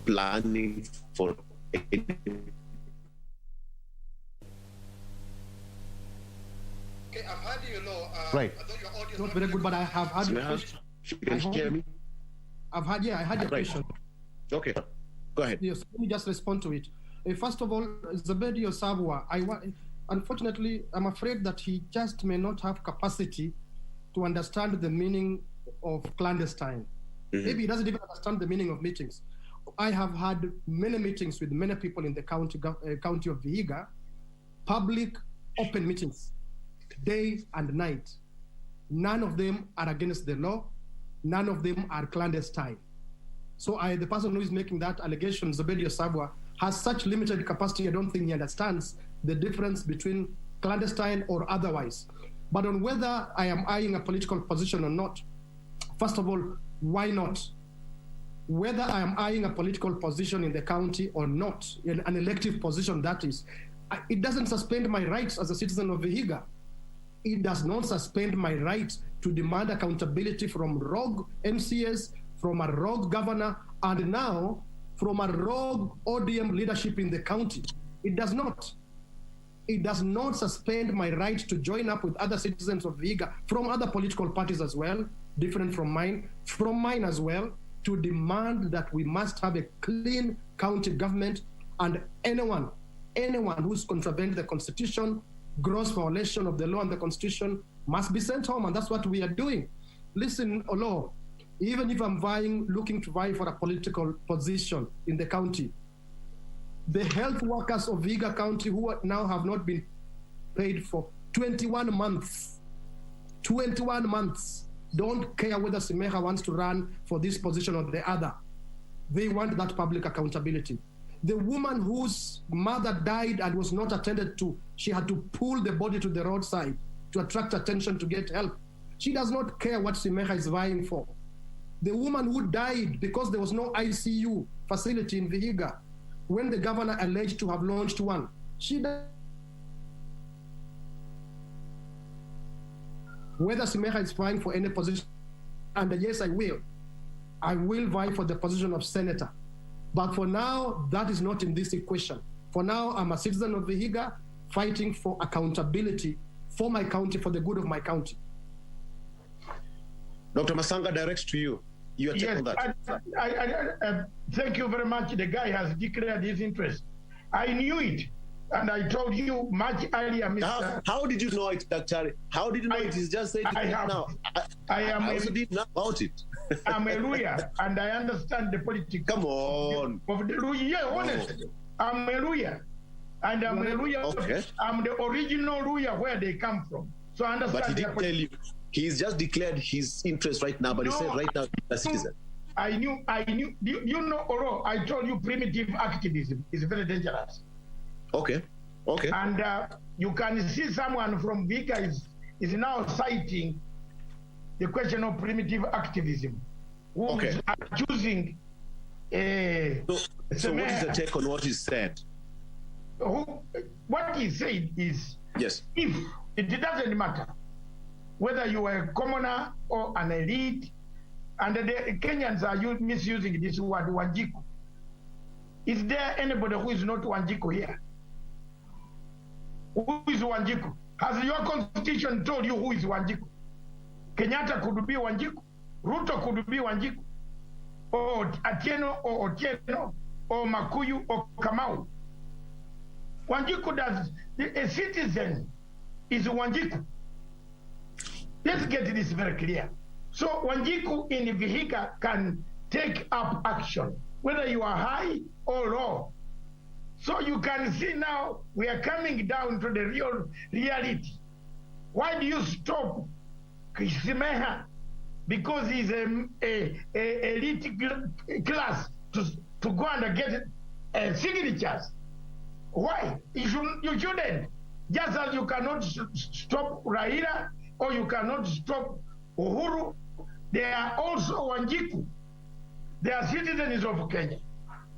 Planning for any. Okay, I've heard you know. Right. Not very good, but I have had your question. Can you hear me? I had your question. Okay, go ahead. Yes, let me just respond to it. First of all, Zebedi Osabwa, unfortunately, I'm afraid that he just may not have capacity to understand the meaning of clandestine. Maybe he doesn't even understand the meaning of meetings. I have had many meetings with many people in the county of Vihiga, public, open meetings, day and night. None of them are against the law. None of them are clandestine. So the person who is making that allegation, Zebedio Sabwa, has such limited capacity, I don't think he understands the difference between clandestine or otherwise. But on whether I am eyeing a political position or not, first of all, why not? Whether I am eyeing a political position in the county or not, an elective position that is, it doesn't suspend my rights as a citizen of Vihiga. It does not suspend my right to demand accountability from rogue MCS, from a rogue governor, and now from a rogue ODM leadership in the county. It does not. It does not suspend my right to join up with other citizens of Vihiga from other political parties as well, different from mine as well, to demand that we must have a clean county government, and anyone who's contravened the constitution, gross violation of the law and the constitution, must be sent home, and that's what we are doing. Listen, Olo, even if I'm looking to vie for a political position in the county, the health workers of Vihiga County who now have not been paid for 21 months, don't care whether Simeha wants to run for this position or the other. They want that public accountability. The woman whose mother died and was not attended to, she had to pull the body to the roadside to attract attention to get help. She does not care what Simeha is vying for. The woman who died because there was no ICU facility in Vihiga, when the governor alleged to have launched one, she died. Whether Simeha is vying for any position, and yes, I will vie for the position of senator. But for now, that is not in this equation. For now, I'm a citizen of Vihiga fighting for accountability for my county, for the good of my county. Dr. Masanga, direct to you. Your take on that. Thank you very much. The guy has declared his interest. I knew it. And I told you much earlier, Mr. How did you know it, Dr.? How did you know it? He's just saying it now. I also didn't know about it. I'm a lawyer, and I understand the politics. Come on. Of the lawyer. Yeah, honestly. I'm a lawyer. And I'm a lawyer. Okay. I'm the original lawyer where they come from. So I understand. But he didn't tell you. He's just declared his interest right now, but he said right now he's a citizen. I knew. You know, Oro, I told you primitive activism is very dangerous. Okay. And you can see someone from Vihiga is now citing the question of primitive activism, who is accusing. So what is the take on what he said? What he said is, yes, if it doesn't matter whether you are a commoner or an elite, and the Kenyans are misusing this word Wanjiku. Is there anybody who is not Wanjiku here? Who is Wanjiku? Has your constitution told you who is Wanjiku? Kenyatta could be Wanjiku. Ruto could be Wanjiku. Or Atieno, or Otieno, or Makuyu, or Kamau. Wanjiku does, a citizen is Wanjiku. Let's get this very clear. So Wanjiku in Vihiga can take up action, whether you are high or low. So you can see now we are coming down to the real reality. Why do you stop Simeha? Because he's a elite class to go and get signatures. Why? You shouldn't. Just as you cannot stop Raila or you cannot stop Uhuru, they are also Wanjiku. They are citizens of Kenya.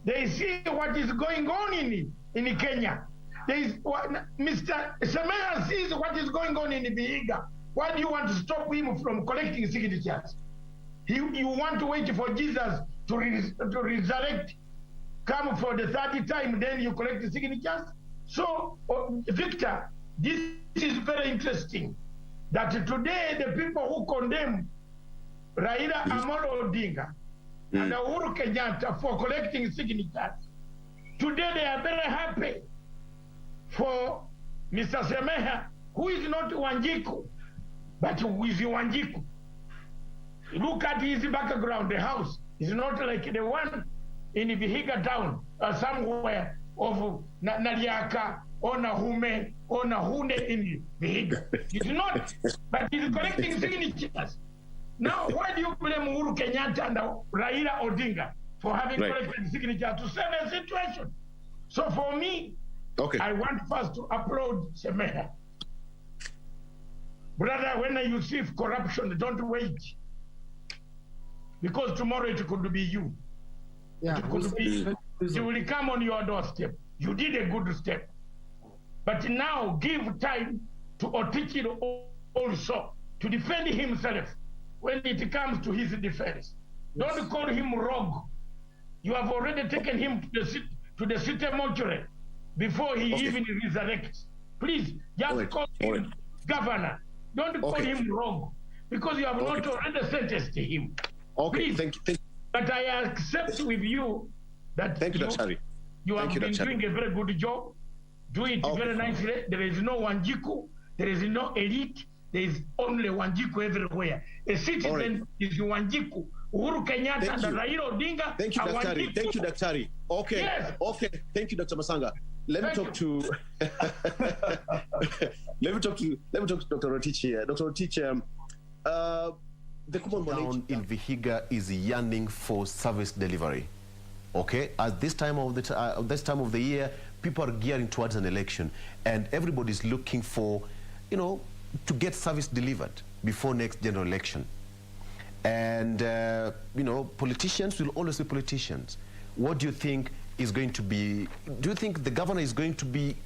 They see what is going on in Kenya. Mr. Semeya sees what is going on in Vihiga. Why do you want to stop him from collecting signatures? You want to wait for Jesus to resurrect, come for the third time, then you collect the signatures? So, Victor, this is very interesting. That today the people who condemn Raila Amolo Odinga and Uhuru Kenyatta for collecting signatures, today they are very happy for Mr. Semeha, who is not Wanjiku, but who is Wanjiku. Look at his background, the house is not like the one in Vihiga town, somewhere of Naliaka or Nahume or Nahune in Vihiga. It's not, but he's collecting signatures. Now, why do you blame Uhuru Kenyatta and Raila Odinga for having collected signatures to save a situation? So for me, I want first to applaud Semeha. Brother, when you see corruption, don't wait. Because tomorrow it could be you. Yeah, it could be, it will come on your doorstep. You did a good step. But now give time to Otichiro also to defend himself when it comes to his defense. Yes. Don't call him rogue. You have already taken him to the city mortuary before he even resurrects. Please, just call him governor. Don't call him rogue, because you have not already sentenced him. Please. Thank you. But I accept with you that you have been doing a very good job. Do it very nicely. There is no Wanjiku. There is no elite. There is only Wanjiku everywhere. A citizen is Wanjiku. Uhuru Kenyatta and Raila Odinga. Thank you, Daktari. Thank you, Daktari. Okay. Yes. Okay. Thank you, Dr. Masanga. Let me talk to Dr. Rotich here. Dr. Rotich, the common town in Vihiga is yearning for service delivery. Okay, at this time of the year, people are gearing towards an election, and everybody's looking for, to get service delivered before next general election. And politicians will always be politicians. What do you think is going to be? Do you think the governor is going to be,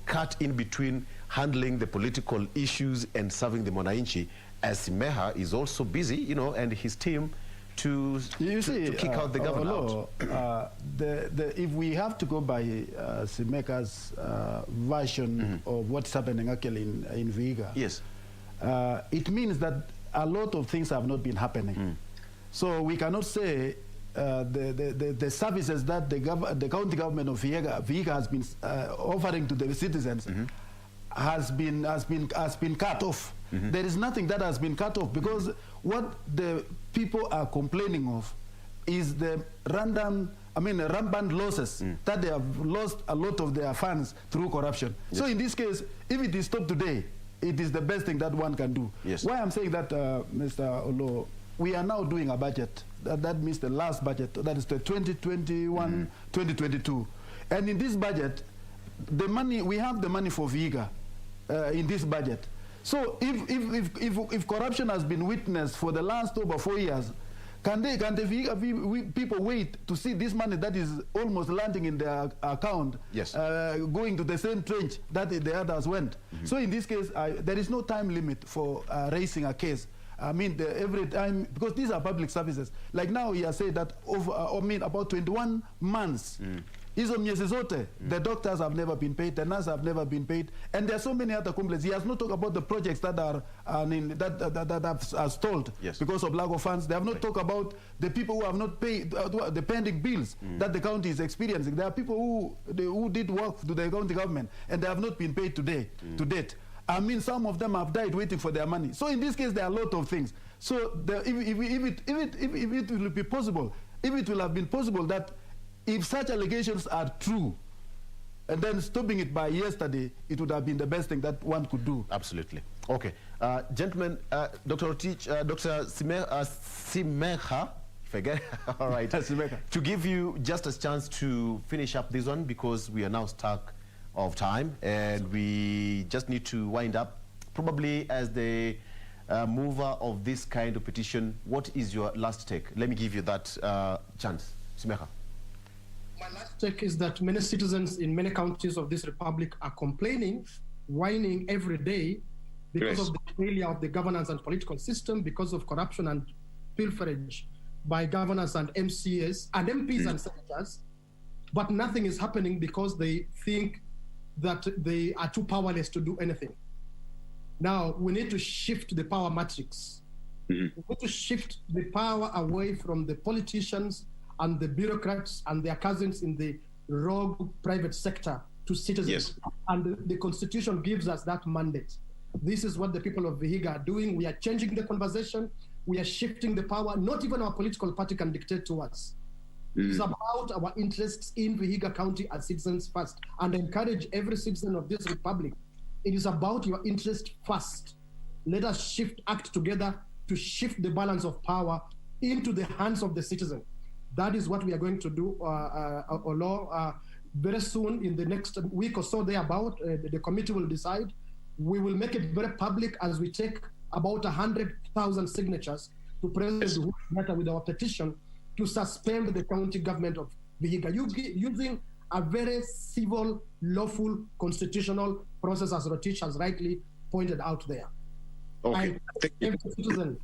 cut in between handling the political issues and serving the Mwananchi, as Meha is also busy, and his team to kick out the governor out? If we have to go by Simeka's version of what's happening actually in Vihiga, yes, it means that a lot of things have not been happening. So we cannot say the services that the county government of Vihiga has been offering to the citizens has been cut off. There is nothing that has been cut off, because what the people are complaining of is the rampant losses, that they have lost a lot of their funds through corruption. Yes. So in this case, if it is stopped today, it is the best thing that one can do. Yes. Why I'm saying that, Mr. Olo, we are now doing a budget. That means the last budget, that is the 2021-2022. And in this budget, the money, we have the money for Vihiga in this budget. So if corruption has been witnessed for the last over 4 years, can the people wait to see this money that is almost landing in their account, yes, going to the same trench that the others went? So in this case, there is no time limit for raising a case. I mean, every time, because these are public services. Like now, he has said that about 21 months. The doctors have never been paid, the nurses have never been paid, and there are so many other complaints. He has not talked about the projects that are are stalled because of lack of funds. They have not talked about the people who have not paid the pending bills that the county is experiencing. There are people who did work to the county government and they have not been paid to date. I mean, some of them have died waiting for their money. So in this case, there are a lot of things. So if it will be possible, if it will have been possible that if such allegations are true, and then stopping it by yesterday, it would have been the best thing that one could do. Absolutely. Okay. Gentlemen, Dr. Rotich, Dr. Simeha, forget, all right, to give you just a chance to finish up this one, because we are now stuck of time, and we just need to wind up. Probably as the mover of this kind of petition, what is your last take? Let me give you that chance. Simeha. My last take is that many citizens in many counties of this republic are complaining, whining every day because of the failure of the governance and political system, because of corruption and pilferage by governors and MCAs and MPs and senators, but nothing is happening because they think that they are too powerless to do anything. Now, we need to shift the power matrix. We need to shift the power away from the politicians and the bureaucrats and their cousins in the rogue private sector to citizens. Yes. And the Constitution gives us that mandate. This is what the people of Vihiga are doing. We are changing the conversation. We are shifting the power. Not even our political party can dictate to us. It's about our interests in Vihiga County as citizens first, and encourage every citizen of this republic. It is about your interest first. Let us act together to shift the balance of power into the hands of the citizen. That is what we are going to do, very soon, in the next week or so thereabout. The committee will decide. We will make it very public as we take about 100,000 signatures to President Uhuru Kenyatta with our petition to suspend the county government of Vihiga using a very civil, lawful, constitutional process, as Rotich has rightly pointed out there. Okay. Every citizen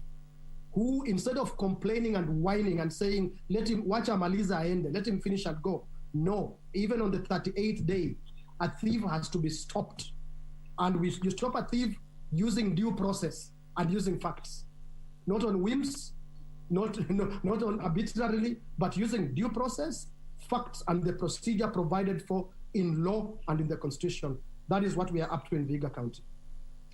who, instead of complaining and whining and saying, let him watch Amaliza end, let him finish and go. No, even on the 38th day, a thief has to be stopped. And you stop a thief using due process and using facts, not on whims, not on arbitrarily, but using due process, facts, and the procedure provided for in law and in the Constitution. That is what we are up to in Vihiga County.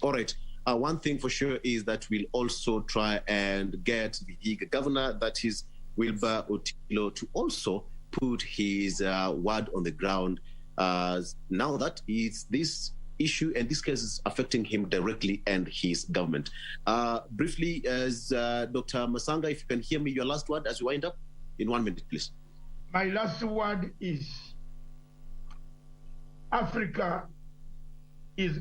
All right. One thing for sure is that we'll also try and get the Vihiga governor, that is Wilbur Otilo, to also put his word on the ground now that this issue and this case is affecting him directly and his government. Briefly, as Dr. Masanga, if you can hear me, your last word as we wind up in 1 minute, please. My last word is Africa is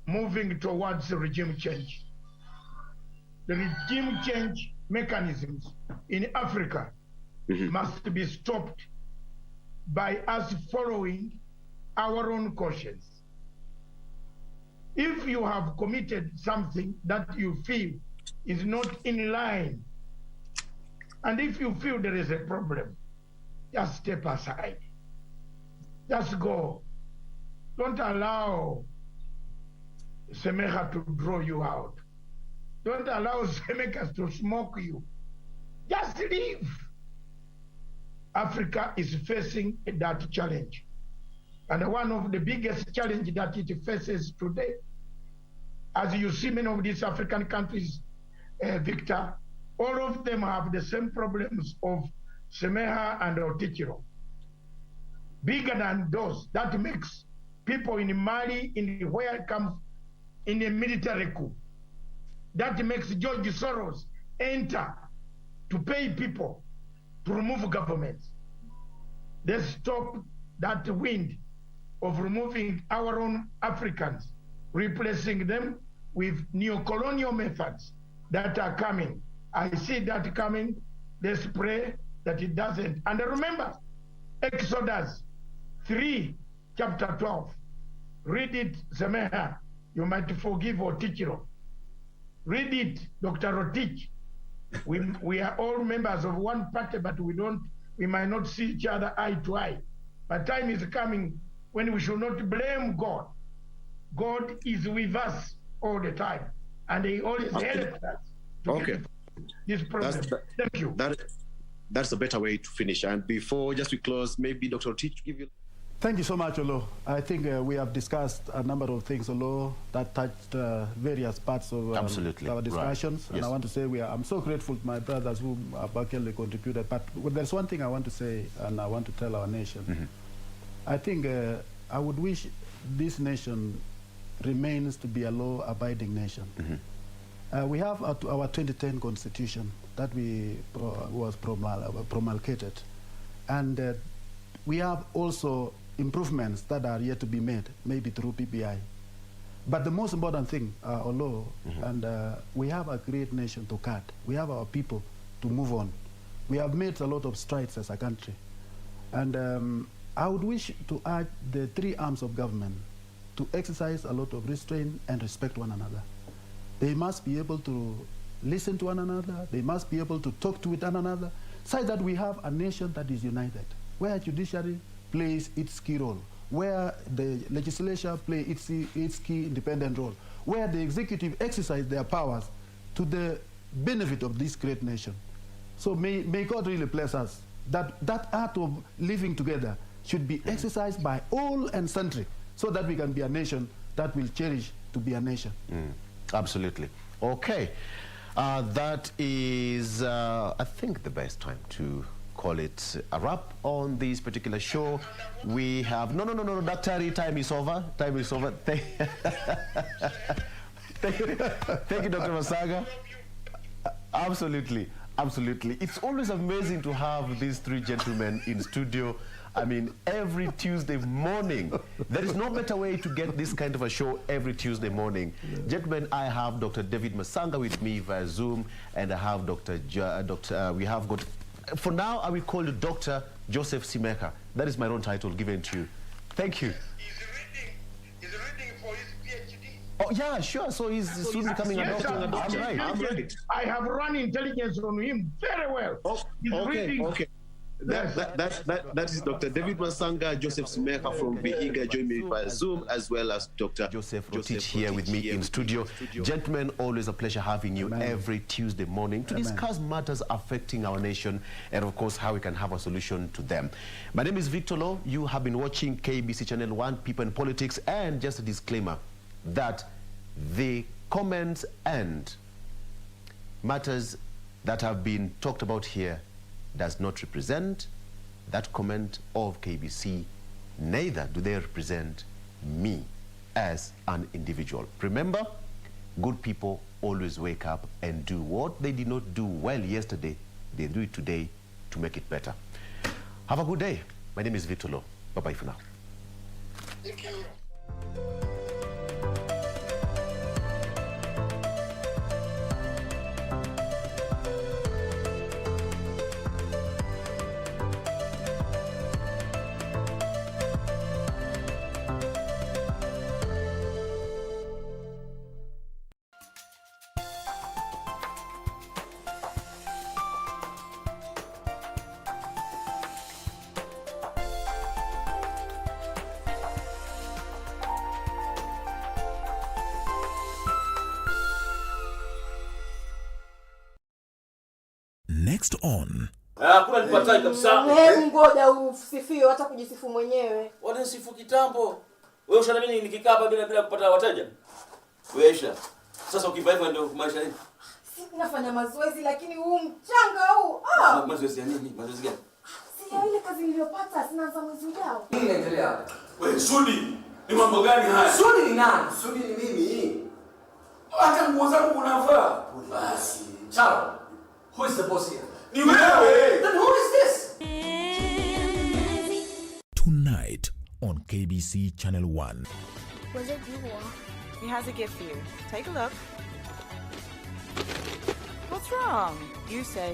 moving towards regime change. The regime change mechanisms in Africa must be stopped by us following our own conscience. If you have committed something that you feel is not in line, and if you feel there is a problem, just step aside. Just go. Don't allow Semeha to draw you out. Don't allow Semekas to smoke you. Just leave. Africa is facing that challenge. And one of the biggest challenges that it faces today, as you see many of these African countries, Victor, all of them have the same problems of Semeha and Otichiro. Bigger than those, that makes people in Mali, where it comes in a military coup. That makes George Soros enter to pay people to remove governments. Let's stop that wind of removing our own Africans, replacing them with neo-colonial methods that are coming. I see that coming. Let's pray that it doesn't. And remember, Exodus 3, chapter 12. Read it, Semeha. You might forgive Otichiro. Read it, Dr. Rotich. We are all members of one party, but we might not see each other eye to eye. But time is coming when we should not blame God. God is with us all the time, and He always helps us to get this problem. Thank you. That's a better way to finish. And before just we close, maybe Dr. Rotich give you. Thank you so much, Olo. I think we have discussed a number of things, Olo, that touched various parts of our discussions. Right. And I want to say I'm so grateful to my brothers who have actually contributed. But there's one thing I want to say, and I want to tell our nation. I think I would wish this nation remains to be a law-abiding nation. We have our 2010 Constitution that was promulgated. And we have also improvements that are yet to be made, maybe through PPI. But the most important thing, although, and we have a great nation to cut. We have our people to move on. We have made a lot of strides as a country. And I would wish to urge the three arms of government to exercise a lot of restraint and respect one another. They must be able to listen to one another. They must be able to talk to one another, so that we have a nation that is united, where judiciary plays its key role, where the legislature plays its key independent role, where the executive exercise their powers to the benefit of this great nation. So may God really bless us, that art of living together should be exercised by all and sundry, so that we can be a nation that will cherish to be a nation. Absolutely. Okay. That is, I think, the best time to call it a wrap on this particular show. We have no, Daktari, time is over. Time is over. Thank you, Dr. Masanga. Absolutely. It's always amazing to have these three gentlemen in studio. I mean, every Tuesday morning. There is no better way to get this kind of a show every Tuesday morning. Gentlemen, I have Dr. David Masanga with me via Zoom, and I have we have got, for now, I will call you Dr. Joseph Simeka. That is my own title given to you. Thank you. He's reading for his PhD. Oh, yeah, sure. So he's soon becoming a doctor. I'm right. I have run intelligence on him very well. Okay. That is Dr. David Masanga, Joseph Simeka from Vihiga, join me via Zoom, as well as Dr. Joseph Rotich here with me in studio. Gentlemen, always a pleasure having you every Tuesday morning to discuss matters affecting our nation and, of course, how we can have a solution to them. My name is Victor Law. You have been watching KBC Channel 1, People and Politics, and just a disclaimer that the comments and matters that have been talked about here does not represent that comment of KBC, neither do they represent me as an individual. Remember, good people always wake up and do what they did not do well yesterday. They do it today to make it better. Have a good day. My name is Victor Law. Bye-bye for now. Thank you. Next on. Hakuna nipataje kabisa. Hebu ngoja usifiwe hata kujisifu mwenyewe. Wanasifu kitambo. Wewe ushana mimi nikikaa hapa bila kupata wateja. Weisha. Sasa ukivaa hivyo ndio maisha nini? Si nafanya mazoezi lakini huu mchanga huu. Mazoezi ya nini? Mazoezi gani? Si ya ile kazi niliyopata sinaanza mwezi ujao. Nini inaendelea hapa? Wewe Sudi, ni mambo gani haya? Sudi ni nani? Sudi ni mimi. Hata nguo zangu unavaa. Basi. Chao. Who is the boss here? Ni wewe. Then who is this? Tonight on KBC Channel 1. Was it you? He has a gift for you. Take a look. What's wrong? You said